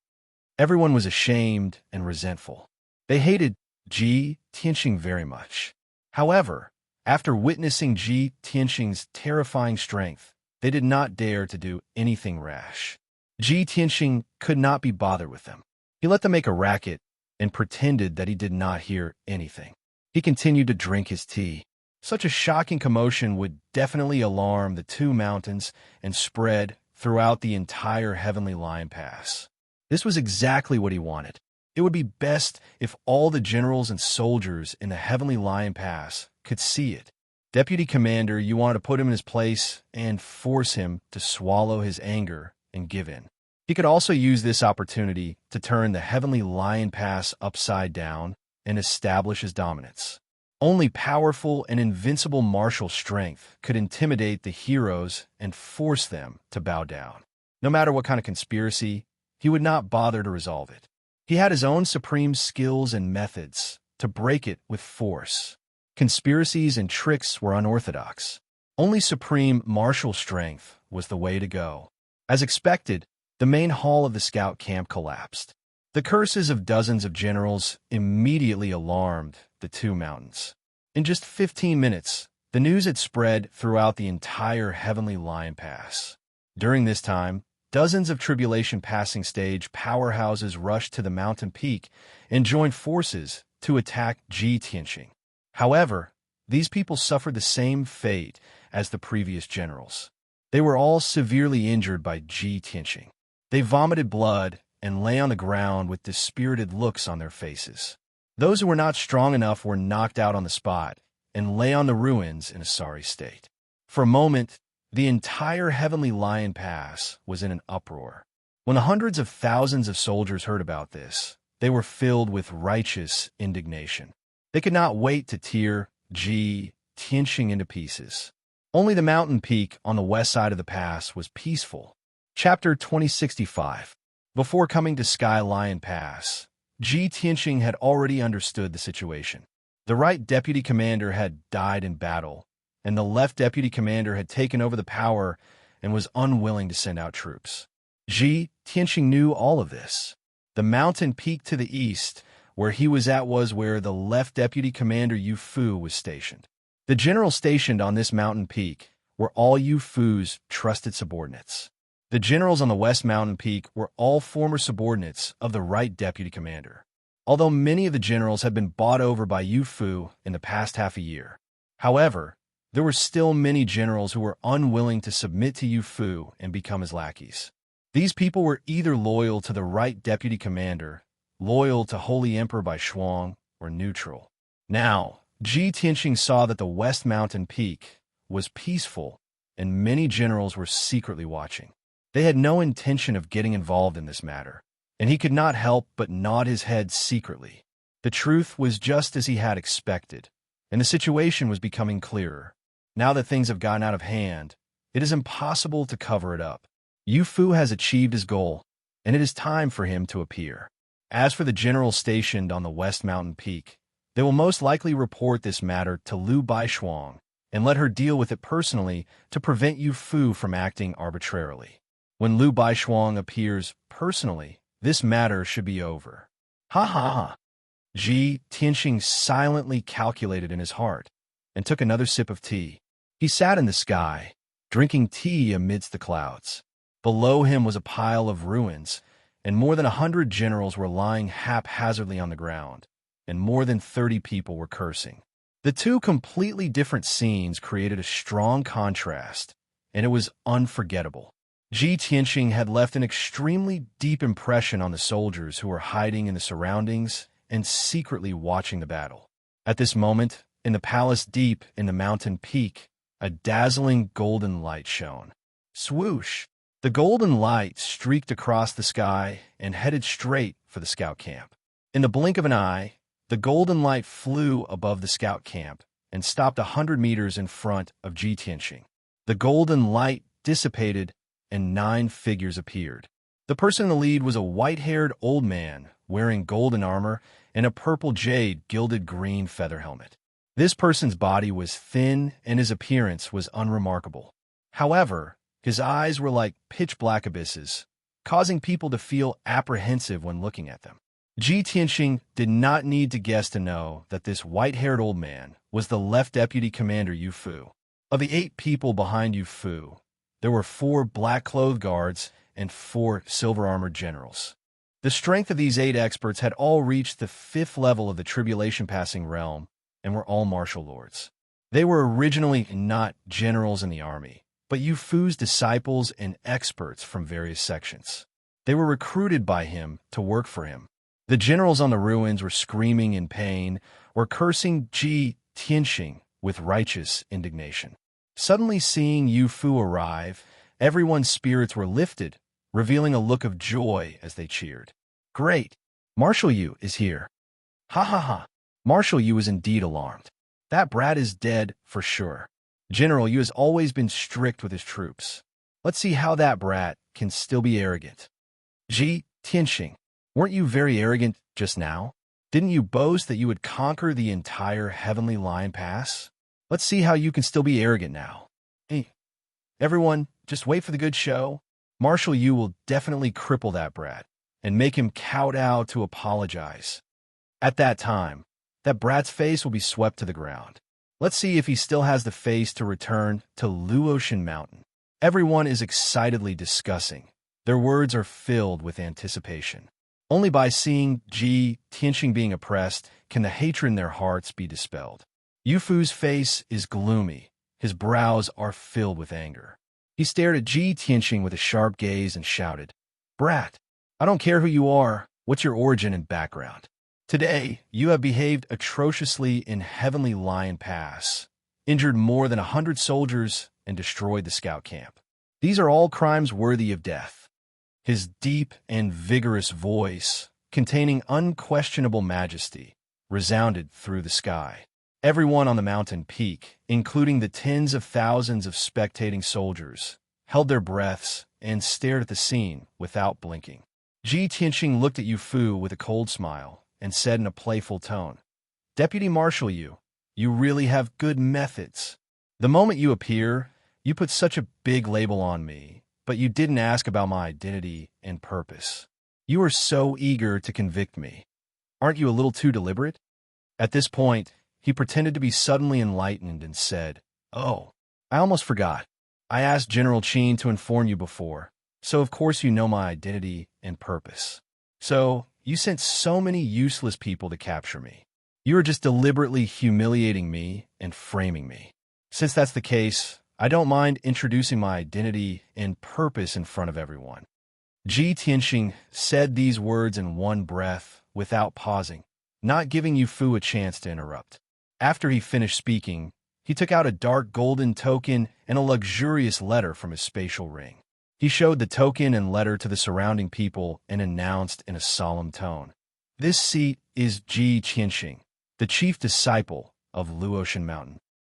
Everyone was ashamed and resentful. They hated Ji Tianxing very much. However, after witnessing Ji Tianxing's terrifying strength, they did not dare to do anything rash. Ji Tianxing could not be bothered with them. He let them make a racket and pretended that he did not hear anything. He continued to drink his tea. Such a shocking commotion would definitely alarm the two mountains and spread throughout the entire Heavenly Lion Pass. This was exactly what he wanted. It would be best if all the generals and soldiers in the Heavenly Lion Pass could see it. Deputy Commander, you wanted to put him in his place and force him to swallow his anger and give in. He could also use this opportunity to turn the Heavenly Lion Pass upside down and establish his dominance. Only powerful and invincible martial strength could intimidate the heroes and force them to bow down. No matter what kind of conspiracy, he would not bother to resolve it. He had his own supreme skills and methods to break it with force. Conspiracies and tricks were unorthodox. Only supreme martial strength was the way to go. As expected, the main hall of the scout camp collapsed. The curses of dozens of generals immediately alarmed the two mountains. In just 15 minutes, the news had spread throughout the entire Heavenly Lion Pass. During this time, dozens of Tribulation Passing Stage powerhouses rushed to the mountain peak and joined forces to attack Ji Tianxing. However, these people suffered the same fate as the previous generals. They were all severely injured by Ji Tianxing. They vomited blood and lay on the ground with dispirited looks on their faces. Those who were not strong enough were knocked out on the spot and lay on the ruins in a sorry state. For a moment, the entire Heavenly Lion Pass was in an uproar. When the hundreds of thousands of soldiers heard about this, they were filled with righteous indignation. They could not wait to tear Ji Tianxing into pieces. Only the mountain peak on the west side of the pass was peaceful. Chapter 2065. Before coming to Sky Lion Pass, Ji Tianxing had already understood the situation. The right deputy commander had died in battle, and the left deputy commander had taken over the power and was unwilling to send out troops. Ji Tianxing knew all of this. The mountain peak to the east, where he was at, was where the left deputy commander Yu Fu was stationed. The generals stationed on this mountain peak were all Yu Fu's trusted subordinates. The generals on the West Mountain Peak were all former subordinates of the right deputy commander, although many of the generals had been bought over by Yu Fu in the past half a year. However, there were still many generals who were unwilling to submit to Yu Fu and become his lackeys. These people were either loyal to the right deputy commander, loyal to Holy Emperor Bai Shuang, or neutral. Now, Ji Tianxing saw that the West Mountain Peak was peaceful, and many generals were secretly watching. They had no intention of getting involved in this matter, and he could not help but nod his head secretly. The truth was just as he had expected, and the situation was becoming clearer. Now that things have gotten out of hand, it is impossible to cover it up. Yu Fu has achieved his goal, and it is time for him to appear. As for the generals stationed on the West Mountain Peak, they will most likely report this matter to Liu Baishuang and let her deal with it personally to prevent Yu Fu from acting arbitrarily. When Liu Baishuang appears personally, this matter should be over. Ha ha ha. Ji Tianxing silently calculated in his heart and took another sip of tea. He sat in the sky, drinking tea amidst the clouds. Below him was a pile of ruins, and more than 100 generals were lying haphazardly on the ground, and more than 30 people were cursing. The two completely different scenes created a strong contrast, and it was unforgettable. Ji Tianxing had left an extremely deep impression on the soldiers who were hiding in the surroundings and secretly watching the battle. At this moment, in the palace deep in the mountain peak, a dazzling golden light shone. Swoosh! The golden light streaked across the sky and headed straight for the scout camp. In the blink of an eye, the golden light flew above the scout camp and stopped 100 meters in front of Ji Tianxing. The golden light dissipated and 9 figures appeared. The person in the lead was a white-haired old man wearing golden armor and a purple jade gilded green feather helmet. This person's body was thin and his appearance was unremarkable. However, his eyes were like pitch-black abysses, causing people to feel apprehensive when looking at them. Ji Tianxing did not need to guess to know that this white-haired old man was the left deputy commander Yu Fu. Of the 8 people behind Yu Fu, there were 4 black-clothed guards and 4 silver-armored generals. The strength of these 8 experts had all reached the 5th level of the tribulation-passing realm and were all martial lords. They were originally not generals in the army, but Yu Fu's disciples and experts from various sections. They were recruited by him to work for him. The generals on the ruins were screaming in pain or cursing Ji Tianxing with righteous indignation. Suddenly seeing Yu Fu arrive, everyone's spirits were lifted, revealing a look of joy as they cheered. "Great! Marshal Yu is here." "Ha ha ha!" Marshal Yu was indeed alarmed. "That brat is dead for sure. General Yu has always been strict with his troops. Let's see how that brat can still be arrogant." "Ji Tianxing, weren't you very arrogant just now? Didn't you boast that you would conquer the entire Heavenly Lion Pass? Let's see how you can still be arrogant now." "Hey, everyone, just wait for the good show. Marshal Yu will definitely cripple that brat and make him kowtow to apologize. At that time, that brat's face will be swept to the ground. Let's see if he still has the face to return to Luotian Mountain." Everyone is excitedly discussing. Their words are filled with anticipation. Only by seeing Ji Tianxing being oppressed can the hatred in their hearts be dispelled. Yu Fu's face is gloomy. His brows are filled with anger. He stared at Ji Tianxing with a sharp gaze and shouted, "Brat, I don't care who you are, what's your origin and background. Today, you have behaved atrociously in Heavenly Lion Pass, injured more than 100 soldiers, and destroyed the scout camp. These are all crimes worthy of death." His deep and vigorous voice, containing unquestionable majesty, resounded through the sky. Everyone on the mountain peak, including the tens of thousands of spectating soldiers, held their breaths and stared at the scene without blinking. Ji Tianxing looked at Yu Fu with a cold smile and said in a playful tone, "Deputy Marshal Yu, you really have good methods. The moment you appear, you put such a big label on me, but you didn't ask about my identity and purpose. You are so eager to convict me. Aren't you a little too deliberate?" At this point, he pretended to be suddenly enlightened and said, "Oh, I almost forgot. I asked General Qin to inform you before, so of course you know my identity and purpose. So, you sent so many useless people to capture me. You are just deliberately humiliating me and framing me. Since that's the case, I don't mind introducing my identity and purpose in front of everyone." Ji Tianxing said these words in one breath without pausing, not giving Yu Fu a chance to interrupt. After he finished speaking, he took out a dark golden token and a luxurious letter from his spatial ring. He showed the token and letter to the surrounding people and announced in a solemn tone, "This seat is Ji Tianxing, the chief disciple of Luotian Mountain.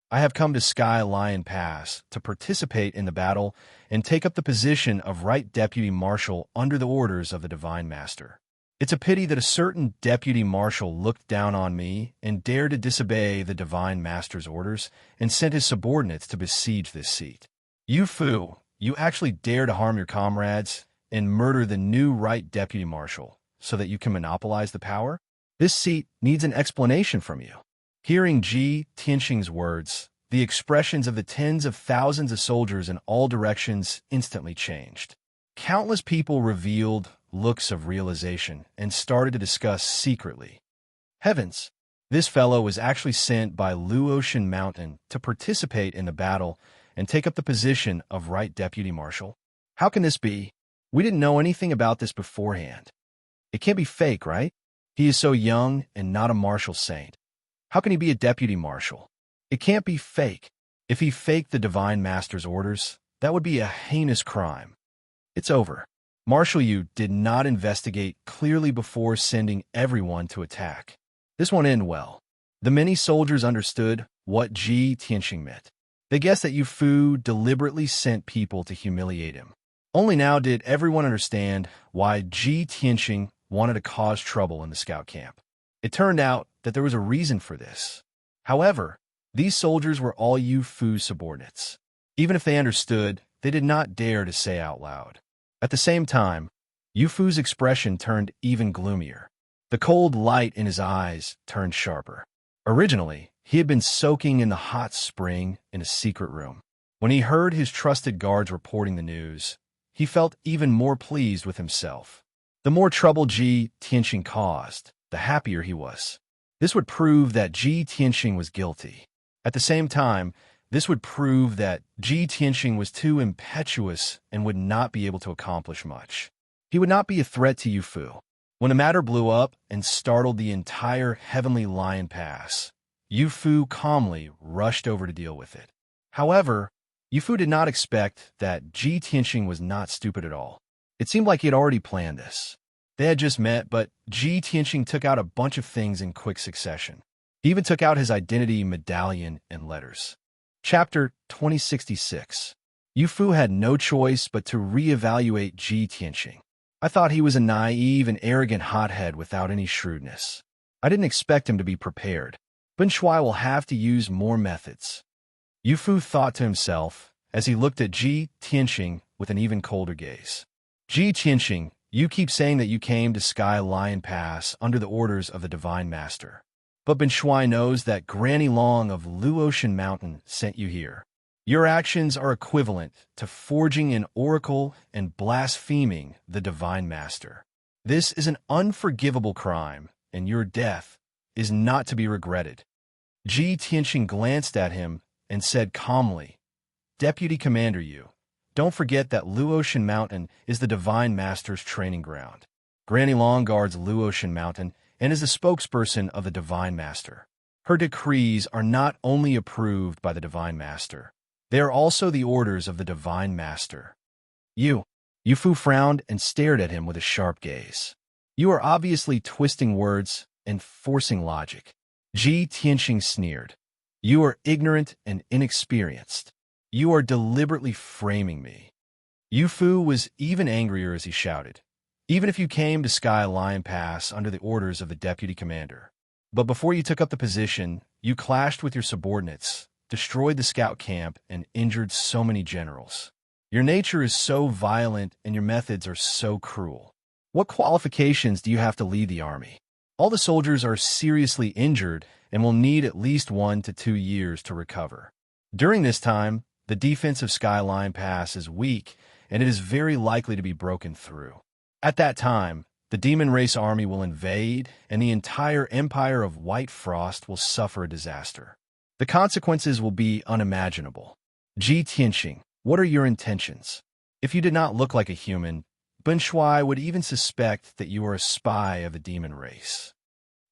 I have come to Sky Lion Pass to participate in the battle and take up the position of Right Deputy Marshal under the orders of the Divine Master. It's a pity that a certain deputy marshal looked down on me and dared to disobey the Divine Master's orders and sent his subordinates to besiege this seat. Yu Fu, you actually dare to harm your comrades and murder the new Right Deputy Marshal so that you can monopolize the power? This seat needs an explanation from you." Hearing Ji Tianxing's words, the expressions of the tens of thousands of soldiers in all directions instantly changed. Countless people revealed looks of realization and started to discuss secretly. Heavens! This fellow was actually sent by Luotian Mountain to participate in the battle and take up the position of Right Deputy Marshal. How can this be? We didn't know anything about this beforehand. It can't be fake, right? He is so young and not a martial saint. How can he be a deputy marshal? It can't be fake. If he faked the Divine Master's orders, that would be a heinous crime. It's over. Marshal Yu did not investigate clearly before sending everyone to attack. This won't end well. The many soldiers understood what Ji Tianxing meant. They guessed that Yu Fu deliberately sent people to humiliate him. Only now did everyone understand why Ji Tianxing wanted to cause trouble in the scout camp. It turned out that there was a reason for this. However, these soldiers were all Yu Fu's subordinates. Even if they understood, they did not dare to say out loud. At the same time, Yu Fu's expression turned even gloomier. The cold light in his eyes turned sharper. Originally, he had been soaking in the hot spring in a secret room. When he heard his trusted guards reporting the news, he felt even more pleased with himself. The more trouble Ji Tianxing caused, the happier he was. This would prove that Ji Tianxing was guilty. At the same time, this would prove that Ji Tianxing was too impetuous and would not be able to accomplish much. He would not be a threat to Yu Fu. When the matter blew up and startled the entire Heavenly Lion Pass, Yu Fu calmly rushed over to deal with it. However, Yu Fu did not expect that Ji Tianxing was not stupid at all. It seemed like he had already planned this. They had just met, but Ji Tianxing took out a bunch of things in quick succession. He even took out his identity medallion and letters. Chapter 2066. Yu Fu had no choice but to reevaluate Ji Tianxing. I thought he was a naive and arrogant hothead without any shrewdness. I didn't expect him to be prepared. Bin Shuai will have to use more methods. Yu Fu thought to himself as he looked at Ji Tianxing with an even colder gaze. Ji Tianxing, you keep saying that you came to Sky Lion Pass under the orders of the Divine Master. But Bin Shuai knows that Granny Long of Luotian Mountain sent you here. Your actions are equivalent to forging an oracle and blaspheming the Divine Master. This is an unforgivable crime, and your death is not to be regretted. Ji Tianxing glanced at him and said calmly, Deputy Commander Yu, don't forget that Luotian Mountain is the Divine Master's training ground. Granny Long guards Luotian Mountain and is the spokesperson of the Divine Master. Her decrees are not only approved by the Divine Master, they are also the orders of the Divine Master. Yu Fu frowned and stared at him with a sharp gaze. You are obviously twisting words and forcing logic. Ji Tianxing sneered. You are ignorant and inexperienced. You are deliberately framing me. Yu Fu was even angrier as he shouted. Even if you came to Sky Lion Pass under the orders of the Deputy Commander, but before you took up the position, you clashed with your subordinates, destroyed the scout camp, and injured so many generals. Your nature is so violent and your methods are so cruel. What qualifications do you have to lead the army? All the soldiers are seriously injured and will need at least 1 to 2 years to recover. During this time, the defense of Sky Lion Pass is weak and it is very likely to be broken through. At that time, the demon race army will invade and the entire empire of White Frost will suffer a disaster. The consequences will be unimaginable. Ji Tianxing, what are your intentions? If you did not look like a human, Bin Shuai would even suspect that you are a spy of the demon race.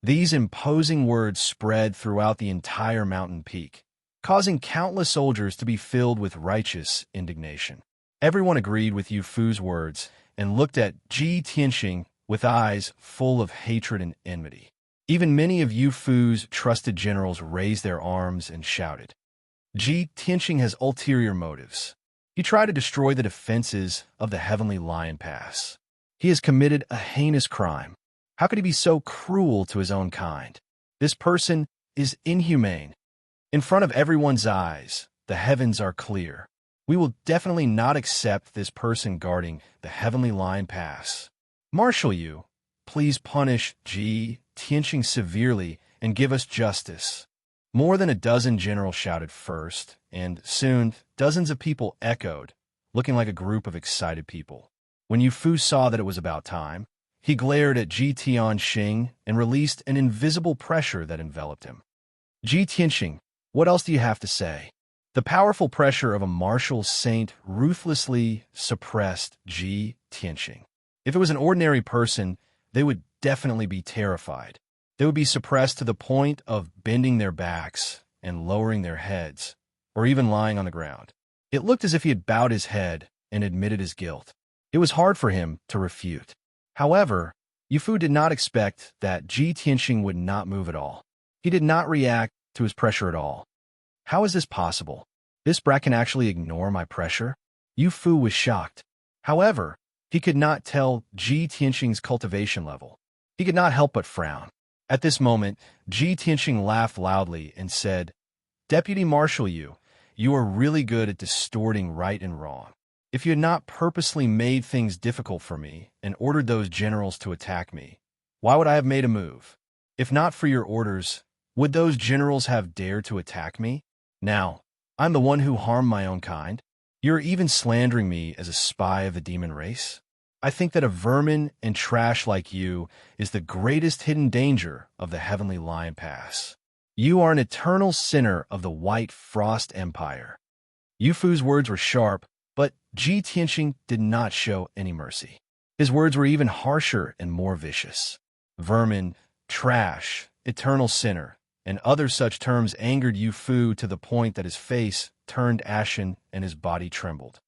These imposing words spread throughout the entire mountain peak, causing countless soldiers to be filled with righteous indignation. Everyone agreed with Yu Fu's words and looked at Ji Tianxing with eyes full of hatred and enmity. Even many of Yu Fu's trusted generals raised their arms and shouted. Ji Tianxing has ulterior motives. He tried to destroy the defenses of the Heavenly Lion Pass. He has committed a heinous crime. How could he be so cruel to his own kind? This person is inhumane. In front of everyone's eyes, the heavens are clear. We will definitely not accept this person guarding the Heavenly Lion Pass. Marshal Yu, please punish Ji Tianxing severely and give us justice. More than a dozen generals shouted first, and soon dozens of people echoed, looking like a group of excited people. When Yu Fu saw that it was about time, he glared at Ji Tianxing and released an invisible pressure that enveloped him. Ji Tianxing, what else do you have to say? The powerful pressure of a martial saint ruthlessly suppressed Ji Tianxing. If it was an ordinary person, they would definitely be terrified. They would be suppressed to the point of bending their backs and lowering their heads, or even lying on the ground. It looked as if he had bowed his head and admitted his guilt. It was hard for him to refute. However, Yu Fu did not expect that Ji Tianxing would not move at all. He did not react to his pressure at all. How is this possible? This brat can actually ignore my pressure? Yu Fu was shocked. However, he could not tell Ji Tianxing's cultivation level. He could not help but frown. At this moment, Ji Tianxing laughed loudly and said, "Deputy Marshal Yu, you are really good at distorting right and wrong. If you had not purposely made things difficult for me and ordered those generals to attack me, why would I have made a move? If not for your orders, would those generals have dared to attack me? Now, I'm the one who harmed my own kind. You're even slandering me as a spy of the demon race? I think that a vermin and trash like you is the greatest hidden danger of the Heavenly Lion Pass. You are an eternal sinner of the White Frost Empire." Yu Fu's words were sharp, but Ji Tianxing did not show any mercy. His words were even harsher and more vicious. Vermin, trash, eternal sinner, and other such terms angered Yu Fu to the point that his face turned ashen and his body trembled.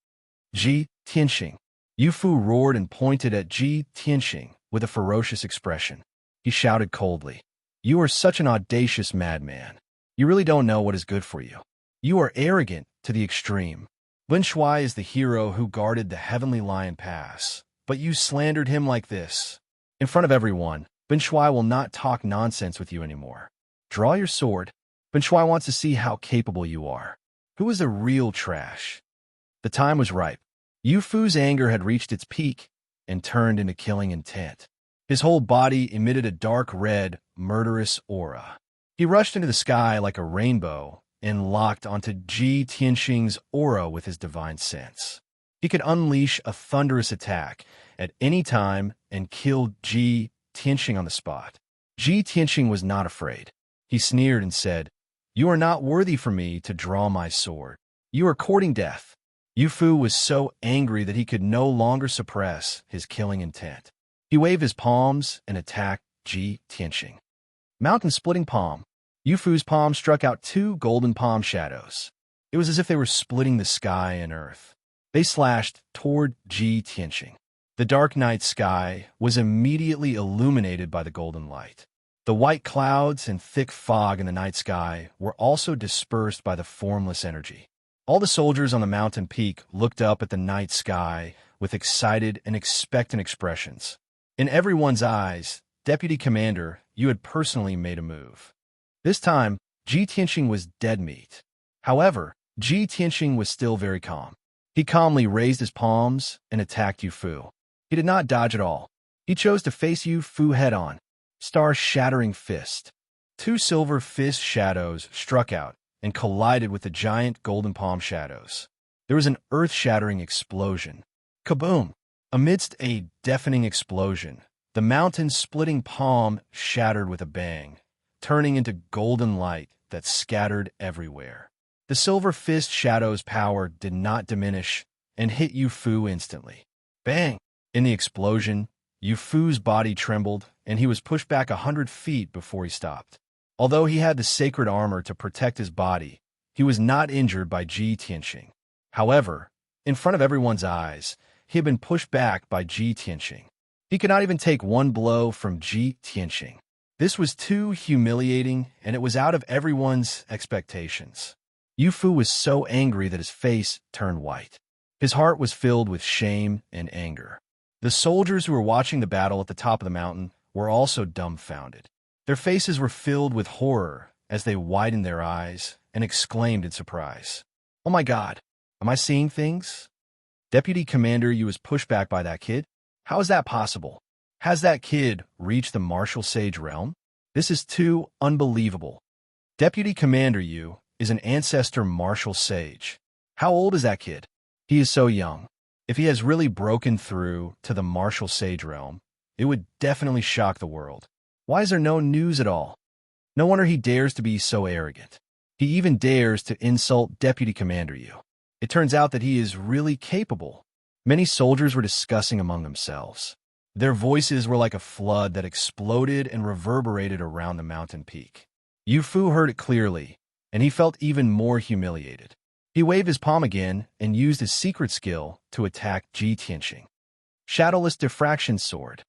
"Ji Tianxing." Yu Fu roared and pointed at Ji Tianxing with a ferocious expression. He shouted coldly, "You are such an audacious madman. You really don't know what is good for you. You are arrogant to the extreme. Lin Shuai is the hero who guarded the Heavenly Lion Pass, but you slandered him like this. In front of everyone, Lin Shuai will not talk nonsense with you anymore. Draw your sword. Lin Shuai wants to see how capable you are. Who is the real trash?" The time was ripe. Yu Fu's anger had reached its peak and turned into killing intent. His whole body emitted a dark red, murderous aura. He rushed into the sky like a rainbow and locked onto Ji Tianxing's aura with his divine sense. He could unleash a thunderous attack at any time and kill Ji Tianxing on the spot. Ji Tianxing was not afraid. He sneered and said, "You are not worthy for me to draw my sword. You are courting death." Yu Fu was so angry that he could no longer suppress his killing intent. He waved his palms and attacked Ji Tianxing. Mountain splitting palm. Yu Fu's palm struck out two golden palm shadows. It was as if they were splitting the sky and earth. They slashed toward Ji Tianxing. The dark night sky was immediately illuminated by the golden light. The white clouds and thick fog in the night sky were also dispersed by the formless energy. All the soldiers on the mountain peak looked up at the night sky with excited and expectant expressions. In everyone's eyes, "Deputy Commander, you had personally made a move." This time, Ji Tianxing was dead meat. However, Ji Tianxing was still very calm. He calmly raised his palms and attacked Yu Fu. He did not dodge at all. He chose to face Yu Fu head-on. Star-shattering fist. Two silver fist shadows struck out and collided with the giant golden palm shadows. There was an earth-shattering explosion. Kaboom! Amidst a deafening explosion, the mountain-splitting palm shattered with a bang, turning into golden light that scattered everywhere. The silver fist shadow's power did not diminish and hit Yu Fu instantly. Bang! In the explosion, Yu Fu's body trembled, and he was pushed back 100 feet before he stopped. Although he had the sacred armor to protect his body, he was not injured by Ji Tianxing. However, in front of everyone's eyes, he had been pushed back by Ji Tianxing. He could not even take one blow from Ji Tianxing. This was too humiliating, and it was out of everyone's expectations. Yu Fu was so angry that his face turned white. His heart was filled with shame and anger. The soldiers who were watching the battle at the top of the mountain were also dumbfounded. Their faces were filled with horror as they widened their eyes and exclaimed in surprise, "Oh my God, am I seeing things? Deputy Commander, you was pushed back by that kid? How is that possible? Has that kid reached the martial sage realm? This is too unbelievable. Deputy Commander, you is an ancestor martial sage. How old is that kid? He is so young. If he has really broken through to the martial sage realm, it would definitely shock the world. Why is there no news at all? No wonder he dares to be so arrogant. He even dares to insult Deputy Commander Yu. It turns out that he is really capable." Many soldiers were discussing among themselves. Their voices were like a flood that exploded and reverberated around the mountain peak. Yu Fu heard it clearly, and he felt even more humiliated. He waved his palm again and used his secret skill to attack Ji Tianxing. Shadowless Diffraction Sword.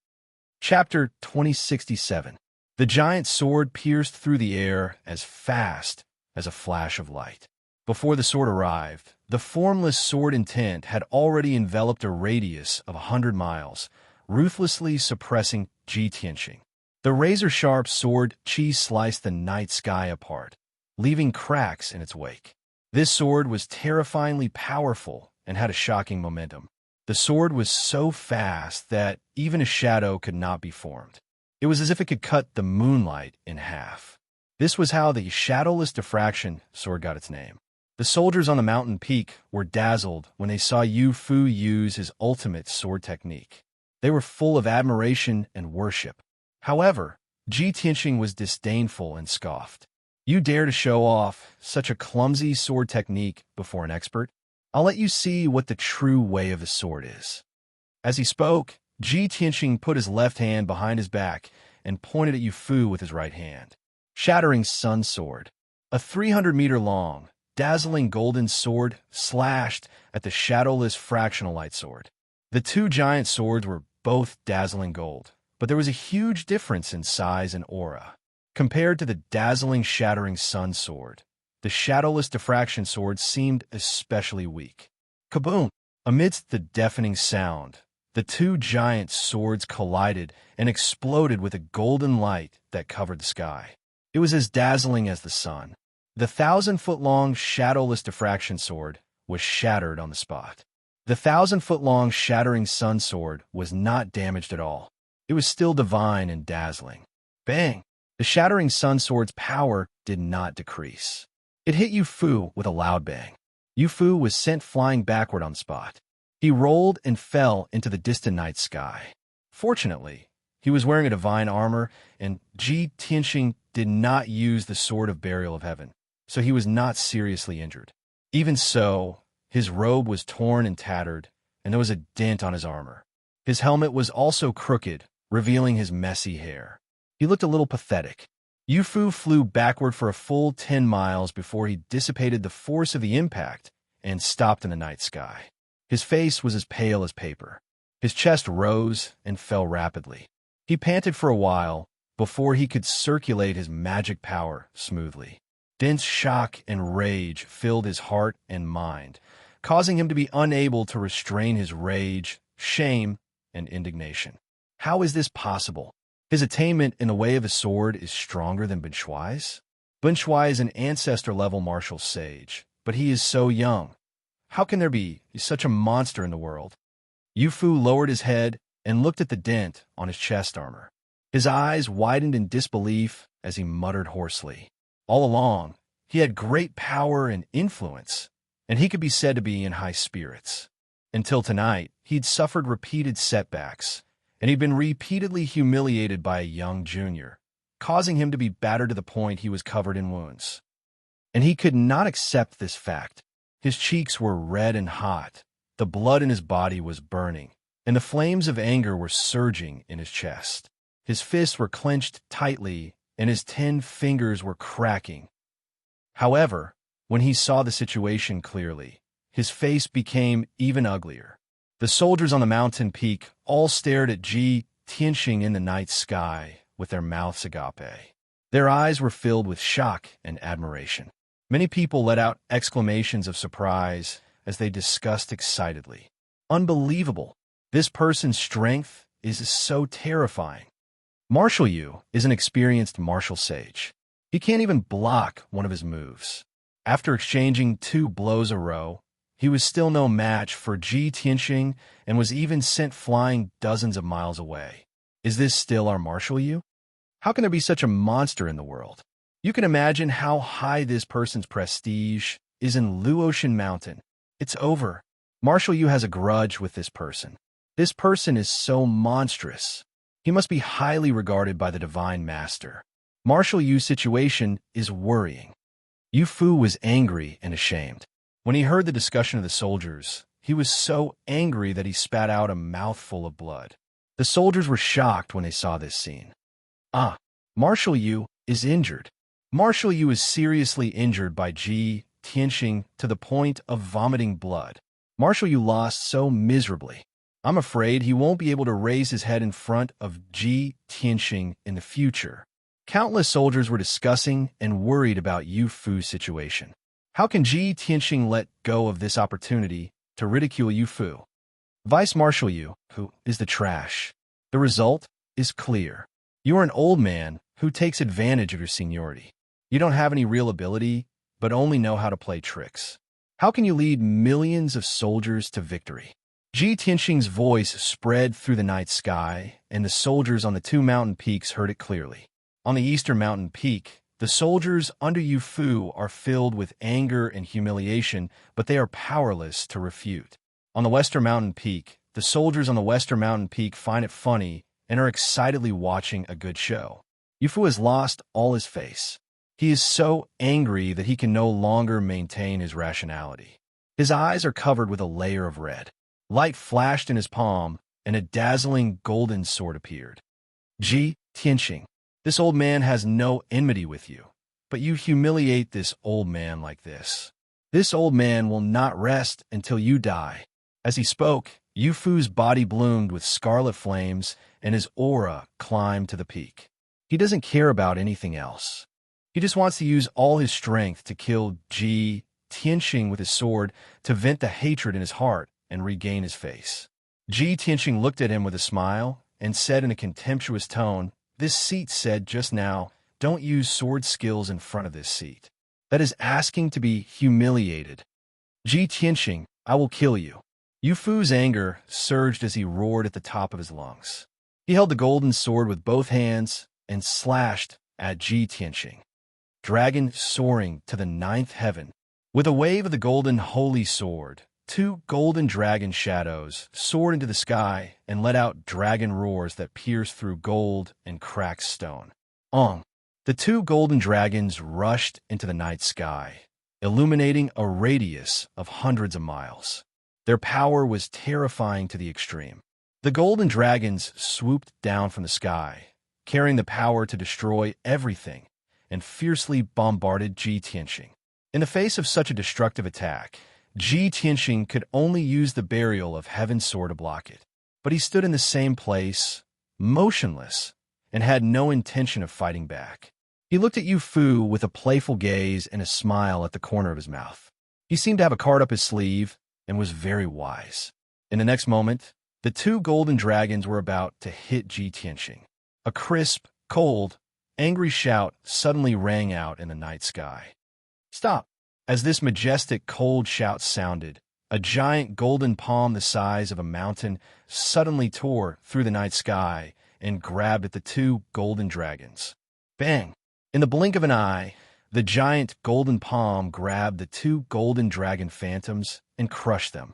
Chapter 2067. The giant sword pierced through the air as fast as a flash of light. Before the sword arrived, the formless sword intent had already enveloped a radius of 100 miles, ruthlessly suppressing Ji Tianxing. The razor-sharp sword Qi sliced the night sky apart, leaving cracks in its wake. This sword was terrifyingly powerful and had a shocking momentum. The sword was so fast that even a shadow could not be formed. It was as if it could cut the moonlight in half. This was how the Shadowless Diffraction sword got its name. The soldiers on the mountain peak were dazzled when they saw Yu Fu use his ultimate sword technique. They were full of admiration and worship. However, Ji Tianxing was disdainful and scoffed. "You dare to show off such a clumsy sword technique before an expert? I'll let you see what the true way of the sword is." As he spoke, Ji Tianxing put his left hand behind his back and pointed at Yu Fu with his right hand. Shattering Sun Sword. A 300-meter-long, dazzling golden sword slashed at the shadowless fractional light sword. The two giant swords were both dazzling gold, but there was a huge difference in size and aura. Compared to the dazzling shattering Sun Sword, the Shadowless Diffraction Sword seemed especially weak. Kaboom! Amidst the deafening sound, the two giant swords collided and exploded with a golden light that covered the sky. It was as dazzling as the sun. The 1,000-foot-long Shadowless Diffraction Sword was shattered on the spot. The 1,000-foot-long Shattering Sun Sword was not damaged at all. It was still divine and dazzling. Bang! The Shattering Sun Sword's power did not decrease. It hit Yu Fu with a loud bang. Yu Fu was sent flying backward on the spot. He rolled and fell into the distant night sky. Fortunately, he was wearing a divine armor, and Ji Tianxing did not use the Sword of Burial of Heaven, so he was not seriously injured. Even so, his robe was torn and tattered, and there was a dent on his armor. His helmet was also crooked, revealing his messy hair. He looked a little pathetic. Yu Fu flew backward for a full 10 miles before he dissipated the force of the impact and stopped in the night sky. His face was as pale as paper. His chest rose and fell rapidly. He panted for a while before he could circulate his magic power smoothly. Dense shock and rage filled his heart and mind, causing him to be unable to restrain his rage, shame, and indignation. How is this possible? His attainment in the way of a sword is stronger than Ben Shuai's? Ben Shuai is an ancestor-level martial sage, but he is so young. How can there be such a monster in the world? Yu Fu lowered his head and looked at the dent on his chest armor. His eyes widened in disbelief as he muttered hoarsely. All along, he had great power and influence, and he could be said to be in high spirits. Until tonight, he'd suffered repeated setbacks, and he'd been repeatedly humiliated by a young junior, causing him to be battered to the point he was covered in wounds. And he could not accept this fact. His cheeks were red and hot, the blood in his body was burning, and the flames of anger were surging in his chest. His fists were clenched tightly, and his 10 fingers were cracking. However, when he saw the situation clearly, his face became even uglier. The soldiers on the mountain peak all stared at Ji Tianxing in the night sky with their mouths agape. Their eyes were filled with shock and admiration. Many people let out exclamations of surprise as they discussed excitedly. Unbelievable! This person's strength is so terrifying. Martial Yu is an experienced martial sage. He can't even block one of his moves. After exchanging 2 blows a row, he was still no match for Ji Tianxing and was even sent flying dozens of miles away. Is this still our Martial Yu? How can there be such a monster in the world? You can imagine how high this person's prestige is in Luotian Mountain. It's over. Martial Yu has a grudge with this person. This person is so monstrous. He must be highly regarded by the Divine Master. Martial Yu's situation is worrying. Yu Fu was angry and ashamed. When he heard the discussion of the soldiers, he was so angry that he spat out a mouthful of blood. The soldiers were shocked when they saw this scene. Martial Yu is injured. Martial Yu is seriously injured by Ji Tianxing to the point of vomiting blood. Martial Yu lost so miserably. I'm afraid he won't be able to raise his head in front of Ji Tianxing in the future. Countless soldiers were discussing and worried about Yu Fu's situation. How can Ji Tianxing let go of this opportunity to ridicule Yu Fu? Vice Marshal Yu, who is the trash. The result is clear. You are an old man who takes advantage of your seniority. You don't have any real ability, but only know how to play tricks. How can you lead millions of soldiers to victory? Ji Tianxing's voice spread through the night sky, and the soldiers on the two mountain peaks heard it clearly. On the eastern mountain peak, the soldiers under Yu Fu are filled with anger and humiliation, but they are powerless to refute. On the western mountain peak, the soldiers on the western mountain peak find it funny and are excitedly watching a good show. Yu Fu has lost all his face. He is so angry that he can no longer maintain his rationality. His eyes are covered with a layer of red. Light flashed in his palm, and a dazzling golden sword appeared. Ji Tianxing, this old man has no enmity with you, but you humiliate this old man like this. This old man will not rest until you die. As he spoke, Yu Fu's body bloomed with scarlet flames, and his aura climbed to the peak. He doesn't care about anything else. He just wants to use all his strength to kill Ji Tianxing with his sword to vent the hatred in his heart and regain his face. Ji Tianxing looked at him with a smile and said in a contemptuous tone, "This seat said just now, don't use sword skills in front of this seat. That is asking to be humiliated. Ji Tianxing, I will kill you." Yu Fu's anger surged as he roared at the top of his lungs. He held the golden sword with both hands and slashed at Ji Tianxing. Dragon soaring to the ninth heaven. With a wave of the golden holy sword, two golden dragon shadows soared into the sky and let out dragon roars that pierced through gold and cracked stone. The two golden dragons rushed into the night sky, illuminating a radius of hundreds of miles. Their power was terrifying to the extreme. The golden dragons swooped down from the sky, carrying the power to destroy everything, and fiercely bombarded Ji Tianxing. In the face of such a destructive attack, Ji Tianxing could only use the burial of Heaven's sword to block it. But he stood in the same place, motionless, and had no intention of fighting back. He looked at Yu Fu with a playful gaze and a smile at the corner of his mouth. He seemed to have a card up his sleeve and was very wise. In the next moment, the two golden dragons were about to hit Ji Tianxing. A crisp, cold, angry shout suddenly rang out in the night sky. "Stop!" As this majestic, cold shout sounded, a giant golden palm the size of a mountain suddenly tore through the night sky and grabbed at the two golden dragons. Bang! In the blink of an eye, the giant golden palm grabbed the two golden dragon phantoms and crushed them.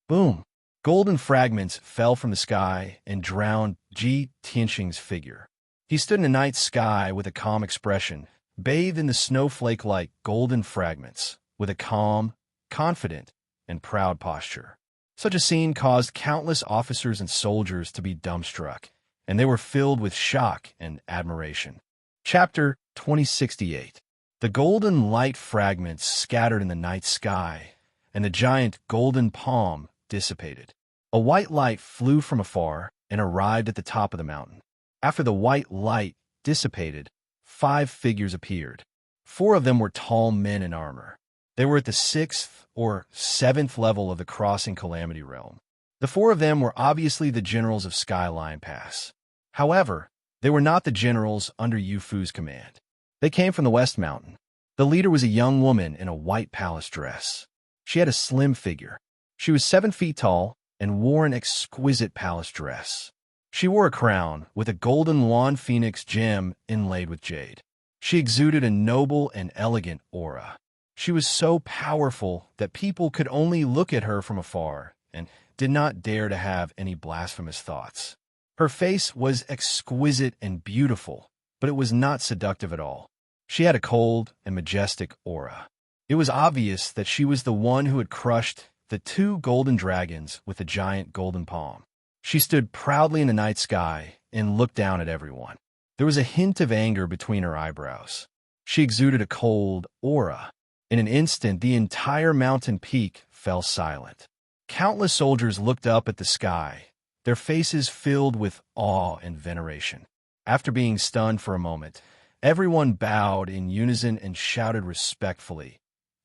Boom! Golden fragments fell from the sky and drowned Ji Tianxing's figure. He stood in the night sky with a calm expression, bathed in the snowflake-like golden fragments, with a calm, confident, and proud posture. Such a scene caused countless officers and soldiers to be dumbstruck, and they were filled with shock and admiration. Chapter 2068. The golden light fragments scattered in the night sky, and the giant golden palm dissipated. A white light flew from afar and arrived at the top of the mountain. After the white light dissipated, 5 figures appeared. 4 of them were tall men in armor. They were at the 6th or 7th level of the Crossing Calamity Realm. The 4 of them were obviously the generals of Skyline Pass. However, they were not the generals under Yu Fu's command. They came from the West Mountain. The leader was a young woman in a white palace dress. She had a slim figure. She was 7 feet tall and wore an exquisite palace dress. She wore a crown with a golden lawn phoenix gem inlaid with jade. She exuded a noble and elegant aura. She was so powerful that people could only look at her from afar and did not dare to have any blasphemous thoughts. Her face was exquisite and beautiful, but it was not seductive at all. She had a cold and majestic aura. It was obvious that she was the one who had crushed the 2 golden dragons with the giant golden palm. She stood proudly in the night sky and looked down at everyone. There was a hint of anger between her eyebrows. She exuded a cold aura. In an instant, the entire mountain peak fell silent. Countless soldiers looked up at the sky their faces filled with awe and veneration. After being stunned for a moment, everyone bowed in unison and shouted respectfully,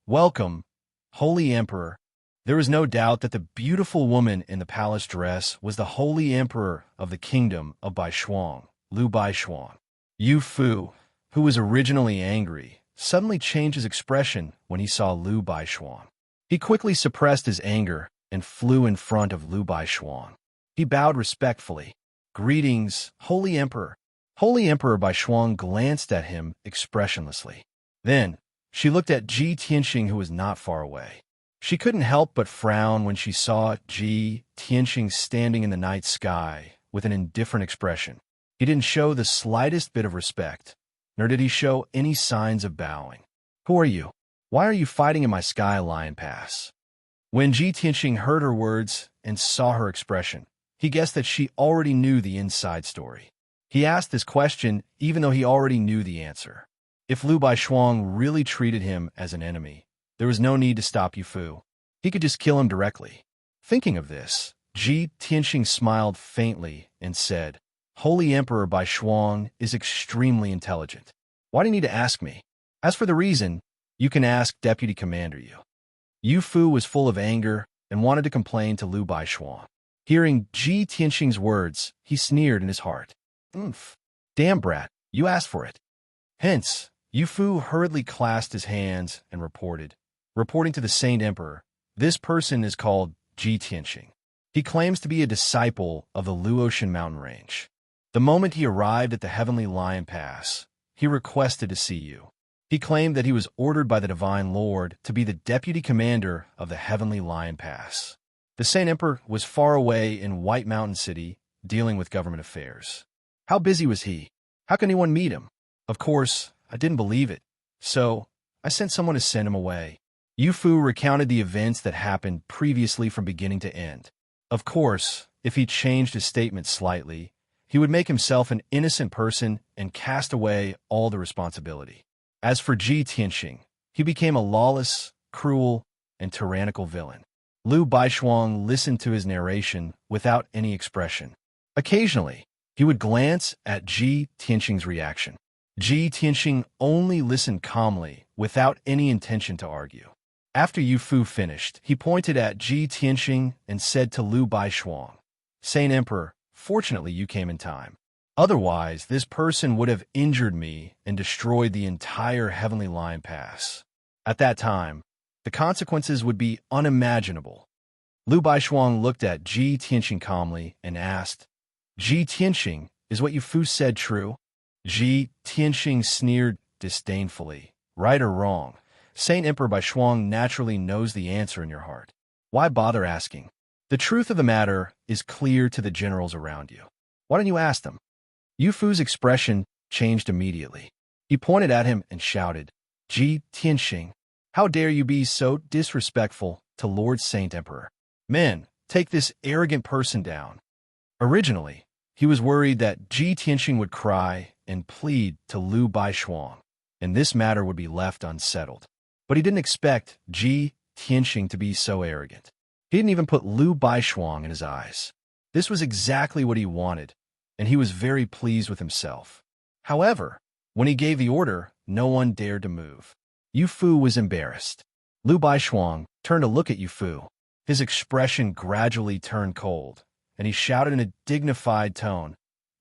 "Welcome, Holy Emperor." There was no doubt that the beautiful woman in the palace dress was the Holy Emperor of the Kingdom of Baishuang, Lu Baishuang. Yu Fu, who was originally angry, suddenly changed his expression when he saw Lu Baishuang. He quickly suppressed his anger and flew in front of Lu Baishuang. He bowed respectfully. "Greetings, Holy Emperor." Holy Emperor Baishuang glanced at him expressionlessly. Then, she looked at Ji Tianxing, who was not far away. She couldn't help but frown when she saw Ji Tianxing standing in the night sky with an indifferent expression. He didn't show the slightest bit of respect, nor did he show any signs of bowing. "Who are you? Why are you fighting in my sky lion pass?" When Ji Tianxing heard her words and saw her expression, he guessed that she already knew the inside story. He asked this question even though he already knew the answer. If Lu Baishuang really treated him as an enemy, there was no need to stop Yu Fu. He could just kill him directly. Thinking of this, Ji Tianxing smiled faintly and said, "Holy Emperor Baishuang is extremely intelligent. Why do you need to ask me? As for the reason, you can ask Deputy Commander Yu." Yu Fu was full of anger and wanted to complain to Lu Baishuang. Hearing Ji Tianxing's words, he sneered in his heart. "Oomph. Damn brat, you asked for it." Hence, Yu Fu hurriedly clasped his hands and reporting to the Saint Emperor, "This person is called Ji Tianxing. He claims to be a disciple of the Luotian mountain range. The moment he arrived at the Heavenly Lion Pass, he requested to see you. He claimed that he was ordered by the Divine Lord to be the deputy commander of the Heavenly Lion Pass." The Saint Emperor was far away in White Mountain City, dealing with government affairs. How busy was he? How can anyone meet him? Of course, I didn't believe it, so I sent someone to send him away. Yu Fu recounted the events that happened previously from beginning to end. Of course, if he changed his statement slightly, he would make himself an innocent person and cast away all the responsibility. As for Ji Tianxing, he became a lawless, cruel, and tyrannical villain. Lu Baishuang listened to his narration without any expression. Occasionally, he would glance at Ji Tianxing's reaction. Ji Tianxing only listened calmly, without any intention to argue. After Yu Fu finished, he pointed at Ji Tianxing and said to Lu Baishuang, "Saint Emperor, fortunately you came in time. Otherwise, this person would have injured me and destroyed the entire Heavenly Lion Pass. At that time, the consequences would be unimaginable." Lu Baishuang looked at Ji Tianxing calmly and asked, "Ji Tianxing, is what Yu Fu said true?" Ji Tianxing sneered disdainfully. "Right or wrong, Saint Emperor Baishuang naturally knows the answer in your heart. Why bother asking? The truth of the matter is clear to the generals around you. Why don't you ask them?" Yu Fu's expression changed immediately. He pointed at him and shouted, "Ji Tianxing, how dare you be so disrespectful to Lord Saint Emperor? Men, take this arrogant person down." Originally, he was worried that Ji Tianxing would cry and plead to Lu Baishuang, and this matter would be left unsettled. But he didn't expect Ji Tianxing to be so arrogant. He didn't even put Lu Baishuang in his eyes. This was exactly what he wanted, and he was very pleased with himself. However, when he gave the order, no one dared to move. Yu Fu was embarrassed. Lu Baishuang turned to look at Yu Fu. His expression gradually turned cold, and he shouted in a dignified tone,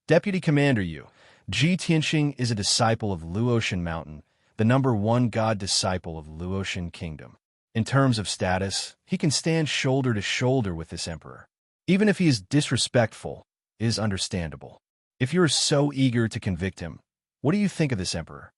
"Deputy Commander Yu, Ji Tianxing is a disciple of Luotian Mountain, the #1 god disciple of Luotian Kingdom. In terms of status, he can stand shoulder to shoulder with this emperor. Even if he is disrespectful, it is understandable. If you are so eager to convict him, what do you think of this emperor?"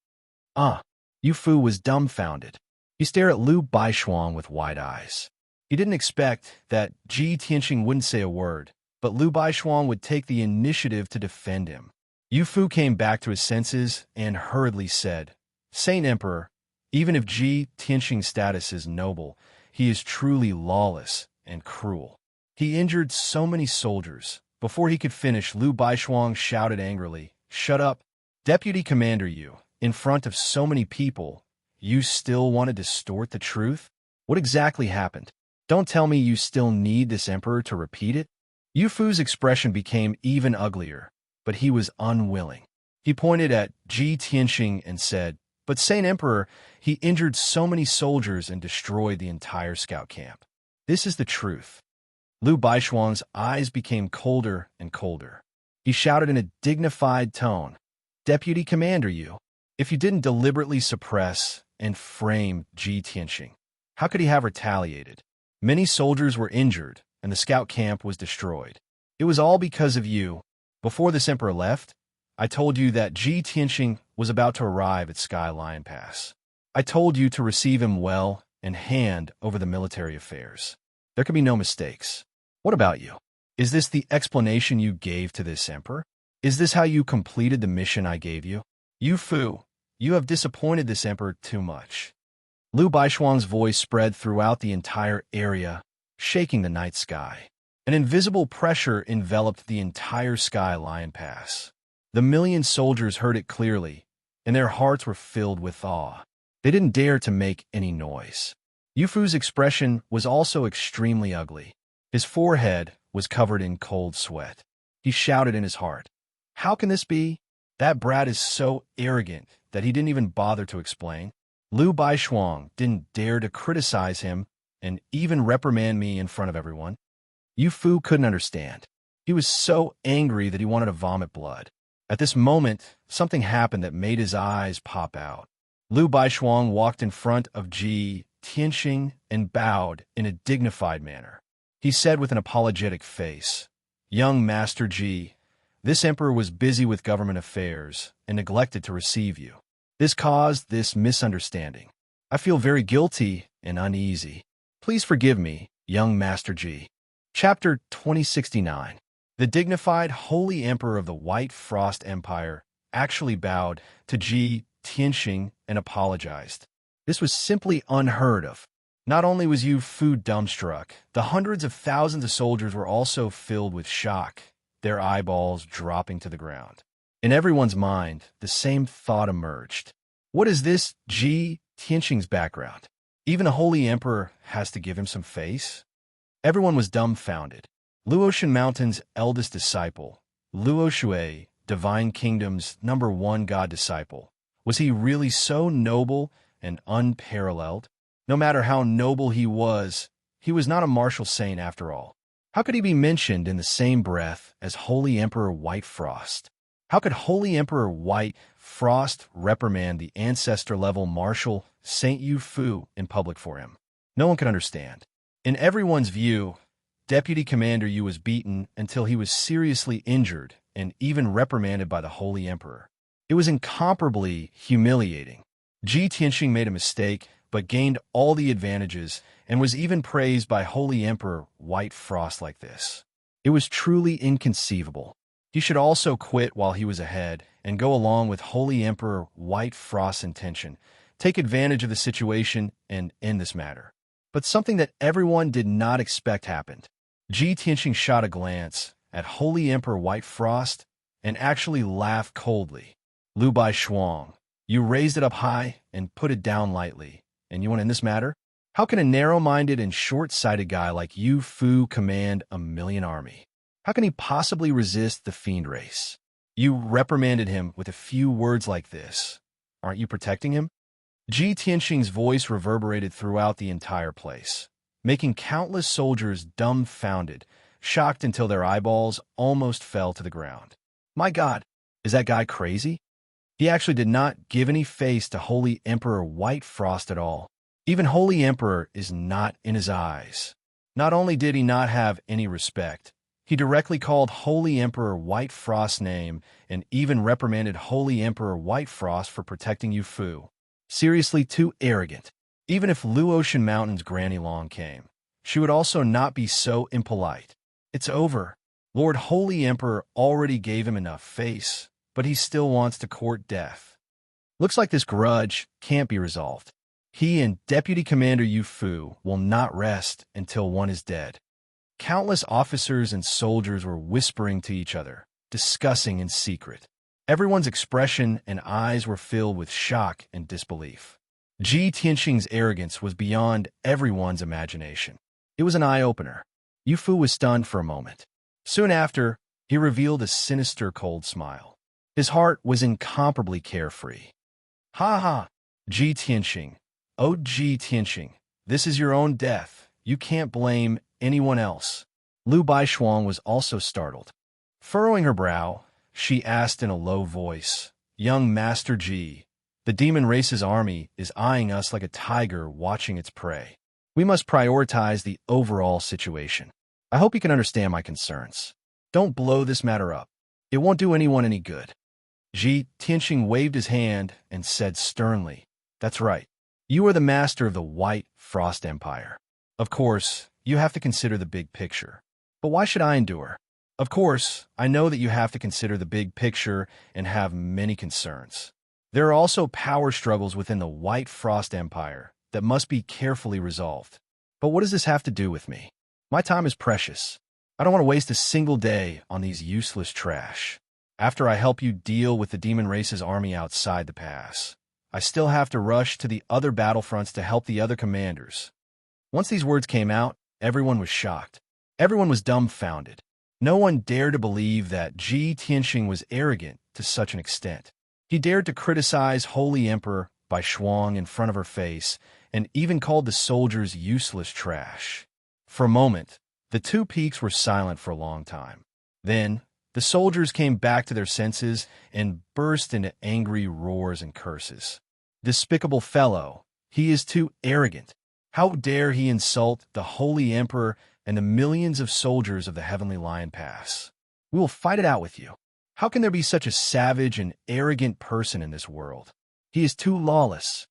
Yu Fu was dumbfounded. He stared at Lu Baishuang with wide eyes. He didn't expect that Ji Tianxing wouldn't say a word, but Lu Baishuang would take the initiative to defend him. Yu Fu came back to his senses and hurriedly said, "Saint Emperor, even if Ji Tianxing's status is noble, he is truly lawless and cruel. He injured so many soldiers." Before he could finish, Lu Baishuang shouted angrily, "Shut up! Deputy Commander Yu, in front of so many people, you still want to distort the truth? What exactly happened? Don't tell me you still need this emperor to repeat it?" Yu Fu's expression became even uglier, but he was unwilling. He pointed at Ji Tianxing and said, "But Saint Emperor, he injured so many soldiers and destroyed the entire scout camp. This is the truth." Liu Baishuang's eyes became colder and colder. He shouted in a dignified tone, "Deputy Commander Yu, if you didn't deliberately suppress and frame Ji Tianxing, how could he have retaliated? Many soldiers were injured, and the scout camp was destroyed. It was all because of you. Before this emperor left, I told you that Ji Tianxing was about to arrive at Sky Lion Pass. I told you to receive him well and hand over the military affairs. There can be no mistakes. What about you? Is this the explanation you gave to this emperor? Is this how you completed the mission I gave you? Yu Fu, you have disappointed this emperor too much." Liu Baishuang's voice spread throughout the entire area, shaking the night sky. An invisible pressure enveloped the entire Sky Lion Pass. The million soldiers heard it clearly, and their hearts were filled with awe. They didn't dare to make any noise. Yu Fu's expression was also extremely ugly. His forehead was covered in cold sweat. He shouted in his heart, "How can this be? That brat is so arrogant that he didn't even bother to explain." Liu Baishuang didn't dare to criticize him and even reprimand me in front of everyone. Yu Fu couldn't understand. He was so angry that he wanted to vomit blood. At this moment, something happened that made his eyes pop out. Liu Baishuang walked in front of Ji Tianxing and bowed in a dignified manner. He said with an apologetic face, "Young Master Ji, this emperor was busy with government affairs and neglected to receive you. This caused this misunderstanding. I feel very guilty and uneasy. Please forgive me, young Master Ji." Chapter 2069. The dignified Holy Emperor of the White Frost Empire actually bowed to Ji Tianxing and apologized. This was simply unheard of. Not only was Yu Fu dumbstruck, the hundreds of thousands of soldiers were also filled with shock, their eyeballs dropping to the ground. In everyone's mind, the same thought emerged. What is this Ji Tianxing's background? Even the Holy Emperor has to give him some face? Everyone was dumbfounded. Luotian Mountain's eldest disciple, Luo Shui, Divine Kingdom's #1 god disciple, was he really so noble and unparalleled? No matter how noble he was not a martial saint after all. How could he be mentioned in the same breath as Holy Emperor White Frost? How could Holy Emperor White Frost reprimand the ancestor-level martial Saint Yu Fu in public for him? No one could understand. In everyone's view, Deputy Commander Yu was beaten until he was seriously injured and even reprimanded by the Holy Emperor. It was incomparably humiliating. Ji Tianxing made a mistake, but gained all the advantages and was even praised by Holy Emperor White Frost like this. It was truly inconceivable. He should also quit while he was ahead and go along with Holy Emperor White Frost's intention, take advantage of the situation and end this matter. But something that everyone did not expect happened. Ji Tianxing shot a glance at Holy Emperor White Frost and actually laughed coldly. "Liu Baishuang, you raised it up high and put it down lightly, and you want to end this matter? How can a narrow-minded and short-sighted guy like Yu Fu command a million army? How can he possibly resist the fiend race? You reprimanded him with a few words like this. Aren't you protecting him?" Ji Tianxing's voice reverberated throughout the entire place, making countless soldiers dumbfounded, shocked until their eyeballs almost fell to the ground. My God, is that guy crazy? He actually did not give any face to Holy Emperor White Frost at all. Even Holy Emperor is not in his eyes. Not only did he not have any respect, he directly called Holy Emperor White Frost's name and even reprimanded Holy Emperor White Frost for protecting Yu Fu. Seriously too arrogant. Even if Luotian Mountain's Granny Long came, she would also not be so impolite. It's over. Lord Holy Emperor already gave him enough face, but he still wants to court death. Looks like this grudge can't be resolved. He and Deputy Commander Yu Fu will not rest until one is dead. Countless officers and soldiers were whispering to each other, discussing in secret. Everyone's expression and eyes were filled with shock and disbelief. Ji Tianxing's arrogance was beyond everyone's imagination. It was an eye-opener. Yu Fu was stunned for a moment. Soon after, he revealed a sinister cold smile. His heart was incomparably carefree. Ha ha, Ji Tianxing. Oh, Ji Tianxing, this is your own death. You can't blame anyone else. Lu Baishuang was also startled. Furrowing her brow, she asked in a low voice, Young Master Ji, the demon race's army is eyeing us like a tiger watching its prey. We must prioritize the overall situation. I hope you can understand my concerns. Don't blow this matter up. It won't do anyone any good. Ji Tianxing waved his hand and said sternly, That's right. You are the master of the White Frost Empire. Of course, you have to consider the big picture. But why should I endure? Of course, I know that you have to consider the big picture and have many concerns. There are also power struggles within the White Frost Empire that must be carefully resolved. But what does this have to do with me? My time is precious. I don't want to waste a single day on these useless trash. After I help you deal with the demon race's army outside the pass, I still have to rush to the other battlefronts to help the other commanders. Once these words came out, everyone was shocked. Everyone was dumbfounded. No one dared to believe that Ji Tianxing was arrogant to such an extent. He dared to criticize Holy Emperor Baishuang in front of her face and even called the soldiers useless trash. For a moment, the two peaks were silent for a long time. Then, the soldiers came back to their senses and burst into angry roars and curses. Despicable fellow, he is too arrogant. How dare he insult the Holy Emperor and the millions of soldiers of the Heavenly Lion Pass? We will fight it out with you. How can there be such a savage and arrogant person in this world? He is too lawless.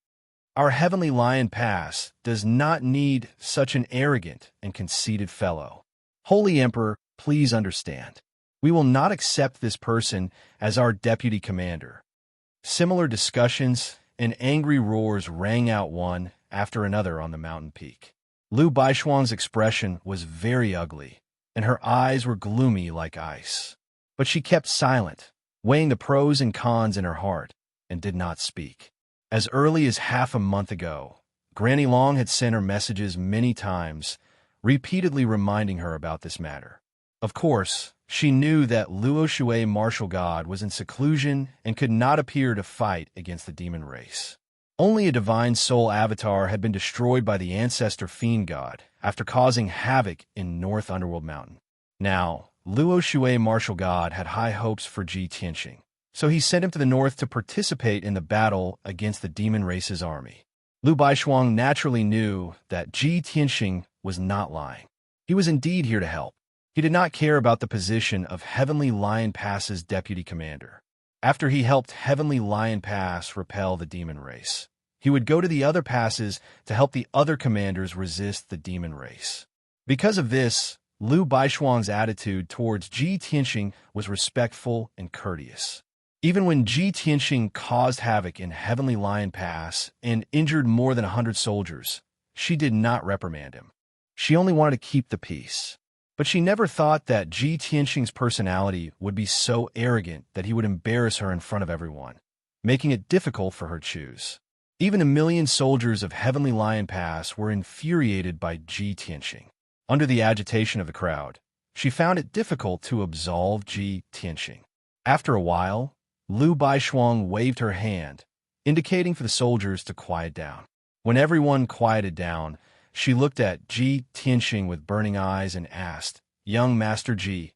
Our Heavenly Lion Pass does not need such an arrogant and conceited fellow. Holy Emperor, please understand. We will not accept this person as our deputy commander. Similar discussions and angry roars rang out one after another on the mountain peak. Lu Baishuang's expression was very ugly, and her eyes were gloomy like ice. But she kept silent, weighing the pros and cons in her heart, and did not speak. As early as half a month ago, Granny Long had sent her messages many times, repeatedly reminding her about this matter. Of course, she knew that Luo Shui martial god was in seclusion and could not appear to fight against the demon race. Only a divine soul avatar had been destroyed by the ancestor fiend god after causing havoc in North Underworld Mountain. Now, Luo Shui martial god had high hopes for Ji Tianxing, so he sent him to the north to participate in the battle against the demon race's army. Lu Baishuang naturally knew that Ji Tianxing was not lying. He was indeed here to help. He did not care about the position of Heavenly Lion Pass's deputy commander. After he helped Heavenly Lion Pass repel the demon race, he would go to the other passes to help the other commanders resist the demon race. Because of this, Lu Baishuang's attitude towards Ji Tianxing was respectful and courteous. Even when Ji Tianxing caused havoc in Heavenly Lion Pass and injured more than 100 soldiers, she did not reprimand him. She only wanted to keep the peace. But she never thought that Ji Tianxing's personality would be so arrogant that he would embarrass her in front of everyone, making it difficult for her to choose. Even 1,000,000 soldiers of Heavenly Lion Pass were infuriated by Ji Tianxing. Under the agitation of the crowd, she found it difficult to absolve Ji Tianxing. After a while, Lu Baishuang waved her hand, indicating for the soldiers to quiet down. When everyone quieted down, she looked at Ji Tianxing with burning eyes and asked, Young Master Ji,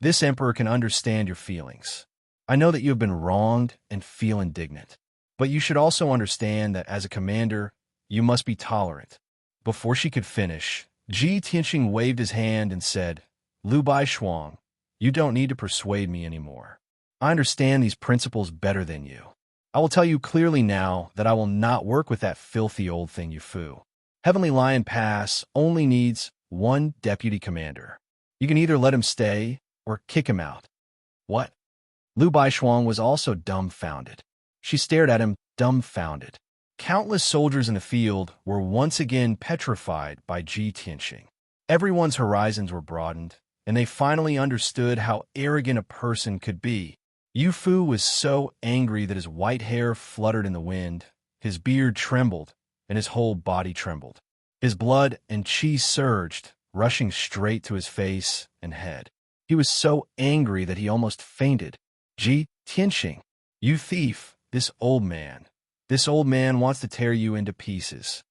this emperor can understand your feelings. I know that you have been wronged and feel indignant, but you should also understand that as a commander, you must be tolerant. Before she could finish, Ji Tianxing waved his hand and said, Lu Baishuang, you don't need to persuade me anymore. I understand these principles better than you. I will tell you clearly now that I will not work with that filthy old thing Yu Fu. Heavenly Lion Pass only needs one deputy commander. You can either let him stay or kick him out. What? Lu Baishuang was also dumbfounded. She stared at him, dumbfounded. Countless soldiers in the field were once again petrified by Ji Tianxing. Everyone's horizons were broadened, and they finally understood how arrogant a person could be. Yu Fu was so angry that his white hair fluttered in the wind, his beard trembled, and his whole body trembled. His blood and qi surged, rushing straight to his face and head. He was so angry that he almost fainted. Ji Tianxing, you thief, this old man wants to tear you into pieces.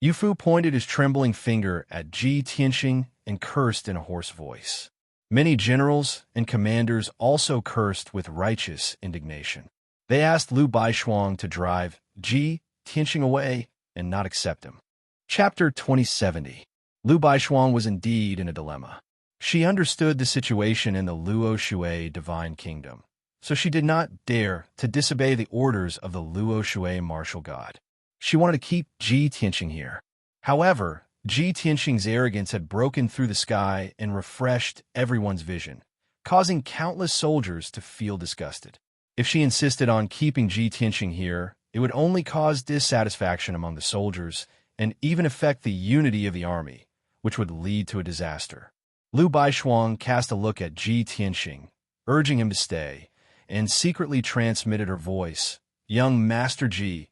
Yu Fu pointed his trembling finger at Ji Tianxing and cursed in a hoarse voice. Many generals and commanders also cursed with righteous indignation. They asked Lu Baishuang to drive Ji Tianxing away and not accept him. Chapter 2070. Lu Baishuang was indeed in a dilemma. She understood the situation in the Luo Shui divine kingdom, so she did not dare to disobey the orders of the Luo Shui martial god. She wanted to keep Ji Tianxing here. However, Ji Tianxing's arrogance had broken through the sky and refreshed everyone's vision, causing countless soldiers to feel disgusted. If she insisted on keeping Ji Tianxing here, it would only cause dissatisfaction among the soldiers and even affect the unity of the army, which would lead to a disaster. Lu Baishuang cast a look at Ji Tianxing, urging him to stay, and secretly transmitted her voice. Young Master Ji,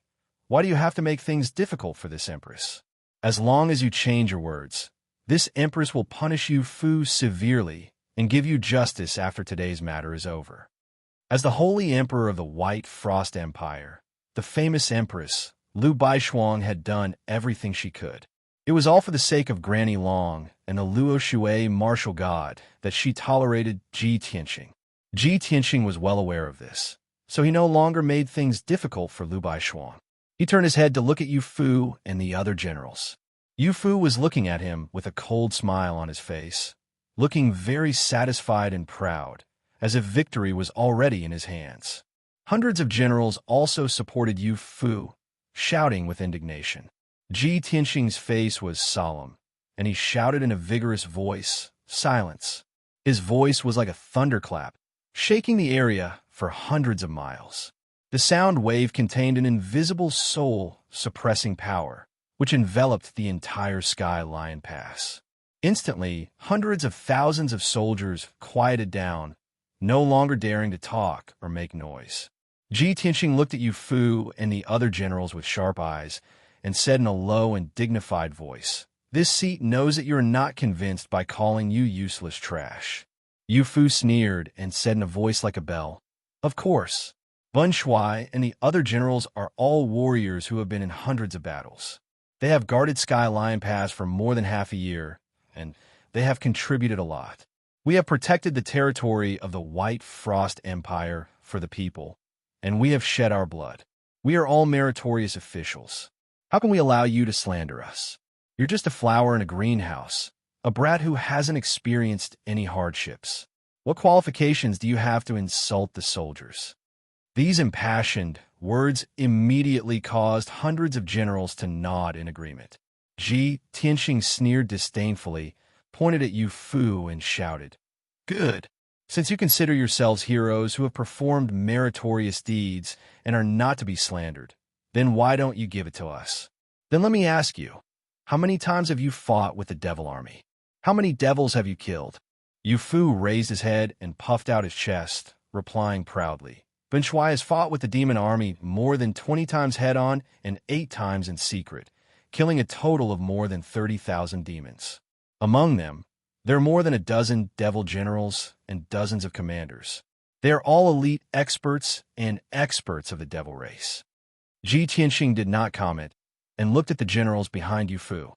why do you have to make things difficult for this empress? As long as you change your words, this empress will punish you Fu severely and give you justice after today's matter is over. As the holy emperor of the White Frost Empire, the famous empress, Lu Baishuang had done everything she could. It was all for the sake of Granny Long and the Luo Shui martial god that she tolerated Ji Tianxing. Ji Tianxing was well aware of this, so he no longer made things difficult for Lu Baishuang. He turned his head to look at Yu Fu and the other generals. Yu Fu was looking at him with a cold smile on his face, looking very satisfied and proud, as if victory was already in his hands. Hundreds of generals also supported Yu Fu, shouting with indignation. Ji Tianxing's face was solemn, and he shouted in a vigorous voice, "Silence." His voice was like a thunderclap, shaking the area for hundreds of miles. The sound wave contained an invisible soul-suppressing power, which enveloped the entire Sky Lion Pass. Instantly, hundreds of thousands of soldiers quieted down, no longer daring to talk or make noise. Ji Tianxing looked at Yu Fu and the other generals with sharp eyes and said in a low and dignified voice, "This seat knows that you are not convinced by calling you useless trash." Yu Fu sneered and said in a voice like a bell, "Of course. Bun Shui and the other generals are all warriors who have been in hundreds of battles. They have guarded Sky Lion Pass for more than half a year, and they have contributed a lot. We have protected the territory of the White Frost Empire for the people, and we have shed our blood. We are all meritorious officials. How can we allow you to slander us? You're just a flower in a greenhouse, a brat who hasn't experienced any hardships. What qualifications do you have to insult the soldiers?" These impassioned words immediately caused hundreds of generals to nod in agreement. Ji Tianxing sneered disdainfully, pointed at Yu Fu, and shouted, "Good. Since you consider yourselves heroes who have performed meritorious deeds and are not to be slandered, then why don't you give it to us? Then let me ask you, how many times have you fought with the devil army? How many devils have you killed?" Yu Fu raised his head and puffed out his chest, replying proudly, "Bun Shui has fought with the demon army more than 20 times head-on and 8 times in secret, killing a total of more than 30,000 demons. Among them, there are more than a dozen devil generals and dozens of commanders. They are all elite experts and experts of the devil race." Ji Tianxing did not comment and looked at the generals behind Yu Fu.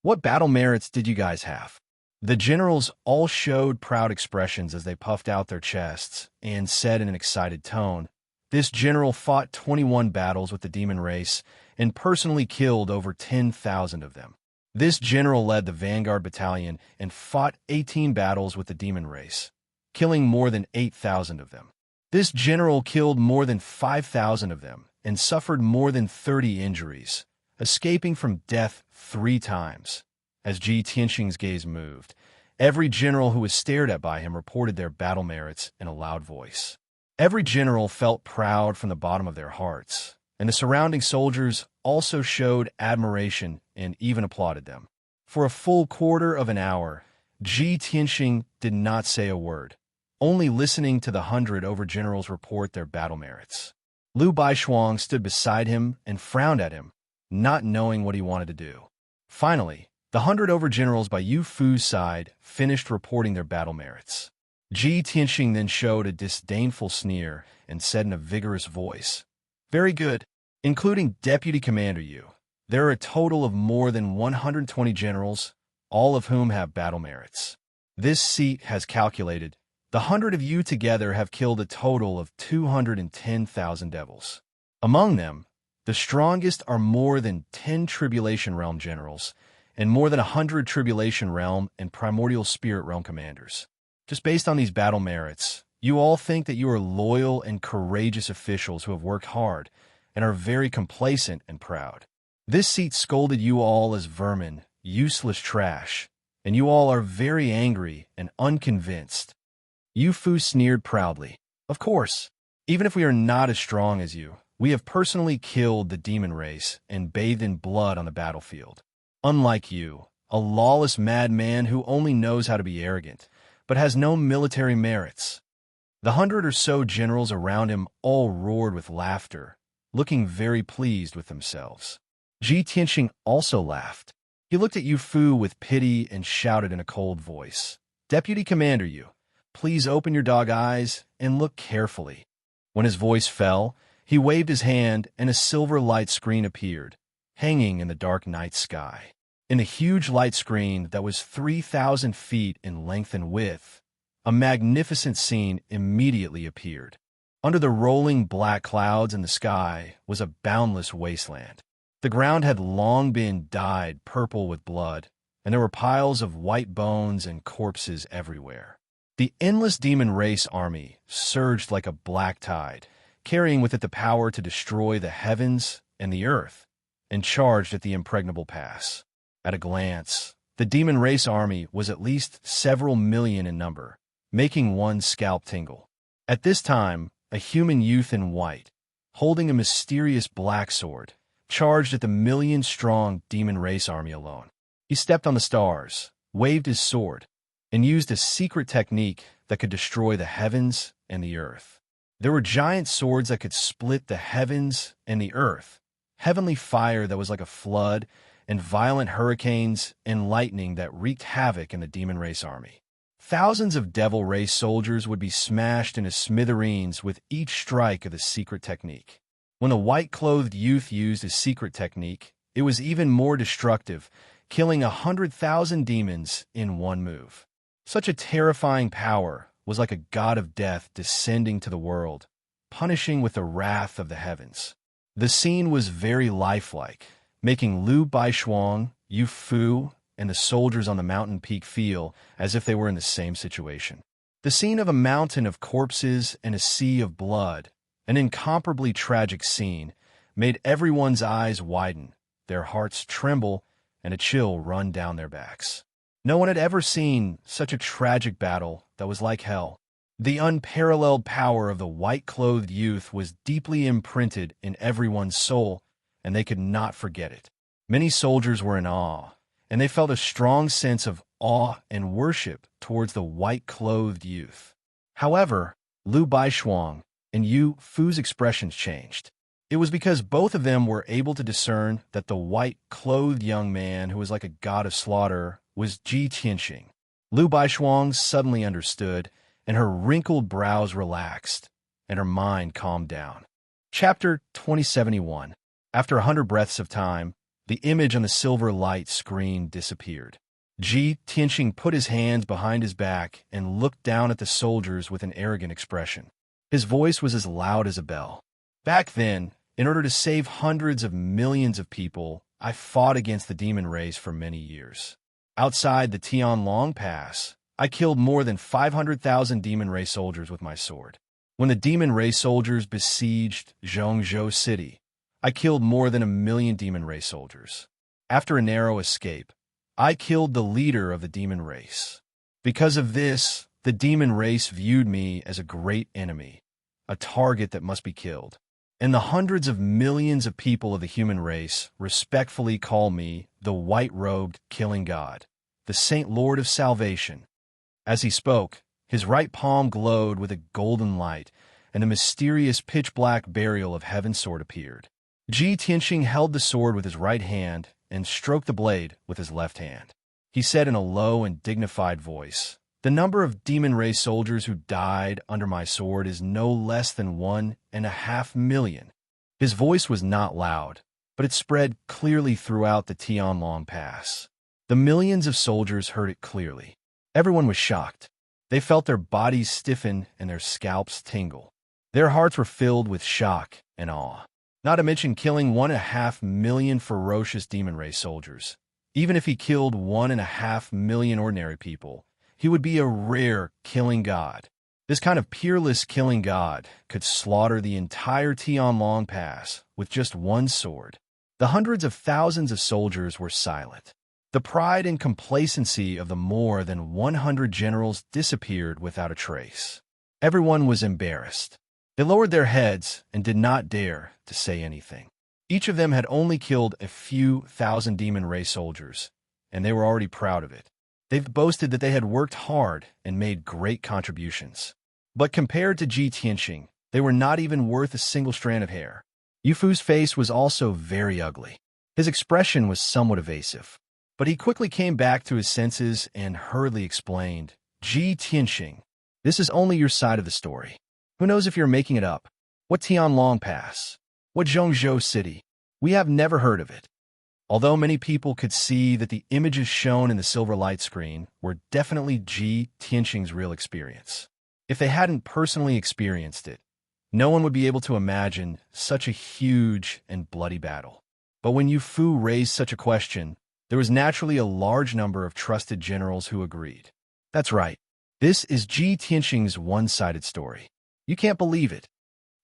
"What battle merits did you guys have?" The generals all showed proud expressions as they puffed out their chests and said in an excited tone, "This general fought 21 battles with the demon race and personally killed over 10,000 of them. This general led the Vanguard Battalion and fought 18 battles with the demon race, killing more than 8,000 of them. This general killed more than 5,000 of them and suffered more than 30 injuries, escaping from death 3 times. As Ji Tianxing's gaze moved, every general who was stared at by him reported their battle merits in a loud voice. Every general felt proud from the bottom of their hearts, and the surrounding soldiers also showed admiration and even applauded them. For a full quarter of an hour, Ji Tianxing did not say a word, only listening to the 100 over-generals report their battle merits. Lu Baishuang stood beside him and frowned at him, not knowing what he wanted to do. Finally, the 100 over-generals by Yu Fu's side finished reporting their battle merits. Ji Tianxing then showed a disdainful sneer and said in a vigorous voice, "Very good. Including Deputy Commander Yu, there are a total of more than 120 generals, all of whom have battle merits. This seat has calculated, the 100 of you together have killed a total of 210,000 devils. Among them, the strongest are more than 10 Tribulation Realm generals, and more than 100 Tribulation Realm and Primordial Spirit Realm commanders. Just based on these battle merits, you all think that you are loyal and courageous officials who have worked hard and are very complacent and proud. This seat scolded you all as vermin, useless trash, and you all are very angry and unconvinced." Yu Fu sneered proudly. "Of course, even if we are not as strong as you, we have personally killed the demon race and bathed in blood on the battlefield. Unlike you, a lawless madman who only knows how to be arrogant, but has no military merits." The 100 or so generals around him all roared with laughter, looking very pleased with themselves. Ji Tianxing also laughed. He looked at Yu Fu with pity and shouted in a cold voice, "Deputy Commander Yu, please open your dog eyes and look carefully." When his voice fell, he waved his hand and a silver light screen appeared, hanging in the dark night sky. In the huge light screen that was 3,000 feet in length and width, a magnificent scene immediately appeared. Under the rolling black clouds in the sky was a boundless wasteland. The ground had long been dyed purple with blood, and there were piles of white bones and corpses everywhere. The endless demon race army surged like a black tide, carrying with it the power to destroy the heavens and the earth, and charged at the impregnable pass. At a glance, the demon race army was at least several million in number, making one's scalp tingle. At this time, a human youth in white, holding a mysterious black sword, charged at the million-strong demon race army alone. He stepped on the stars, waved his sword, and used a secret technique that could destroy the heavens and the earth. There were giant swords that could split the heavens and the earth, heavenly fire that was like a flood, and violent hurricanes and lightning that wreaked havoc in the demon race army. Thousands of devil race soldiers would be smashed into smithereens with each strike of the secret technique. When the white-clothed youth used his secret technique, it was even more destructive, killing 100,000 demons in one move. Such a terrifying power was like a god of death descending to the world, punishing with the wrath of the heavens. The scene was very lifelike, making Lu Baishuang, Yu Fu, and the soldiers on the mountain peak feel as if they were in the same situation. The scene of a mountain of corpses and a sea of blood, an incomparably tragic scene, made everyone's eyes widen, their hearts tremble, and a chill run down their backs. No one had ever seen such a tragic battle that was like hell. The unparalleled power of the white-clothed youth was deeply imprinted in everyone's soul, and they could not forget it. Many soldiers were in awe, and they felt a strong sense of awe and worship towards the white-clothed youth. However, Lu Baishuang and Yu Fu's expressions changed. It was because both of them were able to discern that the white-clothed young man who was like a god of slaughter was Ji Tianxing. Lu Baishuang suddenly understood, and her wrinkled brows relaxed, and her mind calmed down. Chapter 2071. After 100 breaths of time, the image on the silver light screen disappeared. Ji Tianxing put his hands behind his back and looked down at the soldiers with an arrogant expression. His voice was as loud as a bell. "Back then, in order to save hundreds of millions of people, I fought against the demon race for many years. Outside the Tianlong Pass, I killed more than 500,000 demon race soldiers with my sword. When the demon race soldiers besieged Zhongzhou City, I killed more than 1 million demon race soldiers. After a narrow escape, I killed the leader of the demon race. Because of this, the demon race viewed me as a great enemy, a target that must be killed. And the hundreds of millions of people of the human race respectfully call me the white-robed killing god, the Saint Lord of Salvation." As he spoke, his right palm glowed with a golden light, and the mysterious pitch-black burial of Heaven's sword appeared. Ji Tianxing held the sword with his right hand and stroked the blade with his left hand. He said in a low and dignified voice, The number of demon race soldiers who died under my sword is no less than 1.5 million. His voice was not loud, but it spread clearly throughout the Tianlong Pass. The millions of soldiers heard it clearly. Everyone was shocked. They felt their bodies stiffen and their scalps tingle. Their hearts were filled with shock and awe. Not to mention killing 1.5 million ferocious demon race soldiers. Even if he killed 1.5 million ordinary people, he would be a rare killing god. This kind of peerless killing god could slaughter the entire Tianlong Pass with just one sword. The hundreds of thousands of soldiers were silent. The pride and complacency of the more than 100 generals disappeared without a trace. Everyone was embarrassed. They lowered their heads and did not dare to say anything. Each of them had only killed a few thousand demon race soldiers, and they were already proud of it. They've boasted that they had worked hard and made great contributions. But compared to Ji Tianxing, they were not even worth a single strand of hair. Yu Fu's face was also very ugly. His expression was somewhat evasive. But he quickly came back to his senses and hurriedly explained, Ji Tianxing, this is only your side of the story. Who knows if you're making it up? What Tianlong Pass? What Zhongzhou City? We have never heard of it. Although many people could see that the images shown in the silver light screen were definitely Ji Tianxing's real experience. If they hadn't personally experienced it, no one would be able to imagine such a huge and bloody battle. But when Yu Fu raised such a question, there was naturally a large number of trusted generals who agreed. That's right. This is Ji Tianxing's one-sided story. You can't believe it.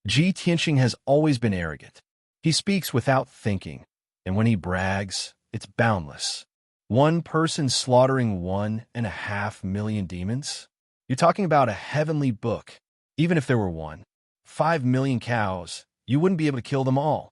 Ji Tianxing has always been arrogant. He speaks without thinking, and when he brags, it's boundless. One person slaughtering 1.5 million demons? You're talking about a heavenly book. Even if there were 5 million cows, you wouldn't be able to kill them all.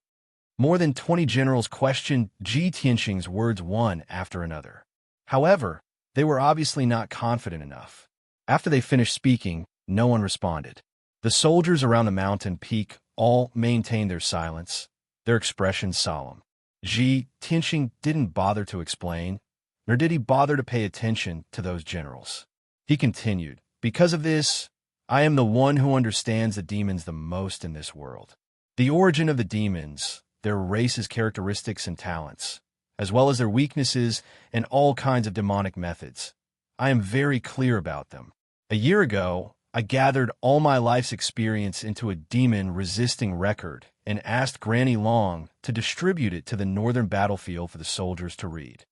More than 20 generals questioned Ji Tianxing's words one after another. However, they were obviously not confident enough. After they finished speaking, no one responded. The soldiers around the mountain peak all maintained their silence, their expressions solemn. Ji Tianxing didn't bother to explain, nor did he bother to pay attention to those generals. He continued, because of this, I am the one who understands the demons the most in this world. The origin of the demons, their race's characteristics and talents, as well as their weaknesses and all kinds of demonic methods. I am very clear about them. A year ago, I gathered all my life's experience into a demon-resisting record and asked Granny Long to distribute it to the northern battlefield for the soldiers to read.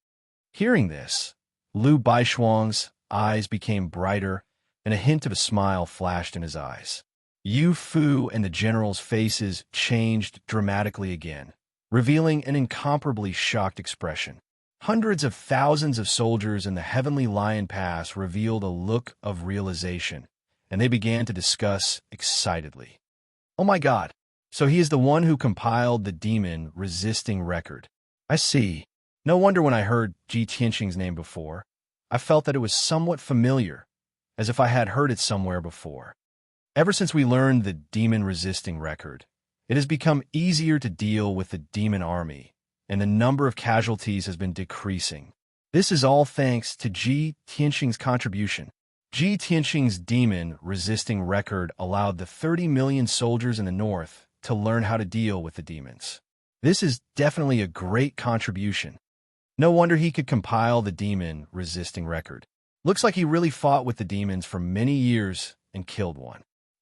Hearing this, Liu Baishuang's eyes became brighter and a hint of a smile flashed in his eyes. Yu Fu and the generals' faces changed dramatically again, revealing an incomparably shocked expression. Hundreds of thousands of soldiers in the Heavenly Lion Pass revealed a look of realization, and they began to discuss excitedly. Oh my God, so he is the one who compiled the demon-resisting record. I see. No wonder when I heard Ji Tianxing's name before, I felt that it was somewhat familiar, as if I had heard it somewhere before. Ever since we learned the demon-resisting record, it has become easier to deal with the demon army, and the number of casualties has been decreasing. This is all thanks to Ji Tianxing's contribution. Ji Tianxing's demon-resisting record allowed the 30 million soldiers in the north to learn how to deal with the demons. This is definitely a great contribution. No wonder he could compile the demon-resisting record. Looks like he really fought with the demons for many years and killed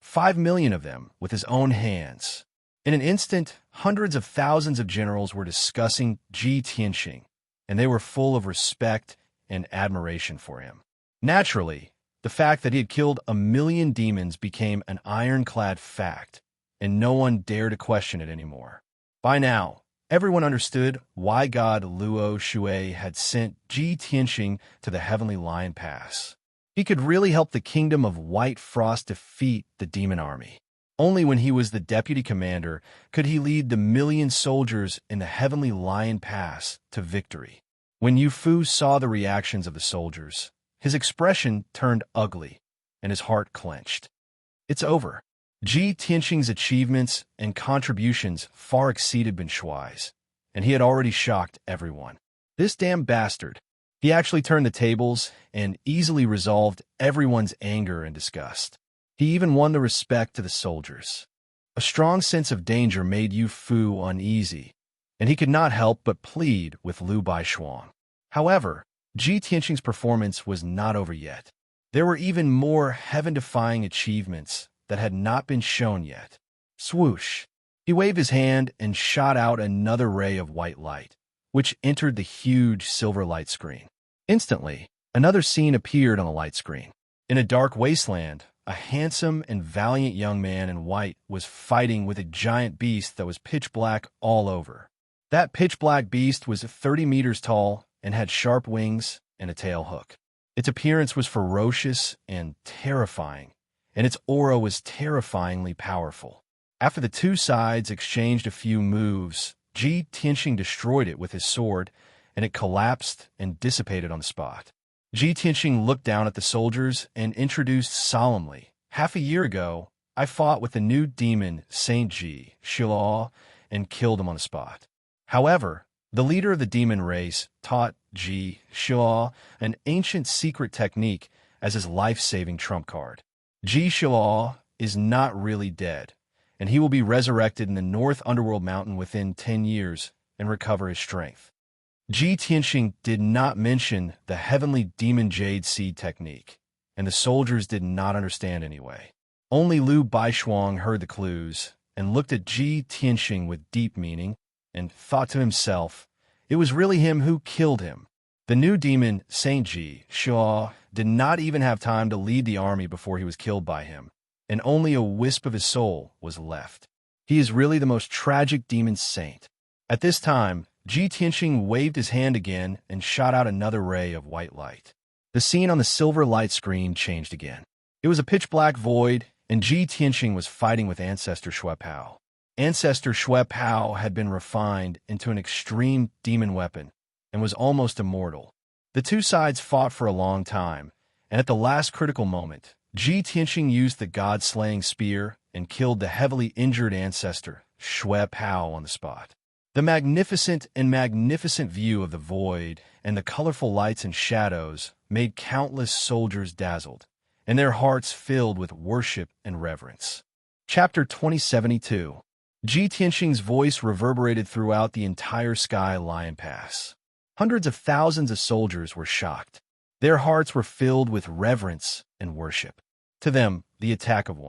5 million of them with his own hands. In an instant, hundreds of thousands of generals were discussing Ji Tianxing, and they were full of respect and admiration for him. Naturally, the fact that he had killed 1 million demons became an ironclad fact, and no one dared to question it anymore. By now, everyone understood why God Luo Shui had sent Ji Tianxing to the Heavenly Lion Pass. He could really help the Kingdom of White Frost defeat the demon army. Only when he was the deputy commander could he lead the million soldiers in the Heavenly Lion Pass to victory. When Yu Fu saw the reactions of the soldiers, his expression turned ugly, and his heart clenched. It's over. Ji Tianxing's achievements and contributions far exceeded Bin Shuai's, and he had already shocked everyone. This damn bastard. He actually turned the tables and easily resolved everyone's anger and disgust. He even won the respect of the soldiers. A strong sense of danger made Yu Fu uneasy, and he could not help but plead with Lu Baishuang. However, Ji Tianqing's performance was not over yet. There were even more heaven-defying achievements that had not been shown yet. Swoosh! He waved his hand and shot out another ray of white light, which entered the huge silver light screen. Instantly, another scene appeared on the light screen. In a dark wasteland, a handsome and valiant young man in white was fighting with a giant beast that was pitch black all over. That pitch black beast was 30 meters tall and had sharp wings and a tail hook. Its appearance was ferocious and terrifying, and its aura was terrifyingly powerful. After the two sides exchanged a few moves, Ji Tianqing destroyed it with his sword, and it collapsed and dissipated on the spot. Ji Tianqing looked down at the soldiers and introduced solemnly, "Half a year ago, I fought with the new demon Saint Ji Shilaw and killed him on the spot. However, the leader of the demon race taught Ji Shilaw an ancient secret technique as his life-saving trump card. Ji Shilaw is not really dead, and he will be resurrected in the North Underworld Mountain within 10 years and recover his strength." Ji Tianqing did not mention the heavenly demon jade seed technique, and the soldiers did not understand anyway. Only Lu Baishuang heard the clues and looked at Ji Tianqing with deep meaning and thought to himself, it was really him who killed him. The new demon, Saint Ji Shilaw, did not even have time to lead the army before he was killed by him, and only a wisp of his soul was left. He is really the most tragic demon saint. At this time, Ji Tianqing waved his hand again and shot out another ray of white light. The scene on the silver light screen changed again. It was a pitch-black void, and Ji Tianqing was fighting with Ancestor Shui Pao. Ancestor Shui Pao had been refined into an extreme demon weapon and was almost immortal. The two sides fought for a long time, and at the last critical moment, Ji Tianqing used the god-slaying spear and killed the heavily injured Ancestor Shui Pao on the spot. The magnificent view of the void and the colorful lights and shadows made countless soldiers dazzled, and their hearts filled with worship and reverence. Chapter 2072. Ji Tianqing's voice reverberated throughout the entire Sky Lion Pass. Hundreds of thousands of soldiers were shocked. Their hearts were filled with reverence and worship. To them, the attack of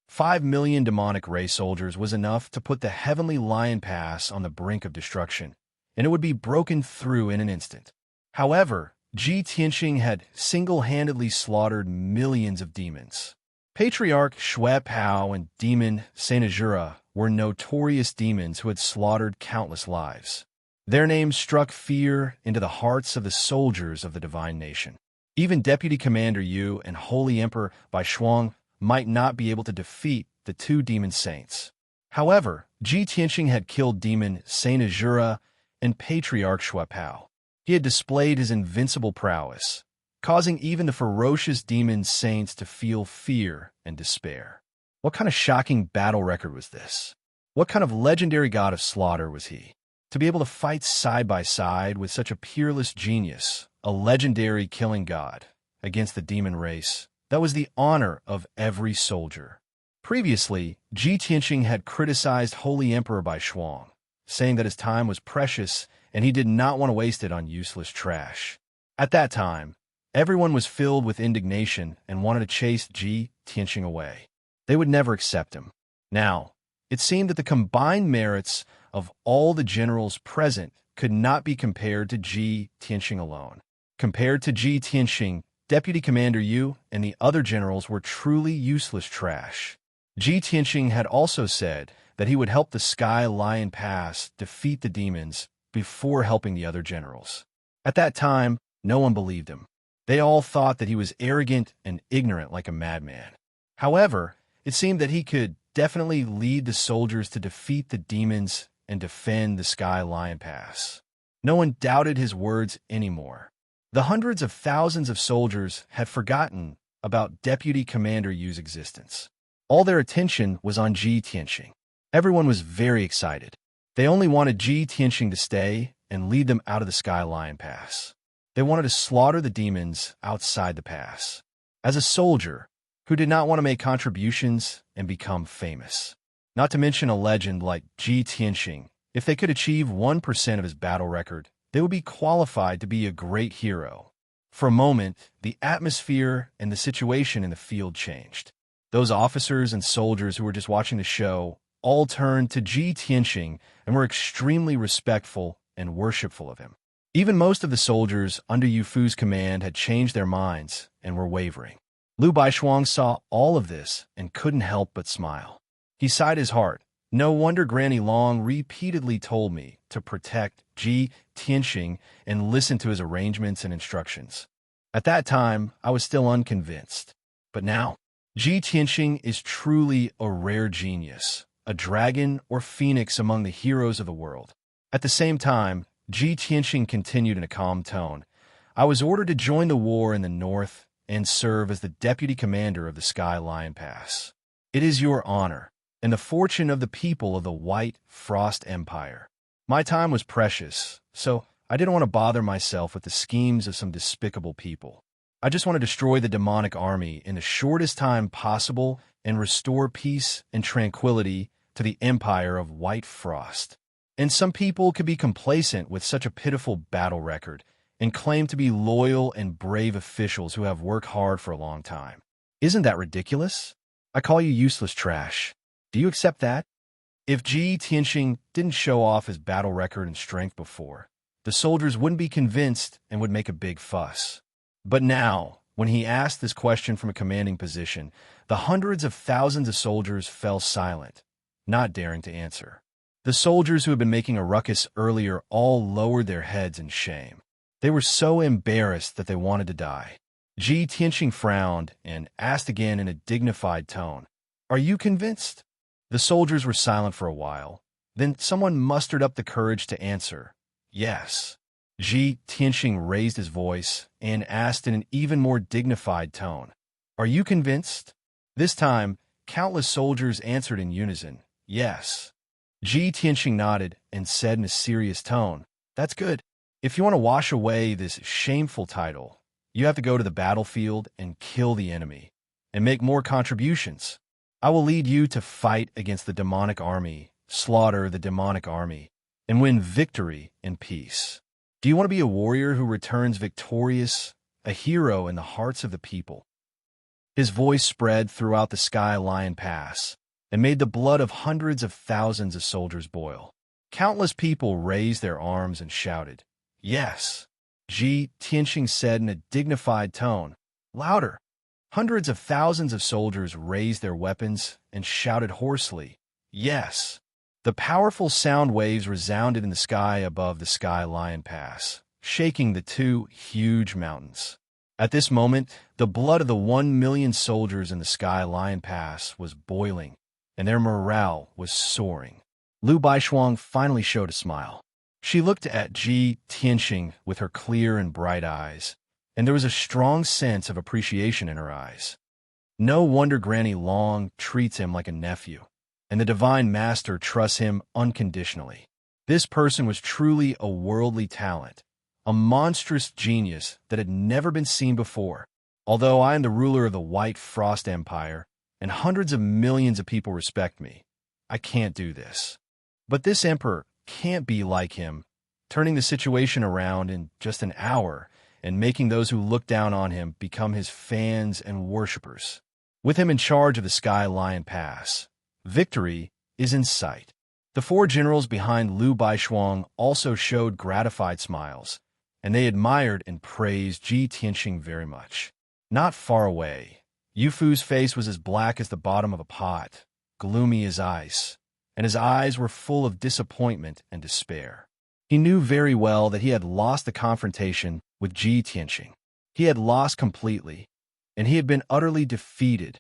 5 million demonic ray soldiers was enough to put the heavenly Lion Pass on the brink of destruction, and it would be broken through in an instant. However, Ji Tianqing had single-handedly slaughtered millions of demons. Patriarch Shui Pao and Demon Saint Azura were notorious demons who had slaughtered countless lives. Their names struck fear into the hearts of the soldiers of the divine nation. Even Deputy Commander Yu and Holy Emperor Baishuang might not be able to defeat the two demon saints. However, Ji Tianqing had killed Demon Saint Azura and Patriarch Shui Pao. He had displayed his invincible prowess, causing even the ferocious demon saints to feel fear and despair. What kind of shocking battle record was this? What kind of legendary god of slaughter was he? To be able to fight side by side with such a peerless genius, a legendary killing god, against the demon race, that was the honor of every soldier. Previously, Ji Tianqing had criticized Holy Emperor Baishuang, saying that his time was precious and he did not want to waste it on useless trash. At that time, everyone was filled with indignation and wanted to chase Ji Tianqing away. They would never accept him. Now, it seemed that the combined merits of all the generals present could not be compared to Ji Tianqing alone. Compared to Ji Tianqing, Deputy Commander Yu and the other generals were truly useless trash. Ji Tianqing had also said that he would help the Sky Lion Pass defeat the demons before helping the other generals. At that time, no one believed him. They all thought that he was arrogant and ignorant like a madman. However, it seemed that he could definitely lead the soldiers to defeat the demons and defend the Sky Lion Pass. No one doubted his words anymore. The hundreds of thousands of soldiers had forgotten about Deputy Commander Yu's existence. All their attention was on Ji Tianqing. Everyone was very excited. They only wanted Ji Tianqing to stay and lead them out of the Sky Lion Pass. They wanted to slaughter the demons outside the pass. As a soldier who did not want to make contributions and become famous. Not to mention a legend like Ji Tianxing, if they could achieve 1% of his battle record, they would be qualified to be a great hero. For a moment, the atmosphere and the situation in the field changed. Those officers and soldiers who were just watching the show all turned to Ji Tianxing and were extremely respectful and worshipful of him. Even most of the soldiers under Yu Fu's command had changed their minds and were wavering. Lu Baishuang saw all of this and couldn't help but smile. He sighed his heart. No wonder Granny Long repeatedly told me to protect Ji Tianxing and listen to his arrangements and instructions. At that time, I was still unconvinced. But now, Ji Tianxing is truly a rare genius, a dragon or phoenix among the heroes of the world. At the same time, Ji Tianxing continued in a calm tone. I was ordered to join the war in the north and serve as the deputy commander of the Sky Lion Pass. It is your honor and the fortune of the people of the White Frost Empire. My time was precious, so I didn't want to bother myself with the schemes of some despicable people. I just want to destroy the demonic army in the shortest time possible and restore peace and tranquility to the empire of White Frost. And some people could be complacent with such a pitiful battle record and claim to be loyal and brave officials who have worked hard for a long time. Isn't that ridiculous? I call you useless trash. Do you accept that? If Ji Tianxing didn't show off his battle record and strength before, the soldiers wouldn't be convinced and would make a big fuss. But now, when he asked this question from a commanding position, the hundreds of thousands of soldiers fell silent, not daring to answer. The soldiers who had been making a ruckus earlier all lowered their heads in shame. They were so embarrassed that they wanted to die. Ji Tianxing frowned and asked again in a dignified tone, "Are you convinced?" The soldiers were silent for a while. Then someone mustered up the courage to answer, "Yes." Ji Tianxing raised his voice and asked in an even more dignified tone, "Are you convinced?" This time, countless soldiers answered in unison, "Yes." Ji Tianxing nodded and said in a serious tone, "That's good. If you want to wash away this shameful title, you have to go to the battlefield and kill the enemy, and make more contributions. I will lead you to fight against the demonic army, slaughter the demonic army, and win victory and peace. Do you want to be a warrior who returns victorious, a hero in the hearts of the people?" His voice spread throughout the Sky Lion Pass and made the blood of hundreds of thousands of soldiers boil. Countless people raised their arms and shouted, "Yes." Ji Tianxing said in a dignified tone, "Louder." Hundreds of thousands of soldiers raised their weapons and shouted hoarsely, "Yes." The powerful sound waves resounded in the sky above the Sky Lion Pass, shaking the two huge mountains. At this moment, the blood of the 1 million soldiers in the Sky Lion Pass was boiling, and their morale was soaring. Lu Baishuang finally showed a smile. She looked at Ji Tianxing with her clear and bright eyes, and there was a strong sense of appreciation in her eyes. No wonder Granny Long treats him like a nephew, and the Divine Master trusts him unconditionally. This person was truly a worldly talent, a monstrous genius that had never been seen before. Although I am the ruler of the White Frost Empire, and hundreds of millions of people respect me, I can't do this. But this emperor can't be like him, turning the situation around in just an hour and making those who look down on him become his fans and worshippers. With him in charge of the Sky Lion Pass, victory is in sight. The 4 generals behind Lu Baishuang also showed gratified smiles, and they admired and praised Ji Tianxing very much. Not far away, Yu Fu's face was as black as the bottom of a pot, gloomy as ice, and his eyes were full of disappointment and despair. He knew very well that he had lost the confrontation with Ji Tianxing. He had lost completely, and he had been utterly defeated.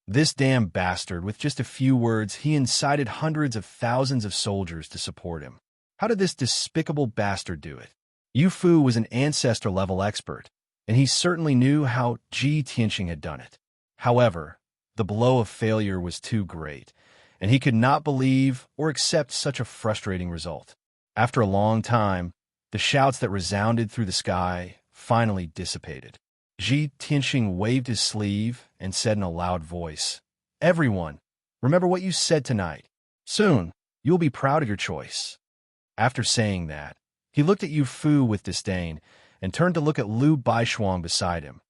This damn bastard, with just a few words, he incited hundreds of thousands of soldiers to support him. How did this despicable bastard do it? Yu Fu was an ancestor-level expert, and he certainly knew how Ji Tianxing had done it. However, the blow of failure was too great, and he could not believe or accept such a frustrating result. After a long time, the shouts that resounded through the sky finally dissipated. Ji Tianxing waved his sleeve and said in a loud voice, "Everyone, remember what you said tonight. Soon, you'll be proud of your choice." After saying that, he looked at Yu Fu with disdain and turned to look at Lu Baishuang beside him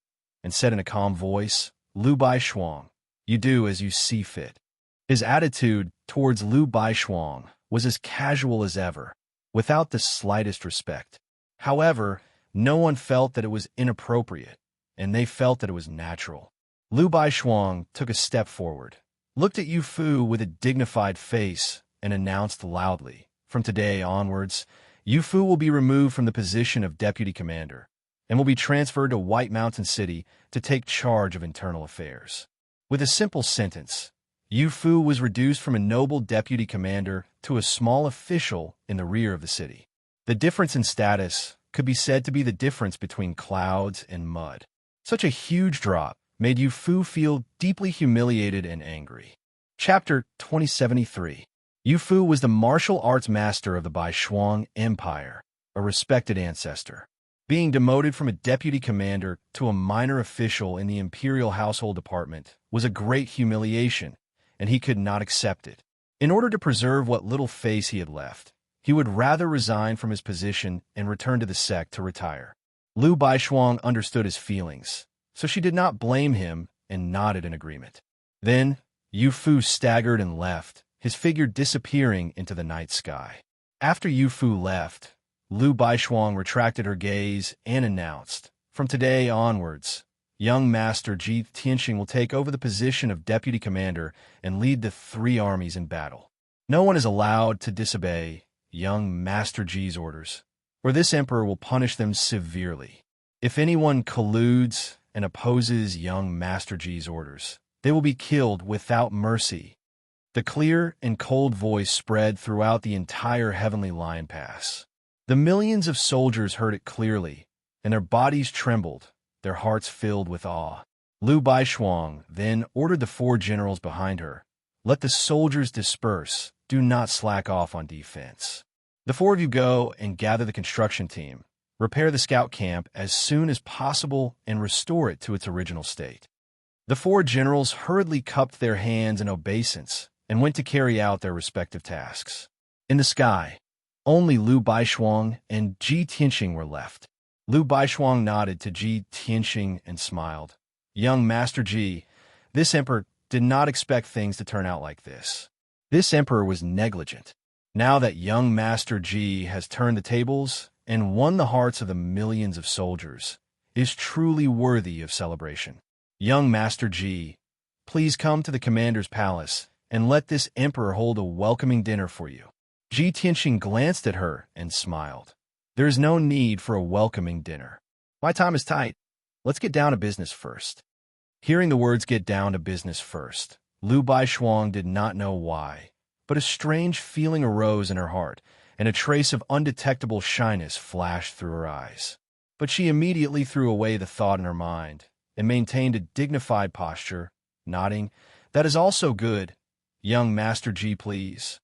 and said in a calm voice, "Lu Baishuang, you do as you see fit." His attitude towards Lu Baishuang was as casual as ever, without the slightest respect. However, no one felt that it was inappropriate, and they felt that it was natural. Lu Baishuang took a step forward, looked at Yu Fu with a dignified face, and announced loudly, "From today onwards, Yu Fu will be removed from the position of deputy commander and will be transferred to White Mountain City to take charge of internal affairs." With a simple sentence, Yu Fu was reduced from a noble deputy commander to a small official in the rear of the city. The difference in status could be said to be the difference between clouds and mud. Such a huge drop made Yu Fu feel deeply humiliated and angry. Chapter 2073. Yu Fu was the martial arts master of the Baishuang Empire, a respected ancestor. Being demoted from a deputy commander to a minor official in the Imperial Household Department was a great humiliation, and he could not accept it. In order to preserve what little face he had left, he would rather resign from his position and return to the sect to retire. Lu Baishuang understood his feelings, so she did not blame him and nodded in agreement. Then, Yu Fu staggered and left, his figure disappearing into the night sky. After Yu Fu left, Lu Baishuang retracted her gaze and announced, "From today onwards, young Master Ji Tianxing will take over the position of deputy commander and lead the 3 armies in battle. No one is allowed to disobey young Master Ji's orders, or this emperor will punish them severely. If anyone colludes and opposes young Master Ji's orders, they will be killed without mercy." The clear and cold voice spread throughout the entire Heavenly Lion Pass. The millions of soldiers heard it clearly, and their bodies trembled, their hearts filled with awe. Lu Baishuang then ordered the 4 generals behind her, "Let the soldiers disperse, do not slack off on defense. The 4 of you go and gather the construction team, repair the scout camp as soon as possible and restore it to its original state." The 4 generals hurriedly cupped their hands in obeisance and went to carry out their respective tasks. In the sky, only Lu Baishuang and Ji Tianxing were left. Lu Baishuang nodded to Ji Tianxing and smiled. "Young Master Ji, this emperor did not expect things to turn out like this. This emperor was negligent. Now that young Master Ji has turned the tables and won the hearts of the millions of soldiers, is truly worthy of celebration. Young Master Ji, please come to the commander's palace and let this emperor hold a welcoming dinner for you." Ji Tianxing glanced at her and smiled. "There is no need for a welcoming dinner. My time is tight. Let's get down to business first." Hearing the words "get down to business first," Lu Baishuang did not know why, but a strange feeling arose in her heart, and a trace of undetectable shyness flashed through her eyes. But she immediately threw away the thought in her mind and maintained a dignified posture, nodding, "That is also good. Young Master Ji, please."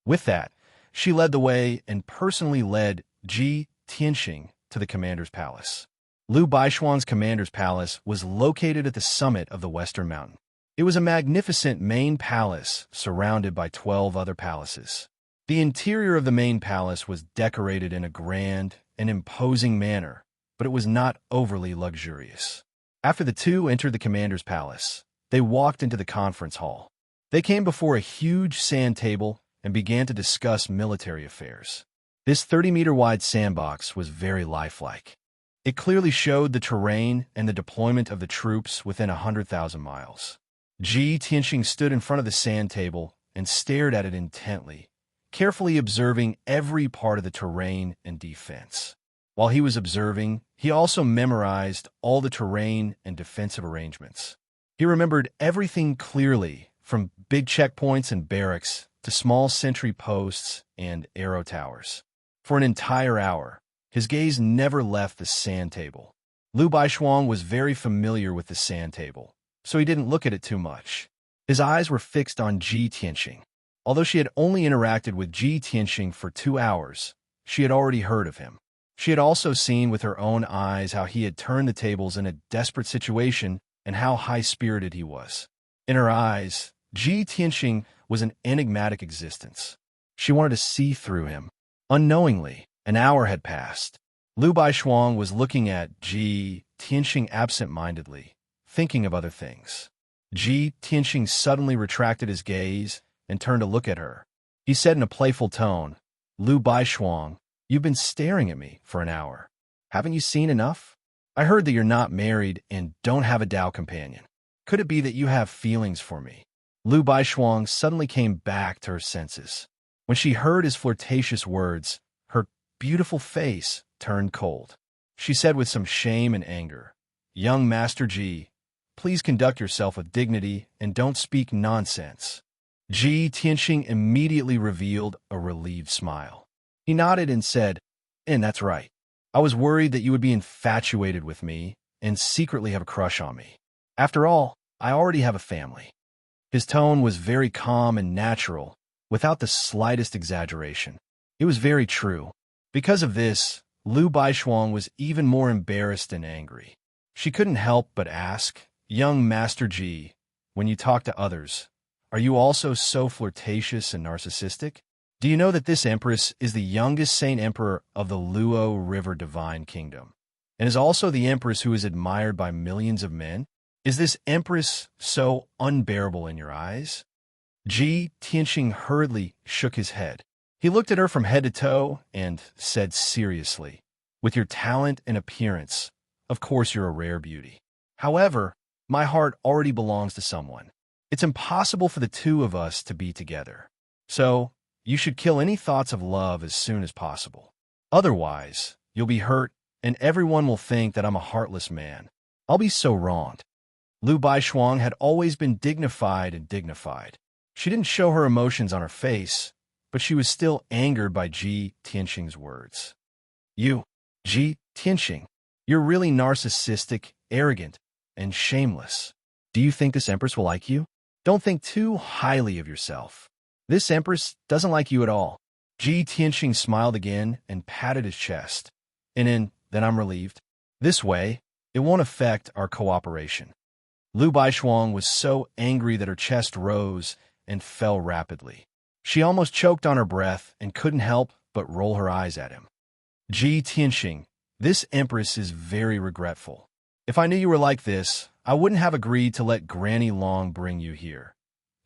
With that, she led the way and personally led Ji Tianxing to the commander's palace. Lu Baishuang's commander's palace was located at the summit of the Western Mountain. It was a magnificent main palace surrounded by 12 other palaces. The interior of the main palace was decorated in a grand and imposing manner, but it was not overly luxurious. After the 2 entered the commander's palace, they walked into the conference hall. They came before a huge sand table and began to discuss military affairs. This 30-meter-wide sandbox was very lifelike. It clearly showed the terrain and the deployment of the troops within 100,000 miles. Ji Tianxing stood in front of the sand table and stared at it intently, carefully observing every part of the terrain and defense. While he was observing, he also memorized all the terrain and defensive arrangements. He remembered everything clearly, from big checkpoints and barracks to small sentry posts and arrow towers. For an entire hour, his gaze never left the sand table. Lu Baishuang was very familiar with the sand table, so he didn't look at it too much. His eyes were fixed on Ji Tianxing. Although she had only interacted with Ji Tianxing for 2 hours, she had already heard of him. She had also seen with her own eyes how he had turned the tables in a desperate situation and how high-spirited he was. In her eyes, Ji Tianxing was an enigmatic existence. She wanted to see through him. Unknowingly, an hour had passed. Lu Baishuang was looking at Ji Tianxing absent-mindedly, thinking of other things. Ji Tianxing suddenly retracted his gaze and turned to look at her. He said in a playful tone, "Lu Baishuang, you've been staring at me for an hour. Haven't you seen enough? I heard that you're not married and don't have a Dao companion. Could it be that you have feelings for me?" Lu Baishuang suddenly came back to her senses. When she heard his flirtatious words, her beautiful face turned cold. She said with some shame and anger, "Young Master Ji, please conduct yourself with dignity and don't speak nonsense." Ji Tianxing immediately revealed a relieved smile. He nodded and said, "And that's right. I was worried that you would be infatuated with me and secretly have a crush on me. After all, I already have a family." His tone was very calm and natural, without the slightest exaggeration. It was very true. Because of this, Lu Baishuang was even more embarrassed and angry. She couldn't help but ask, "Young Master Ji, when you talk to others, are you also so flirtatious and narcissistic? Do you know that this empress is the youngest saint emperor of the Luo River Divine Kingdom, and is also the empress who is admired by millions of men? Is this empress so unbearable in your eyes?" Ji Tianxing hurriedly shook his head. He looked at her from head to toe and said seriously, "With your talent and appearance, of course you're a rare beauty. However, my heart already belongs to someone. It's impossible for the two of us to be together. So, you should kill any thoughts of love as soon as possible. Otherwise, you'll be hurt and everyone will think that I'm a heartless man. I'll be so wronged." Lu Baishuang had always been dignified. She didn't show her emotions on her face, but she was still angered by Ji Tianxing's words. "You, Ji Tianxing, you're really narcissistic, arrogant, and shameless. Do you think this empress will like you? Don't think too highly of yourself. This empress doesn't like you at all." Ji Tianxing smiled again and patted his chest. Then I'm relieved. This way, it won't affect our cooperation." Lu Baishuang was so angry that her chest rose and fell rapidly. She almost choked on her breath and couldn't help but roll her eyes at him. "Ji Tianxing, this empress is very regretful. If I knew you were like this, I wouldn't have agreed to let Granny Long bring you here."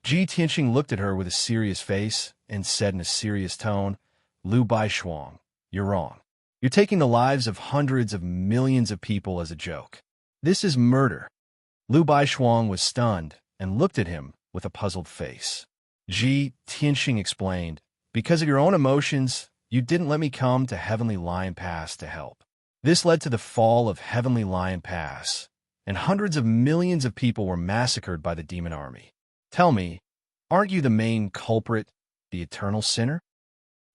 Ji Tianxing looked at her with a serious face and said in a serious tone, "Lu Baishuang, you're wrong. You're taking the lives of hundreds of millions of people as a joke. This is murder." Lu Baishuang was stunned and looked at him with a puzzled face. Ji Tianxing explained, "Because of your own emotions, you didn't let me come to Heavenly Lion Pass to help. This led to the fall of Heavenly Lion Pass, and hundreds of millions of people were massacred by the demon army. Tell me, aren't you the main culprit, the eternal sinner?"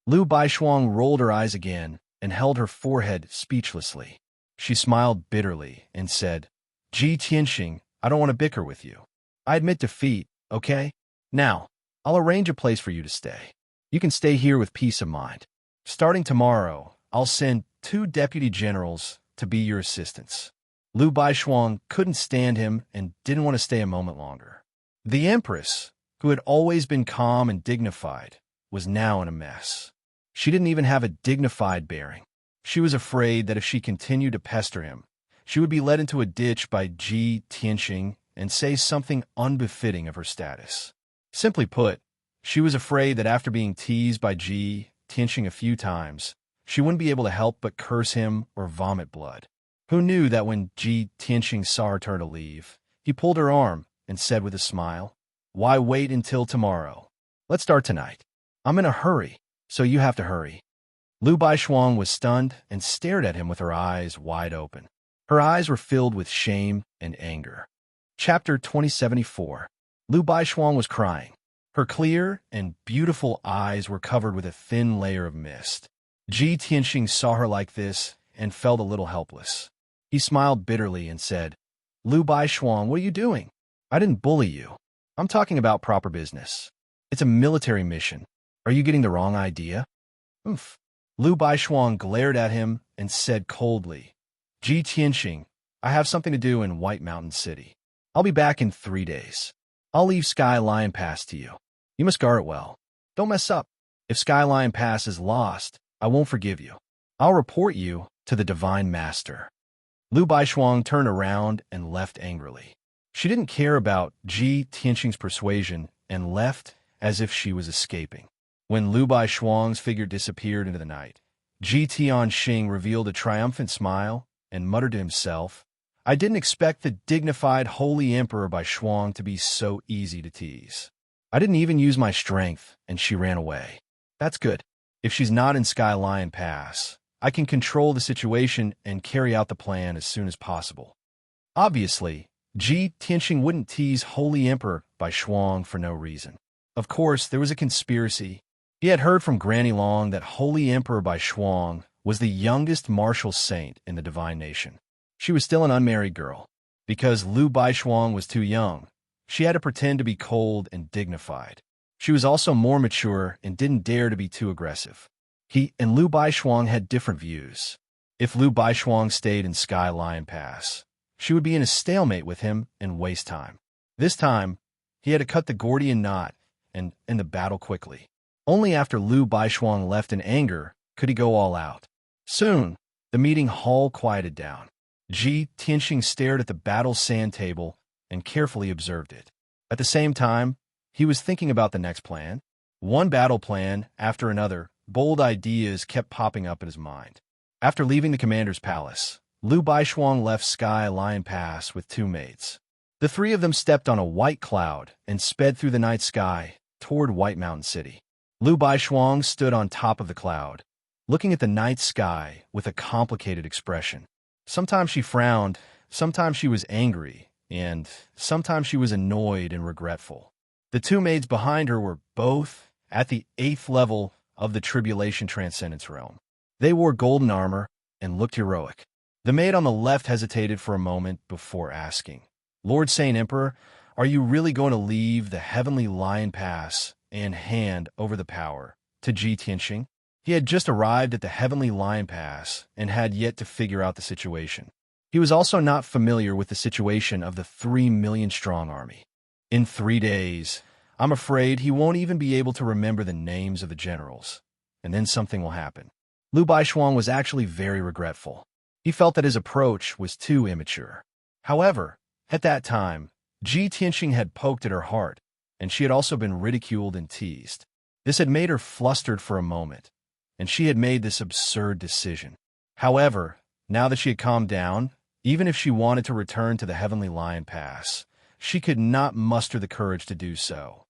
Lu Baishuang rolled her eyes again and held her forehead speechlessly. She smiled bitterly and said, "Ji Tianxing, I don't want to bicker with you. I admit defeat, okay? Now, I'll arrange a place for you to stay. You can stay here with peace of mind. Starting tomorrow, I'll send 2 deputy generals to be your assistants." Lu Baishuang couldn't stand him and didn't want to stay a moment longer. The empress, who had always been calm and dignified, was now in a mess. She didn't even have a dignified bearing. She was afraid that if she continued to pester him, she would be led into a ditch by Ji Tianxing and say something unbefitting of her status. Simply put, she was afraid that after being teased by Ji Tianxing a few times, she wouldn't be able to help but curse him or vomit blood. Who knew that when Ji Tianxing saw her turn to leave, he pulled her arm and said with a smile, "Why wait until tomorrow? Let's start tonight. I'm in a hurry, so you have to hurry." Lu Baishuang was stunned and stared at him with her eyes wide open. Her eyes were filled with shame and anger. Chapter 2074. Lu Baishuang was crying. Her clear and beautiful eyes were covered with a thin layer of mist. Ji Tianxing saw her like this and felt a little helpless. He smiled bitterly and said, "Lu Baishuang, what are you doing? I didn't bully you. I'm talking about proper business. It's a military mission. Are you getting the wrong idea?" "Oomph. Lu Baishuang glared at him and said coldly, Ji Tianxing, I have something to do in White Mountain City. I'll be back in 3 days. I'll leave Sky Lion Pass to you. You must guard it well. Don't mess up. If Sky Lion Pass is lost, I won't forgive you. I'll report you to the Divine Master. Lu Baishuang turned around and left angrily. She didn't care about Ji Tianxing's persuasion and left as if she was escaping. When Lu Baishuang's figure disappeared into the night, Ji Tianxing revealed a triumphant smile and muttered to himself, I didn't expect the dignified Holy Emperor Baishuang to be so easy to tease. I didn't even use my strength, and she ran away. That's good. If she's not in Sky Lion Pass, I can control the situation and carry out the plan as soon as possible. Obviously, Ji Tianxing wouldn't tease Holy Emperor Baishuang for no reason. Of course, there was a conspiracy. He had heard from Granny Long that Holy Emperor Baishuang was the youngest martial saint in the divine nation. She was still an unmarried girl. Because Lu Baishuang was too young, she had to pretend to be cold and dignified. She was also more mature and didn't dare to be too aggressive. He and Lu Baishuang had different views. If Lu Baishuang stayed in Sky Lion Pass, she would be in a stalemate with him and waste time. This time, he had to cut the Gordian knot and end the battle quickly. Only after Lu Baishuang left in anger could he go all out. Soon, the meeting hall quieted down. Ji Tianxing stared at the battle sand table and carefully observed it. At the same time, he was thinking about the next plan. One battle plan after another, bold ideas kept popping up in his mind. After leaving the commander's palace, Lu Baishuang left Sky Lion Pass with 2 maids. The 3 of them stepped on a white cloud and sped through the night sky toward White Mountain City. Lu Baishuang stood on top of the cloud, looking at the night sky with a complicated expression. Sometimes she frowned, sometimes she was angry, and sometimes she was annoyed and regretful. The 2 maids behind her were both at the 8th level of the Tribulation Transcendence realm. They wore golden armor and looked heroic. The maid on the left hesitated for a moment before asking, Lord Saint Emperor, are you really going to leave the Heavenly Lion Pass and hand over the power to Ji Tianxing? He had just arrived at the Heavenly Lion Pass and had yet to figure out the situation. He was also not familiar with the situation of the 3 million-strong army. In 3 days, I'm afraid he won't even be able to remember the names of the generals. And then something will happen. Lu Baishuang was actually very regretful. He felt that his approach was too immature. However, at that time, Ji Tianxing had poked at her heart, and she had also been ridiculed and teased. This had made her flustered for a moment, and she had made this absurd decision. However, now that she had calmed down, even if she wanted to return to the Heavenly Lion Pass, she could not muster the courage to do so.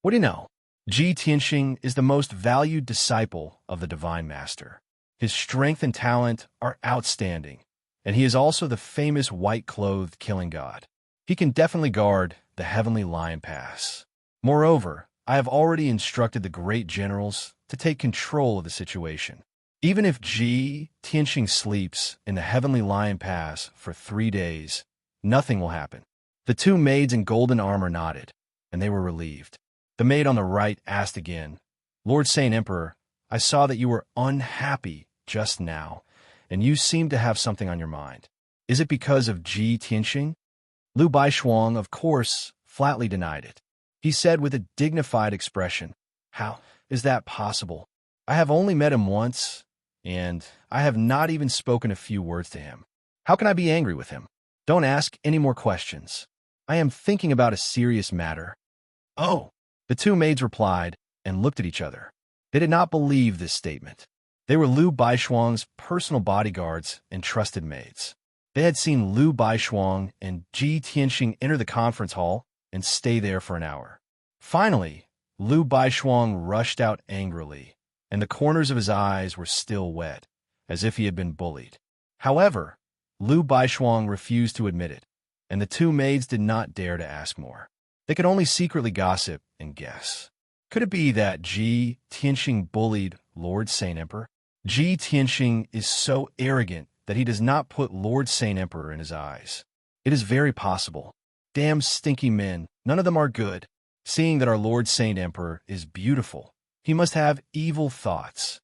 What do you know? Ji Tianxing is the most valued disciple of the Divine Master. His strength and talent are outstanding, and he is also the famous white-clothed killing god. He can definitely guard the Heavenly Lion Pass. Moreover, I have already instructed the great generals to take control of the situation. Even if Ji Tianxing sleeps in the Heavenly Lion Pass for 3 days, nothing will happen. The 2 maids in golden armor nodded, and they were relieved. The maid on the right asked again, Lord Saint Emperor, I saw that you were unhappy just now, and you seem to have something on your mind. Is it because of Ji Tianxing? Lu Baishuang, of course, flatly denied it. He said with a dignified expression, How is that possible? I have only met him once, and I have not even spoken a few words to him. How can I be angry with him? Don't ask any more questions. I am thinking about a serious matter. Oh, the 2 maids replied and looked at each other. They did not believe this statement. They were Lu Baishuang's personal bodyguards and trusted maids. They had seen Lu Baishuang and Ji Tianxing enter the conference hall and stay there for an hour. Finally, Lu Baishuang rushed out angrily, and the corners of his eyes were still wet, as if he had been bullied. However, Lu Baishuang refused to admit it, and the 2 maids did not dare to ask more. They could only secretly gossip and guess. Could it be that Ji Tianxing bullied Lord Saint Emperor? Ji Tianxing is so arrogant that he does not put Lord Saint Emperor in his eyes. It is very possible. Damn stinky men, none of them are good. Seeing that our Lord Saint Emperor is beautiful, he must have evil thoughts.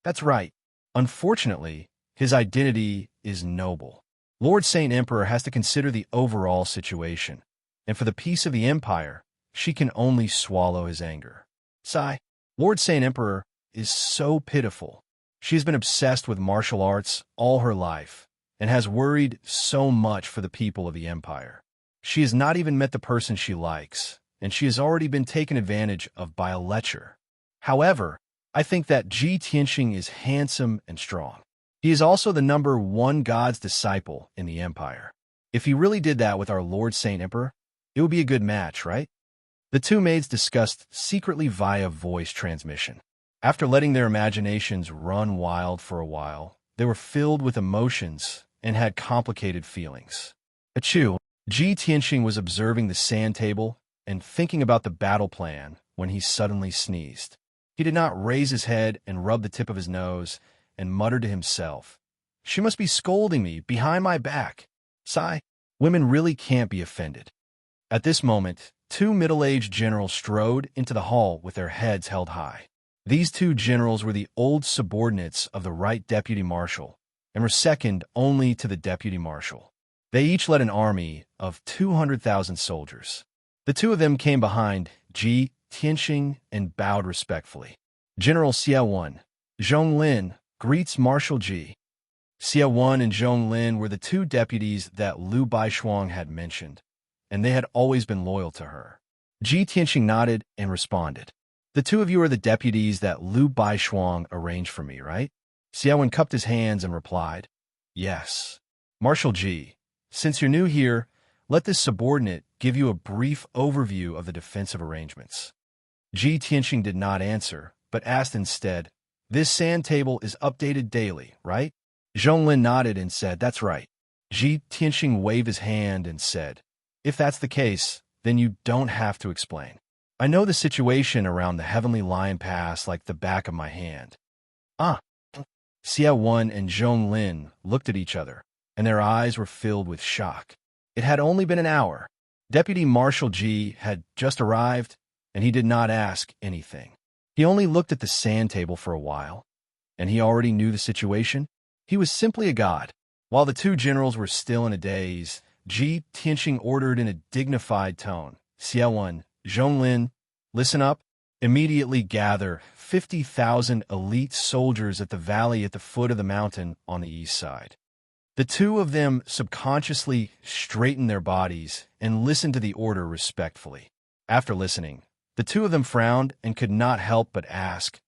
That's right. Unfortunately, his identity is noble. Lord Saint Emperor has to consider the overall situation, and for the peace of the empire, she can only swallow his anger. Sigh. Lord Saint Emperor is so pitiful. She has been obsessed with martial arts all her life and has worried so much for the people of the empire. She has not even met the person she likes, and she has already been taken advantage of by a lecher. However, I think that Ji Tianxing is handsome and strong. He is also the #1 God's disciple in the empire. If he really did that with our Lord Saint Emperor, it would be a good match, right? The two maids discussed secretly via voice transmission. After letting their imaginations run wild for a while, they were filled with emotions and had complicated feelings. Achoo! Ji Tianxing was observing the sand table and thinking about the battle plan when he suddenly sneezed. He did not raise his head and rub the tip of his nose and muttered to himself, "She must be scolding me behind my back." Sigh. Women really can't be offended. At this moment, two middle-aged generals strode into the hall with their heads held high. These two generals were the old subordinates of the right deputy marshal and were second only to the deputy marshal. They each led an army of 200,000 soldiers. The two of them came behind Ji Tianxing and bowed respectfully. General Xia Zhonglin greets Marshal Ji. Xia and Zhonglin were the two deputies that Liu Baishuang had mentioned, and they had always been loyal to her. Ji Tianxing nodded and responded. The two of you are the deputies that Liu Baishuang arranged for me, right? Xia cupped his hands and replied, "Yes." Marshal Ji, since you're new here, let this subordinate give you a brief overview of the defensive arrangements. Ji Tianxing did not answer, but asked instead, "This sand table is updated daily, right?" Zhonglin nodded and said, "That's right." Ji Tianxing waved his hand and said, "If that's the case, then you don't have to explain. I know the situation around the Heavenly Lion Pass like the back of my hand." Ah. Xia and Zhonglin looked at each other, and their eyes were filled with shock. It had only been an hour. Deputy Marshal Ji had just arrived, and he did not ask anything. He only looked at the sand table for a while, and he already knew the situation. He was simply a god. While the two generals were still in a daze, Ji Tianxing ordered in a dignified tone, "Xia Zhonglin, listen up. Immediately gather 50,000 elite soldiers at the valley at the foot of the mountain on the east side." The two of them subconsciously straightened their bodies and listened to the order respectfully. After listening, the two of them frowned and could not help but ask,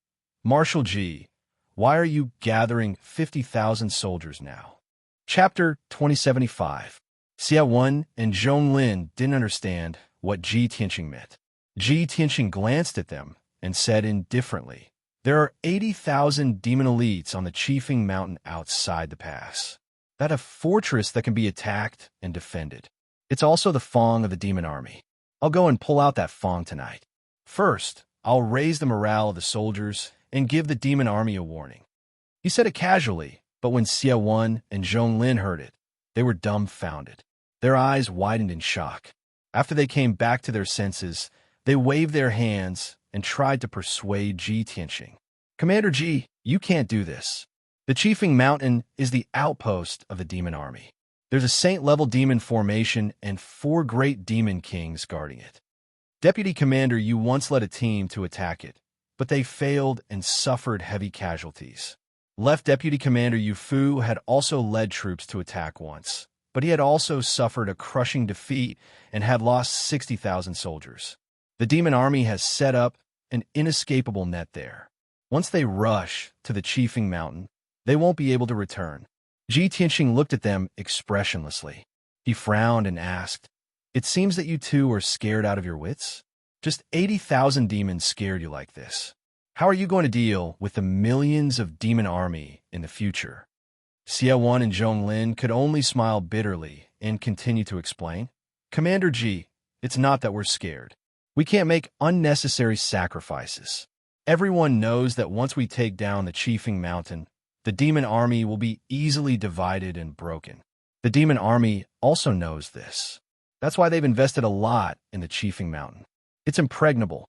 "Marshal Ji, why are you gathering 50,000 soldiers now?" Chapter 2075. Xia and Zhonglin didn't understand what Ji Tianxing meant. Ji Tianxing glanced at them and said indifferently, "There are 80,000 demon elites on the Chiefing Mountain outside the pass. That's a fortress that can be attacked and defended. It's also the Fong of the demon army. I'll go and pull out that Fong tonight. First, I'll raise the morale of the soldiers and give the demon army a warning." He said it casually, but when Xia and Zhonglin heard it, they were dumbfounded. Their eyes widened in shock. After they came back to their senses, they waved their hands and tried to persuade Ji Tianxing. "Commander Ji, you can't do this. The Chiefing Mountain is the outpost of the demon army. There's a saint-level demon formation and 4 great demon kings guarding it. Deputy Commander, you once led a team to attack it, but they failed and suffered heavy casualties. Left Deputy Commander Yu Fu had also led troops to attack once, but he had also suffered a crushing defeat and had lost 60,000 soldiers. The demon army has set up an inescapable net there. Once they rush to the Chiefing Mountain, they won't be able to return." Ji Tianxing looked at them expressionlessly. He frowned and asked, "It seems that you two are scared out of your wits? Just 80,000 demons scared you like this. How are you going to deal with the millions of demon army in the future?" Xia and Zhonglin could only smile bitterly and continue to explain, "Commander Ji, it's not that we're scared. We can't make unnecessary sacrifices. Everyone knows that once we take down the Chiefing Mountain, the demon army will be easily divided and broken. The demon army also knows this. That's why they've invested a lot in the Chiefing Mountain. It's impregnable.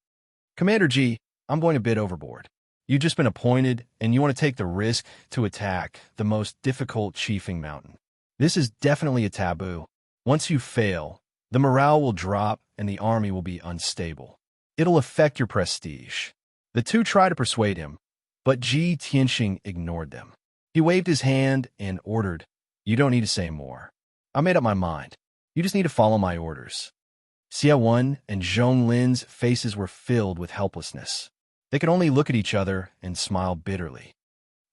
Commander Ji, I'm going a bit overboard. You've just been appointed, and you want to take the risk to attack the most difficult chiefing mountain. This is definitely a taboo. Once you fail, the morale will drop and the army will be unstable. It'll affect your prestige. The two try to persuade him, but Ji Tianxing ignored them. He waved his hand and ordered, "You don't need to say more. I made up my mind. You just need to follow my orders." Xia Wen and Zhong Lin's faces were filled with helplessness. They could only look at each other and smile bitterly.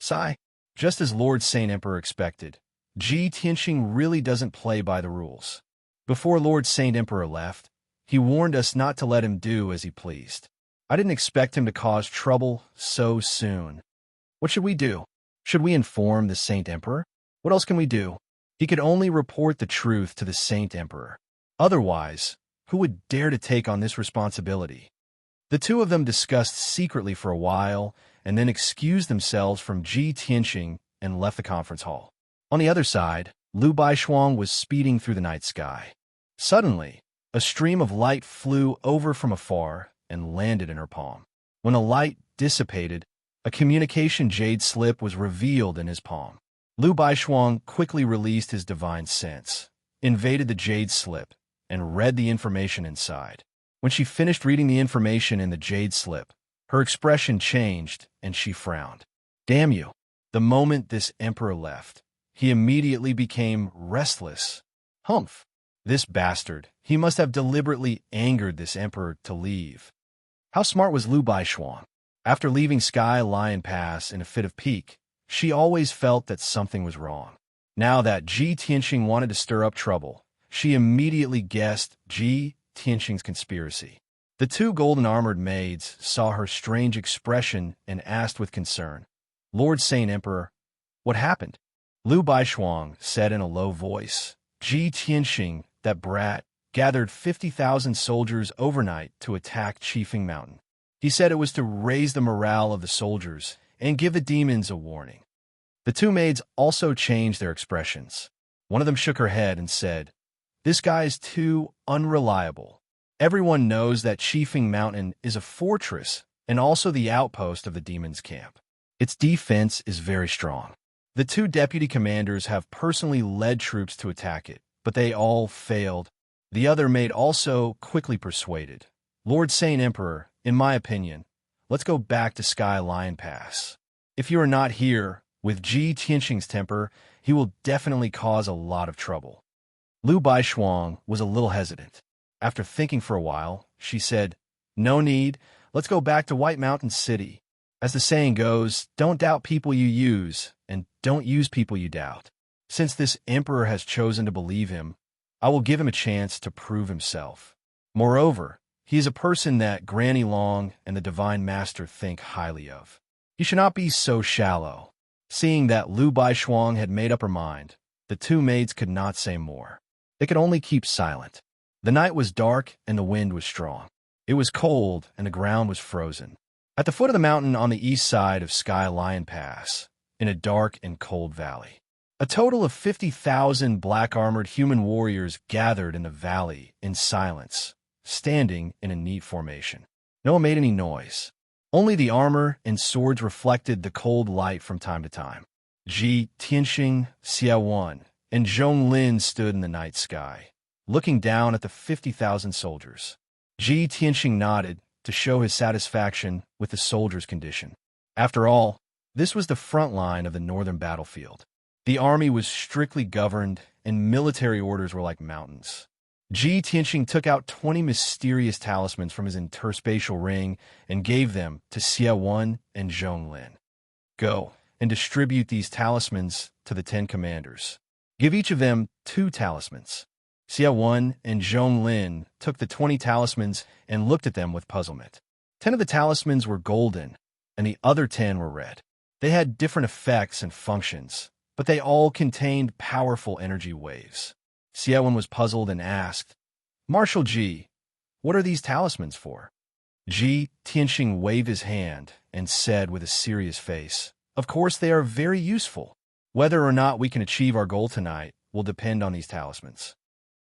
Sigh. Just as Lord Saint Emperor expected, Ji Tianxing really doesn't play by the rules. Before Lord Saint Emperor left, he warned us not to let him do as he pleased. I didn't expect him to cause trouble so soon. What should we do? Should we inform the Saint Emperor? What else can we do? He could only report the truth to the Saint Emperor. Otherwise, who would dare to take on this responsibility? The two of them discussed secretly for a while and then excused themselves from Ji Tianxing and left the conference hall. On the other side, Lu Baishuang was speeding through the night sky. Suddenly, a stream of light flew over from afar and landed in her palm. When the light dissipated, a communication jade slip was revealed in his palm. Lu Baishuang quickly released his divine sense, invaded the jade slip, and read the information inside. When she finished reading the information in the jade slip, her expression changed and she frowned. Damn you! The moment this emperor left, he immediately became restless. Humph! This bastard, he must have deliberately angered this emperor to leave. How smart was Lu Baishuang? After leaving Sky Lion Pass in a fit of pique, she always felt that something was wrong. Now that Ji Tianxing wanted to stir up trouble, she immediately guessed Ji Tianxing's conspiracy. The two golden-armored maids saw her strange expression and asked with concern, "Lord Saint Emperor, what happened?" Lu Baishuang said in a low voice, "Ji Tianxing, that brat, gathered 50,000 soldiers overnight to attack Chiefing Mountain. He said it was to raise the morale of the soldiers and give the demons a warning." The two maids also changed their expressions. One of them shook her head and said, "This guy is too unreliable. Everyone knows that Chiefing Mountain is a fortress and also the outpost of the demons' camp. Its defense is very strong. The two deputy commanders have personally led troops to attack it, but they all failed." The other maid also quickly persuaded, "Lord Saint Emperor, in my opinion, let's go back to Sky Lion Pass. If you are not here, with Ji Tianxing's temper, he will definitely cause a lot of trouble." Lu Baishuang was a little hesitant. After thinking for a while, she said, "No need, let's go back to White Mountain City. As the saying goes, don't doubt people you use, and don't use people you doubt. Since this emperor has chosen to believe him, I will give him a chance to prove himself. Moreover, he is a person that Granny Long and the Divine Master think highly of. He should not be so shallow." Seeing that Lu Baishuang had made up her mind, the two maids could not say more. They could only keep silent. The night was dark and the wind was strong. It was cold and the ground was frozen. At the foot of the mountain on the east side of Sky Lion Pass, in a dark and cold valley, a total of 50,000 black-armored human warriors gathered in the valley in silence, standing in a neat formation. No one made any noise. Only the armor and swords reflected the cold light from time to time. Ji Tianxing, Xia Wen, and Zhong Lin stood in the night sky, looking down at the 50,000 soldiers. Ji Tianxing nodded to show his satisfaction with the soldiers' condition. After all, this was the front line of the northern battlefield. The army was strictly governed, and military orders were like mountains. Ji Tianxing took out 20 mysterious talismans from his interspatial ring and gave them to Xia Wen and Zhong Lin. "Go and distribute these talismans to the 10 commanders. Give each of them 2 talismans." Xia Wen and Zhong Lin took the 20 talismans and looked at them with puzzlement. 10 of the talismans were golden, and the other 10 were red. They had different effects and functions, but they all contained powerful energy waves. Xia Wen was puzzled and asked, "Marshal Ji, what are these talismans for?" Ji Tianxing waved his hand and said with a serious face, "Of course they are very useful. Whether or not we can achieve our goal tonight will depend on these talismans."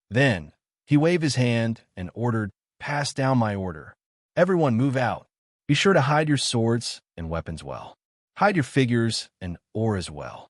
Then he waved his hand and ordered, "Pass down my order. Everyone move out." Be sure to hide your swords and weapons well. Hide your figures and auras well.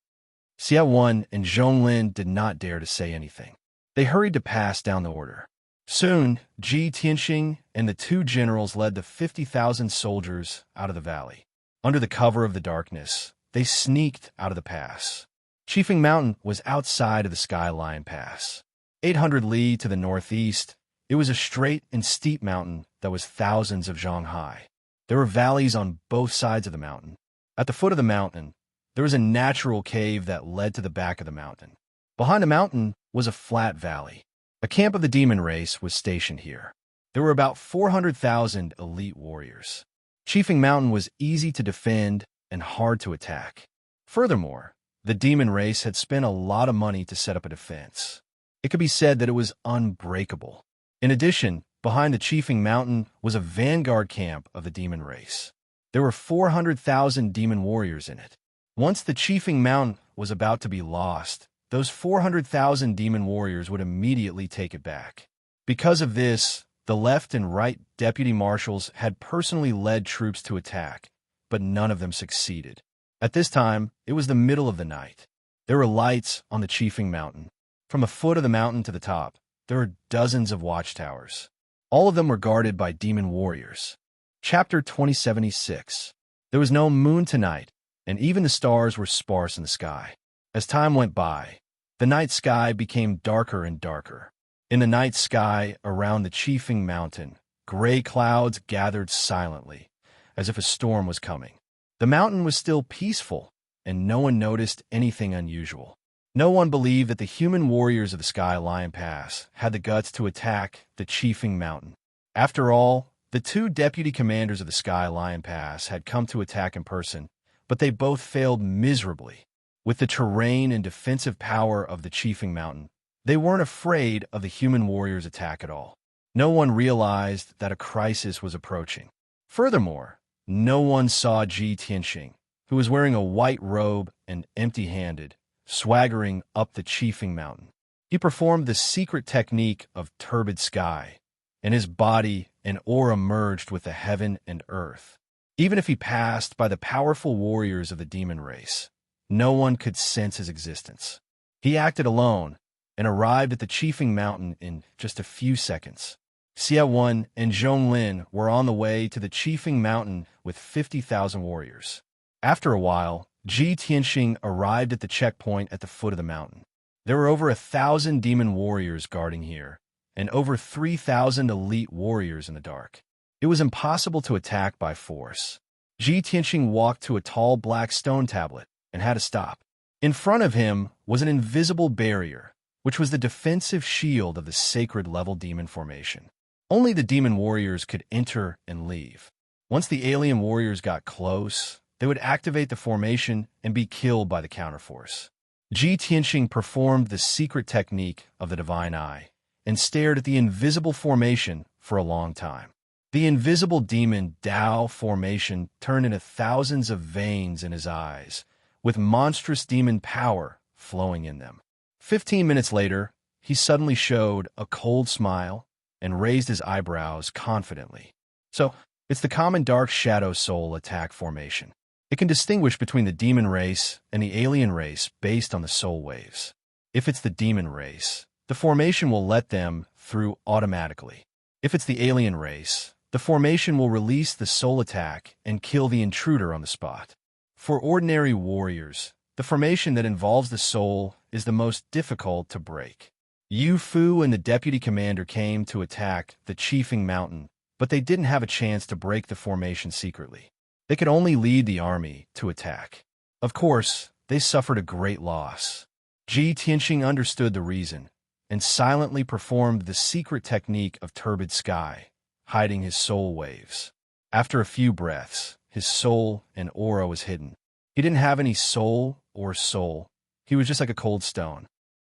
Xia Wen and Zhonglin did not dare to say anything. They hurried to pass down the order. Soon, Ji Tianxing and the two generals led the 50,000 soldiers out of the valley. Under the cover of the darkness, they sneaked out of the pass. Chiefing Mountain was outside of the Sky Lion Pass. 800 li to the northeast, it was a straight and steep mountain that was thousands of zhang high. There were valleys on both sides of the mountain. At the foot of the mountain, there was a natural cave that led to the back of the mountain. Behind the mountain was a flat valley. A camp of the demon race was stationed here. There were about 400,000 elite warriors. Chiefing Mountain was easy to defend and hard to attack. Furthermore, the demon race had spent a lot of money to set up a defense. It could be said that it was unbreakable. In addition, behind the Chiefing Mountain was a vanguard camp of the demon race. There were 400,000 demon warriors in it. Once the Chiefing Mountain was about to be lost, those 400,000 demon warriors would immediately take it back. Because of this, the left and right deputy marshals had personally led troops to attack, but none of them succeeded. At this time, it was the middle of the night. There were lights on the Chiefing Mountain. From the foot of the mountain to the top, there were dozens of watchtowers. All of them were guarded by demon warriors. Chapter 2076. There was no moon tonight, and even the stars were sparse in the sky. As time went by, the night sky became darker and darker. In the night sky around the Chiefing Mountain, gray clouds gathered silently, as if a storm was coming. The mountain was still peaceful, and no one noticed anything unusual. No one believed that the human warriors of the Sky Lion Pass had the guts to attack the Chiefing Mountain. After all, the two deputy commanders of the Sky Lion Pass had come to attack in person, but they both failed miserably. With the terrain and defensive power of the Chiefing Mountain, they weren't afraid of the human warriors' attack at all. No one realized that a crisis was approaching. Furthermore, no one saw Ji Tianxing, who was wearing a white robe and empty-handed, swaggering up the Chiefing Mountain. He performed the secret technique of turbid sky, and his body and aura merged with the heaven and earth. Even if he passed by the powerful warriors of the demon race, no one could sense his existence. He acted alone and arrived at the Chiefing Mountain in just a few seconds. Xia Wen and Zhonglin were on the way to the Chiefing Mountain with 50,000 warriors. After a while, Ji Tianxing arrived at the checkpoint at the foot of the mountain. There were over 1,000 demon warriors guarding here, and over 3,000 elite warriors in the dark. It was impossible to attack by force. Ji Tianxing walked to a tall black stone tablet and had to stop. In front of him was an invisible barrier, which was the defensive shield of the sacred level demon formation. Only the demon warriors could enter and leave. Once the alien warriors got close, they would activate the formation and be killed by the counterforce. Ji Tianxing performed the secret technique of the divine eye and stared at the invisible formation for a long time. The invisible demon Dao formation turned into thousands of veins in his eyes, with monstrous demon power flowing in them. 15 minutes later, he suddenly showed a cold smile and raised his eyebrows confidently. So, it's the common dark shadow soul attack formation. It can distinguish between the demon race and the alien race based on the soul waves. If it's the demon race, the formation will let them through automatically. If it's the alien race, the formation will release the soul attack and kill the intruder on the spot. For ordinary warriors, the formation that involves the soul is the most difficult to break. Yu Fu and the deputy commander came to attack the Chiefing Mountain, but they didn't have a chance to break the formation secretly. They could only lead the army to attack. Of course, they suffered a great loss. Ji Tianxing understood the reason and silently performed the secret technique of turbid sky, hiding his soul waves. After a few breaths, his soul and aura was hidden. He didn't have any soul or soul. He was just like a cold stone.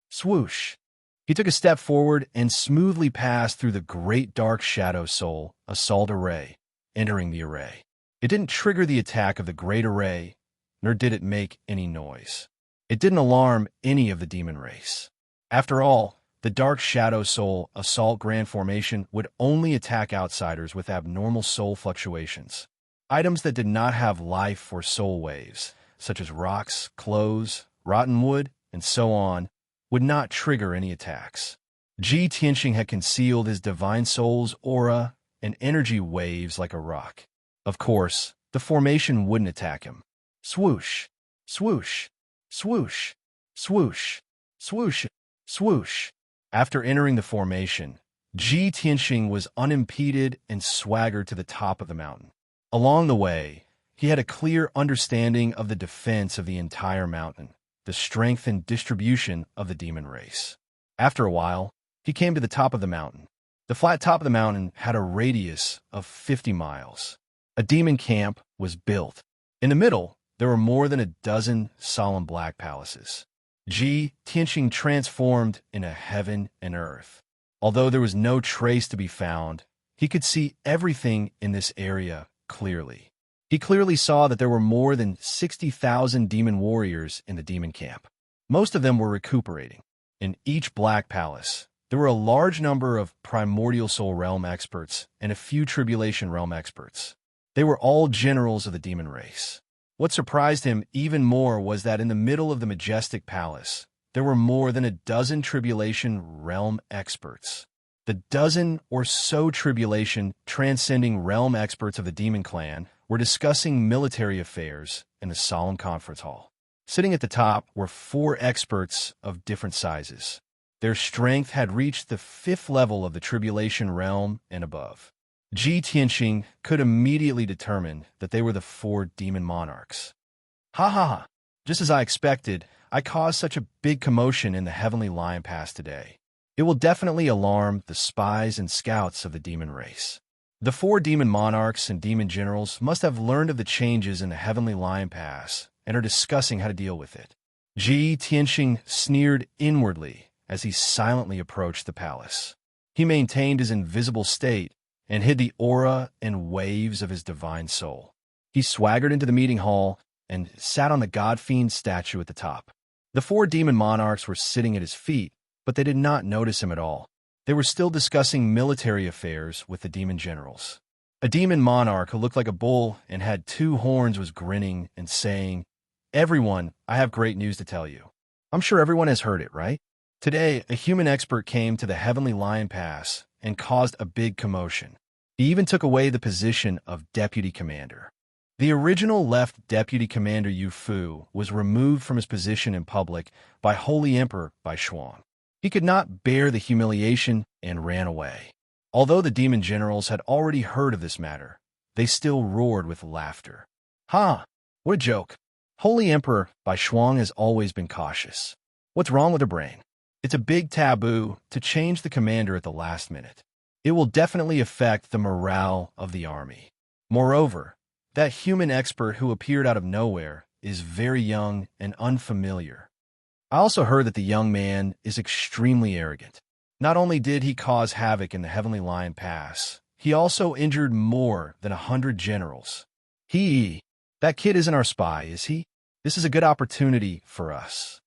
Swoosh! He took a step forward and smoothly passed through the great dark shadow soul assault array, entering the array. It didn't trigger the attack of the great array, nor did it make any noise. It didn't alarm any of the demon race. After all, the dark shadow soul assault grand formation would only attack outsiders with abnormal soul fluctuations. Items that did not have life or soul waves, such as rocks, clothes, rotten wood, and so on, would not trigger any attacks. Ji Tianxing had concealed his divine soul's aura and energy waves like a rock. Of course, the formation wouldn't attack him. Swoosh, swoosh, swoosh, swoosh, swoosh, swoosh. After entering the formation, Ji Tianxing was unimpeded and swaggered to the top of the mountain. Along the way, he had a clear understanding of the defense of the entire mountain, the strength and distribution of the demon race. After a while, he came to the top of the mountain. The flat top of the mountain had a radius of 50 miles. A demon camp was built. In the middle, there were more than a dozen solemn black palaces. Ji Tianxing transformed into heaven and earth. Although there was no trace to be found, he could see everything in this area clearly. He clearly saw that there were more than 60,000 demon warriors in the demon camp. Most of them were recuperating. In each black palace, there were a large number of primordial soul realm experts and a few tribulation realm experts. They were all generals of the demon race. What surprised him even more was that in the middle of the majestic palace, there were more than a dozen tribulation realm experts. The dozen or so tribulation transcending realm experts of the demon clan were discussing military affairs in the solemn conference hall. Sitting at the top were 4 experts of different sizes. Their strength had reached the 5th level of the tribulation realm and above. Ji Tianxing could immediately determine that they were the 4 demon monarchs. Ha ha ha! Just as I expected, I caused such a big commotion in the Heavenly Lion Pass today. It will definitely alarm the spies and scouts of the demon race. The 4 demon monarchs and demon generals must have learned of the changes in the Heavenly Lion Pass and are discussing how to deal with it. Ji Tianxing sneered inwardly as he silently approached the palace. He maintained his invisible state and hid the aura and waves of his divine soul. He swaggered into the meeting hall and sat on the god-fiend statue at the top. The 4 demon monarchs were sitting at his feet, but they did not notice him at all. They were still discussing military affairs with the demon generals. A demon monarch who looked like a bull and had 2 horns was grinning and saying, "Everyone, I have great news to tell you. I'm sure everyone has heard it, right? Today, a human expert came to the Heavenly Lion Pass and caused a big commotion. He even took away the position of deputy commander. The original left deputy commander Yu Fu was removed from his position in public by Holy Emperor Bai Shuang. He could not bear the humiliation and ran away. Although the demon generals had already heard of this matter, they still roared with laughter. Ha! What a joke. Holy Emperor Bai Shuang has always been cautious. What's wrong with her brain? It's a big taboo to change the commander at the last minute. It will definitely affect the morale of the army. Moreover, that human expert who appeared out of nowhere is very young and unfamiliar. I also heard that the young man is extremely arrogant. Not only did he cause havoc in the Heavenly Lion Pass, he also injured more than 100 generals. That kid isn't our spy, is he? This is a good opportunity for us.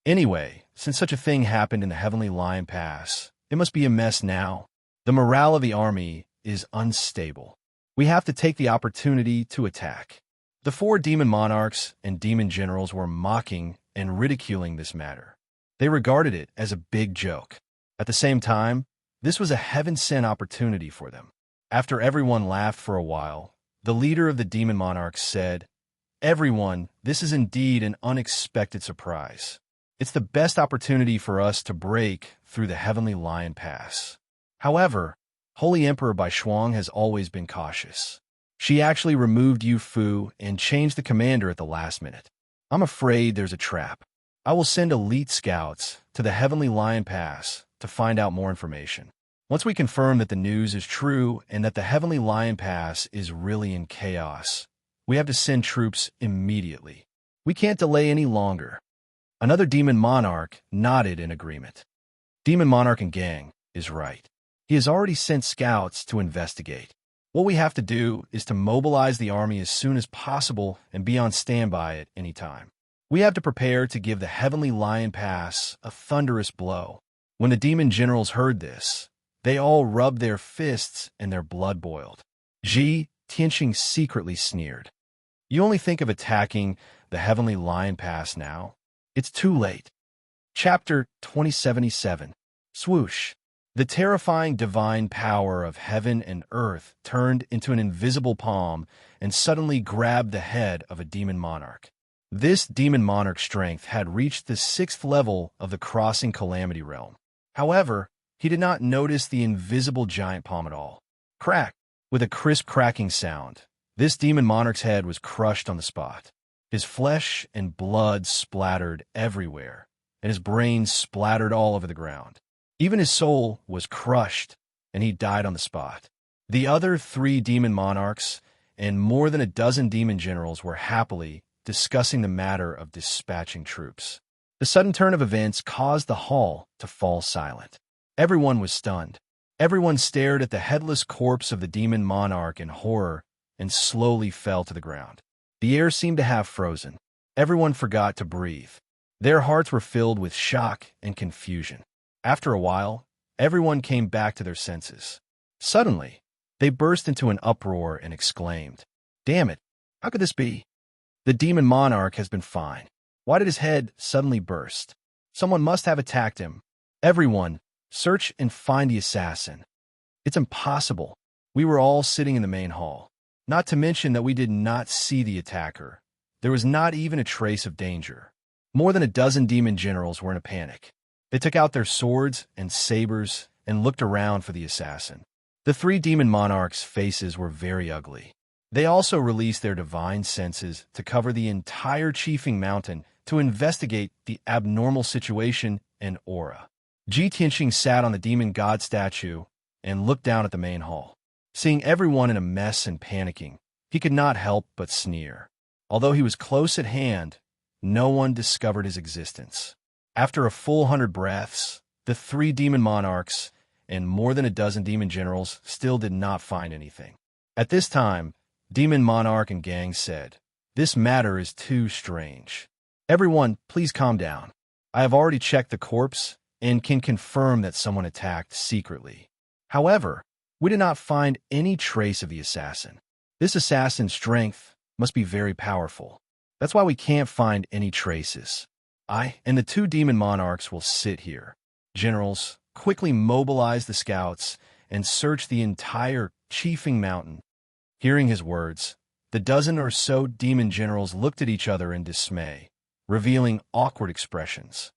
Anyway, since such a thing happened in the Heavenly Lion Pass, it must be a mess now. The morale of the army is unstable. We have to take the opportunity to attack." The 4 demon monarchs and demon generals were mocking and ridiculing this matter. They regarded it as a big joke. At the same time, this was a heaven-sent opportunity for them. After everyone laughed for a while, the leader of the demon monarchs said, "Everyone, this is indeed an unexpected surprise. It's the best opportunity for us to break through the Heavenly Lion Pass. However, Holy Emperor Bai Shuang has always been cautious. She actually removed Yu Fu and changed the commander at the last minute. I'm afraid there's a trap. I will send elite scouts to the Heavenly Lion Pass to find out more information. Once we confirm that the news is true and that the Heavenly Lion Pass is really in chaos, we have to send troops immediately. We can't delay any longer." Another demon monarch nodded in agreement. Demon monarch and gang is right. He has already sent scouts to investigate. What we have to do is to mobilize the army as soon as possible and be on standby at any time. We have to prepare to give the Heavenly Lion Pass a thunderous blow. When the demon generals heard this, they all rubbed their fists and their blood boiled. Ji Tianqing secretly sneered. You only think of attacking the heavenly lion pass now? It's too late. Chapter 2077. Swoosh. The terrifying divine power of heaven and earth turned into an invisible palm and suddenly grabbed the head of a demon monarch. This demon monarch's strength had reached the 6th level of the crossing calamity realm. However, he did not notice the invisible giant palm at all. Crack! With a crisp cracking sound, this demon monarch's head was crushed on the spot. His flesh and blood splattered everywhere, and his brains splattered all over the ground. Even his soul was crushed, and he died on the spot. The other 3 demon monarchs and more than a dozen demon generals were happily discussing the matter of dispatching troops. The sudden turn of events caused the hall to fall silent. Everyone was stunned. Everyone stared at the headless corpse of the demon monarch in horror and slowly fell to the ground. The air seemed to have frozen. Everyone forgot to breathe. Their hearts were filled with shock and confusion. After a while, everyone came back to their senses. Suddenly, they burst into an uproar and exclaimed, "Damn it! How could this be? The demon monarch has been fine. Why did his head suddenly burst? Someone must have attacked him. Everyone, search and find the assassin." "It's impossible. We were all sitting in the main hall. Not to mention that we did not see the attacker. There was not even a trace of danger." More than a dozen demon generals were in a panic. They took out their swords and sabers and looked around for the assassin. The 3 demon monarchs' faces were very ugly. They also released their divine senses to cover the entire Chiefing Mountain to investigate the abnormal situation and aura. Ji Tianqing sat on the demon god statue and looked down at the main hall. Seeing everyone in a mess and panicking, he could not help but sneer. Although he was close at hand, no one discovered his existence. After a full 100 breaths, the 3 demon monarchs and more than a dozen demon generals still did not find anything. At this time, Demon Monarch and gang said, "This matter is too strange. Everyone, please calm down. I have already checked the corpse and can confirm that someone attacked secretly. However, we did not find any trace of the assassin. This assassin's strength must be very powerful. That's why we can't find any traces. I and the 2 demon monarchs will sit here." Generals, quickly mobilize the scouts and search the entire Chiefing Mountain. Hearing his words, the dozen or so demon generals looked at each other in dismay, revealing awkward expressions.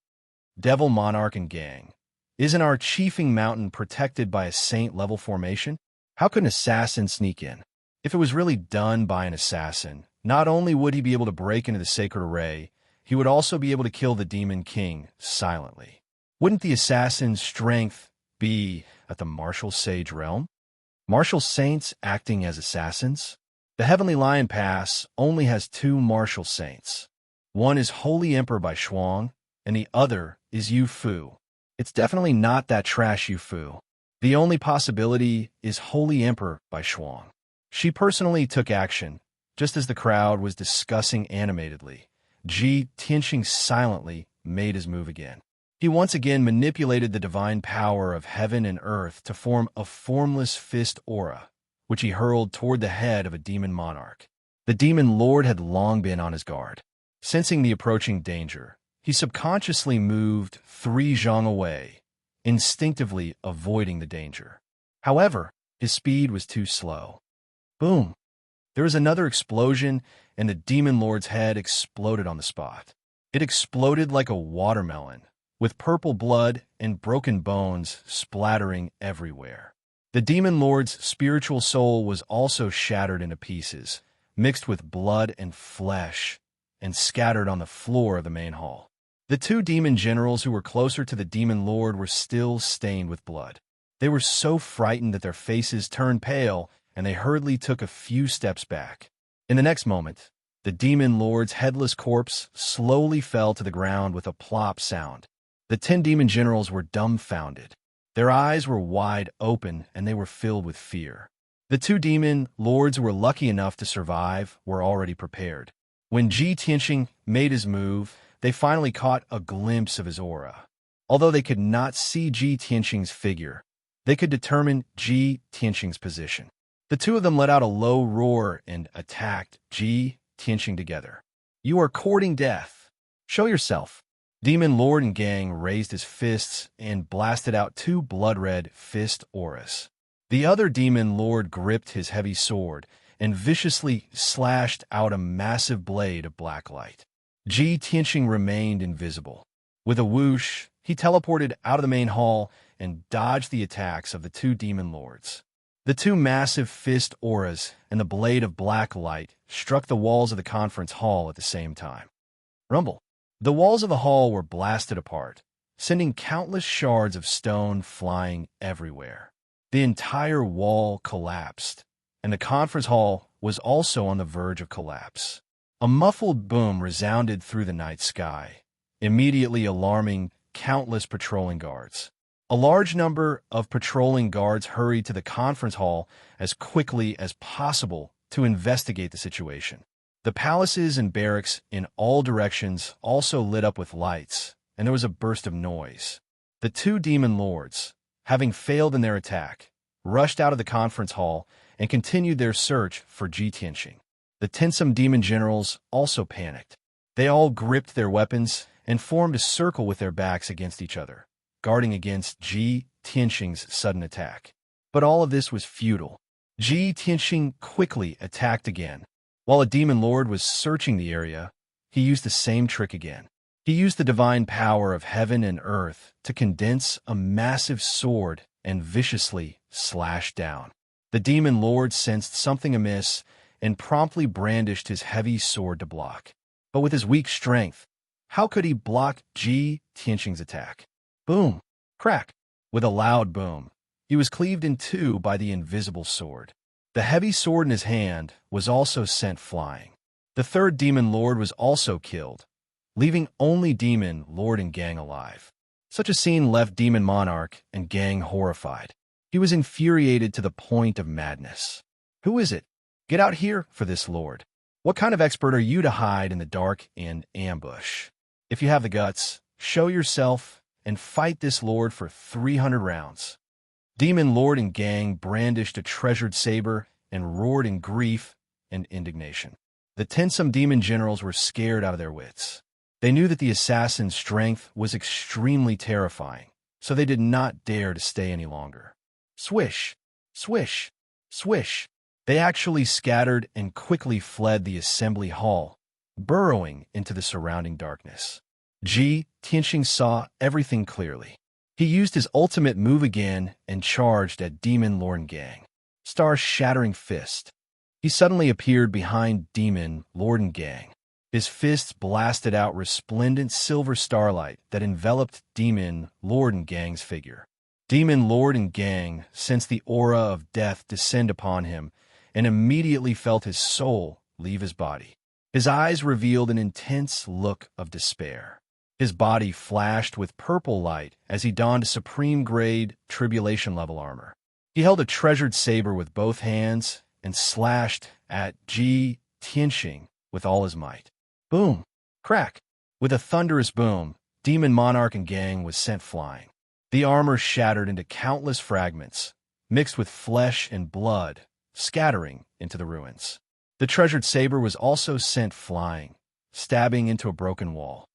Devil Monarch and gang, isn't our Chiefing Mountain protected by a saint-level formation? How could an assassin sneak in? If it was really done by an assassin, not only would he be able to break into the sacred array, he would also be able to kill the Demon King silently. Wouldn't the assassin's strength be at the martial sage realm? Martial saints acting as assassins? The Heavenly Lion Pass only has 2 martial saints. One is Holy Emperor by Shuang, and the other is Yu Fu. It's definitely not that trash Yu Fu. The only possibility is Holy Emperor by Shuang. She personally took action, just as the crowd was discussing animatedly. Ji Tianqing silently made his move again. He once again manipulated the divine power of heaven and earth to form a formless fist aura, which he hurled toward the head of a demon monarch. The demon lord had long been on his guard. Sensing the approaching danger, he subconsciously moved 3 zhang away, instinctively avoiding the danger. However, his speed was too slow. Boom! There was another explosion, and the demon lord's head exploded on the spot. It exploded like a watermelon, with purple blood and broken bones splattering everywhere. The demon lord's spiritual soul was also shattered into pieces, mixed with blood and flesh, and scattered on the floor of the main hall. The 2 demon generals who were closer to the demon lord were still stained with blood. They were so frightened that their faces turned pale, and they hurriedly took a few steps back. In the next moment, the demon lord's headless corpse slowly fell to the ground with a plop sound. The 10 demon generals were dumbfounded. Their eyes were wide open, and they were filled with fear. The 2 demon lords who were lucky enough to survive were already prepared. When Ji Tianqing made his move, they finally caught a glimpse of his aura. Although they could not see Ji Tianqing's figure, they could determine Ji Tianqing's position. The two of them let out a low roar and attacked Ji Tianqing together. You are courting death. Show yourself. Demon Lord and gang raised his fists and blasted out two blood-red fist auras. The other Demon Lord gripped his heavy sword and viciously slashed out a massive blade of black light. Ji Tianqing remained invisible. With a whoosh, he teleported out of the main hall and dodged the attacks of the two Demon Lords. The two massive fist auras and the blade of black light struck the walls of the conference hall at the same time. Rumble. The walls of the hall were blasted apart, sending countless shards of stone flying everywhere. The entire wall collapsed, and the conference hall was also on the verge of collapse. A muffled boom resounded through the night sky, immediately alarming countless patrolling guards. A large number of patrolling guards hurried to the conference hall as quickly as possible to investigate the situation. The palaces and barracks in all directions also lit up with lights, and there was a burst of noise. The two Demon Lords, having failed in their attack, rushed out of the conference hall and continued their search for Ji Tianqing. The tensome demon generals also panicked. They all gripped their weapons and formed a circle with their backs against each other, guarding against Ji Tianqing's sudden attack. But all of this was futile. Ji Tianqing quickly attacked again. While a Demon Lord was searching the area, he used the same trick again. He used the divine power of heaven and earth to condense a massive sword and viciously slash down. The Demon Lord sensed something amiss and promptly brandished his heavy sword to block. But with his weak strength, how could he block Ji Tianqing's attack? Boom! Crack! With a loud boom, he was cleaved in two by the invisible sword. The heavy sword in his hand was also sent flying. The third Demon Lord was also killed, leaving only Demon Lord and gang alive. Such a scene left Demon Monarch and gang horrified. He was infuriated to the point of madness. Who is it? Get out here for this lord. What kind of expert are you to hide in the dark and ambush? If you have the guts, show yourself and fight this lord for 300 rounds. Demon Lord and gang brandished a treasured saber and roared in grief and indignation. The tensome demon generals were scared out of their wits. They knew that the assassin's strength was extremely terrifying, so they did not dare to stay any longer. Swish, swish, swish. They actually scattered and quickly fled the assembly hall, burrowing into the surrounding darkness. Ji Tianqing saw everything clearly. He used his ultimate move again and charged at Demon Lord Gang. Star-shattering fist. He suddenly appeared behind Demon Lord Gang. His fists blasted out resplendent silver starlight that enveloped Demon Lord Gang's figure. Demon Lord Gang sensed the aura of death descend upon him and immediately felt his soul leave his body. His eyes revealed an intense look of despair. His body flashed with purple light as he donned supreme-grade tribulation-level armor. He held a treasured saber with both hands and slashed at Ji Tianqing with all his might. Boom! Crack! With a thunderous boom, Demon Monarch and gang was sent flying. The armor shattered into countless fragments, mixed with flesh and blood, scattering into the ruins. The treasured saber was also sent flying, stabbing into a broken wall.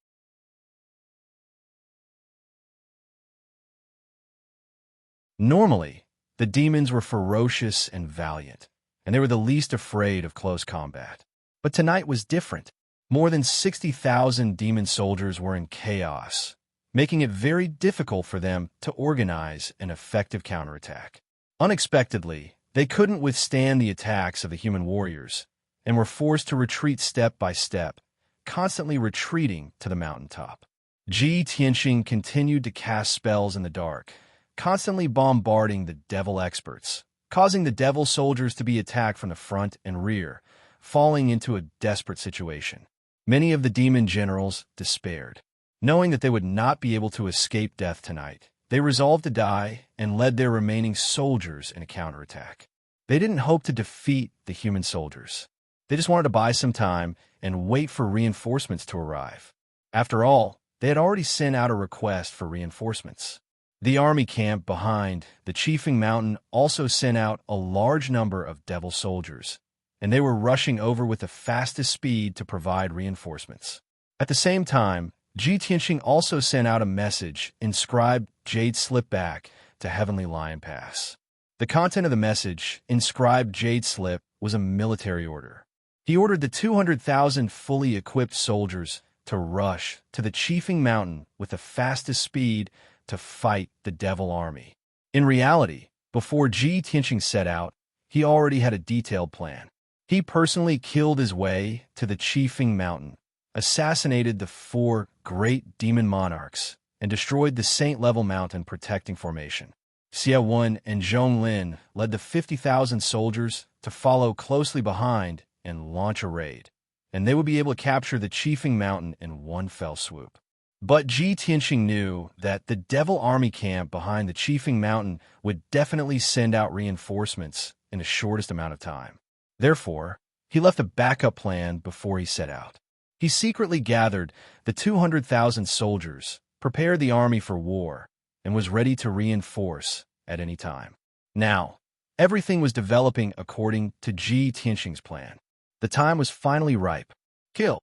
Normally, the demons were ferocious and valiant, and they were the least afraid of close combat. But tonight was different. More than 60,000 demon soldiers were in chaos, making it very difficult for them to organize an effective counterattack. Unexpectedly, they couldn't withstand the attacks of the human warriors and were forced to retreat step by step, constantly retreating to the mountaintop. Ji Tianqing continued to cast spells in the dark, constantly bombarding the devil experts, causing the devil soldiers to be attacked from the front and rear, falling into a desperate situation. Many of the demon generals despaired. Knowing that they would not be able to escape death tonight, they resolved to die and led their remaining soldiers in a counterattack. They didn't hope to defeat the human soldiers. They just wanted to buy some time and wait for reinforcements to arrive. After all, they had already sent out a request for reinforcements. The army camp behind the Chiefing Mountain also sent out a large number of devil soldiers, and they were rushing over with the fastest speed to provide reinforcements. At the same time, Ji Tianxing also sent out a message inscribed Jade Slip back to Heavenly Lion Pass. The content of the message, inscribed Jade Slip, was a military order. He ordered the 200,000 fully equipped soldiers to rush to the Chiefing Mountain with the fastest speed to fight the devil army. In reality, before Ji Tianxing set out, he already had a detailed plan. He personally killed his way to the Chiefing Mountain, assassinated the 4 great demon monarchs, and destroyed the Saint-level mountain protecting formation. Xie Wen and Zhong Lin led the 50,000 soldiers to follow closely behind and launch a raid, and they would be able to capture the Chiefing Mountain in one fell swoop. But Ji Tianxing knew that the devil army camp behind the Chiefing Mountain would definitely send out reinforcements in the shortest amount of time. Therefore, he left a backup plan before he set out. He secretly gathered the 200,000 soldiers, prepared the army for war, and was ready to reinforce at any time. Now, everything was developing according to Ji Tianxing's plan. The time was finally ripe. Kill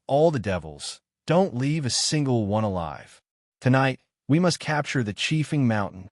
all the devils. Don't leave a single one alive. Tonight, we must capture the Chiefing Mountain.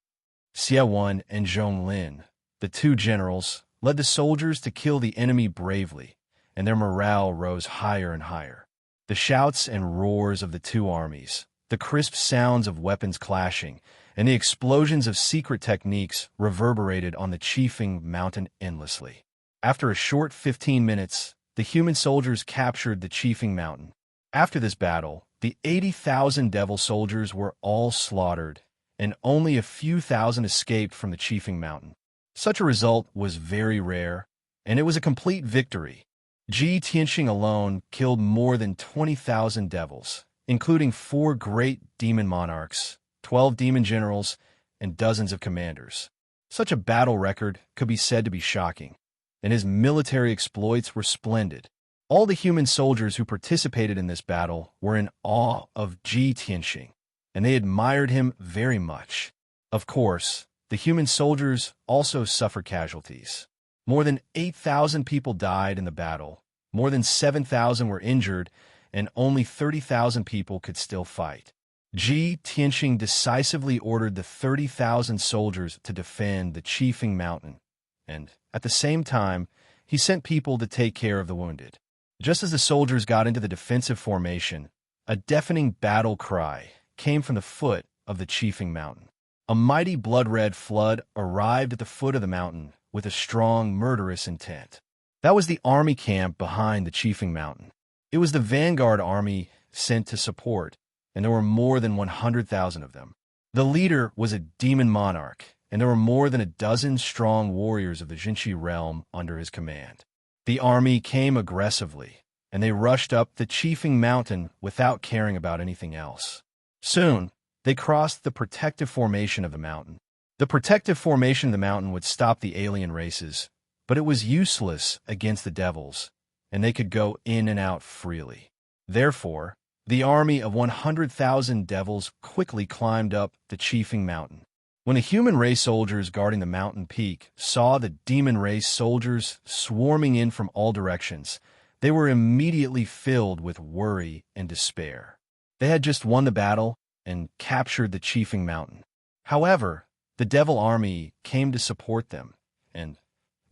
Xie Wen and Zhong Lin, the 2 generals, led the soldiers to kill the enemy bravely, and their morale rose higher and higher. The shouts and roars of the 2 armies, the crisp sounds of weapons clashing, and the explosions of secret techniques reverberated on the Chiefing Mountain endlessly. After a short 15 minutes, the human soldiers captured the Chiefing Mountain. After this battle, the 80,000 devil soldiers were all slaughtered, and only a few thousand escaped from the Chiefing Mountain. Such a result was very rare, and it was a complete victory. Ji Tianxing alone killed more than 20,000 devils, including 4 great demon monarchs, 12 demon generals, and dozens of commanders. Such a battle record could be said to be shocking, and his military exploits were splendid. All the human soldiers who participated in this battle were in awe of Ji Tianxing, and they admired him very much. Of course, the human soldiers also suffered casualties. More than 8,000 people died in the battle, more than 7,000 were injured, and only 30,000 people could still fight. Ji Tianxing decisively ordered the 30,000 soldiers to defend the Chiefing Mountain, and, at the same time, he sent people to take care of the wounded. Just as the soldiers got into the defensive formation, a deafening battle cry came from the foot of the Chiefing Mountain. A mighty blood-red flood arrived at the foot of the mountain with a strong, murderous intent. That was the army camp behind the Chiefing Mountain. It was the vanguard army sent to support, and there were more than 100,000 of them. The leader was a demon monarch, and there were more than a dozen strong warriors of the Jinxi realm under his command. The army came aggressively, and they rushed up the Chiefing Mountain without caring about anything else. Soon, they crossed the protective formation of the mountain. The protective formation of the mountain would stop the alien races, but it was useless against the devils, and they could go in and out freely. Therefore, the army of 100,000 devils quickly climbed up the Chiefing Mountain. When the human race soldiers guarding the mountain peak saw the demon race soldiers swarming in from all directions, they were immediately filled with worry and despair. They had just won the battle and captured the Chiefing Mountain. However, the devil army came to support them, and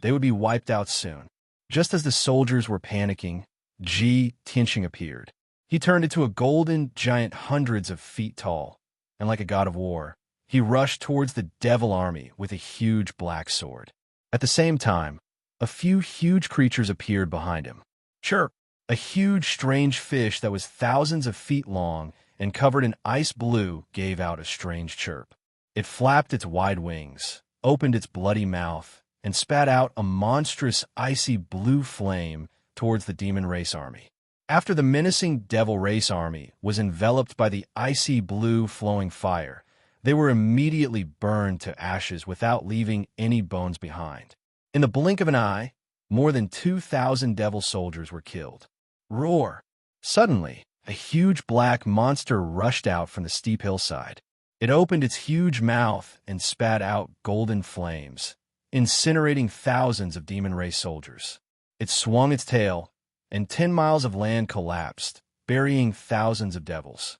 they would be wiped out soon. Just as the soldiers were panicking, Ji Tianxing appeared. He turned into a golden giant hundreds of feet tall, and like a god of war, he rushed towards the devil army with a huge black sword. At the same time, a few huge creatures appeared behind him. Chirp! A huge, strange fish that was thousands of feet long and covered in ice blue gave out a strange chirp. It flapped its wide wings, opened its bloody mouth, and spat out a monstrous icy blue flame towards the demon race army. After the menacing devil race army was enveloped by the icy blue flowing fire, they were immediately burned to ashes without leaving any bones behind. In the blink of an eye, more than 2,000 devil soldiers were killed. Roar! Suddenly, a huge black monster rushed out from the steep hillside. It opened its huge mouth and spat out golden flames, incinerating thousands of demon race soldiers. It swung its tail, and 10 miles of land collapsed, burying thousands of devils.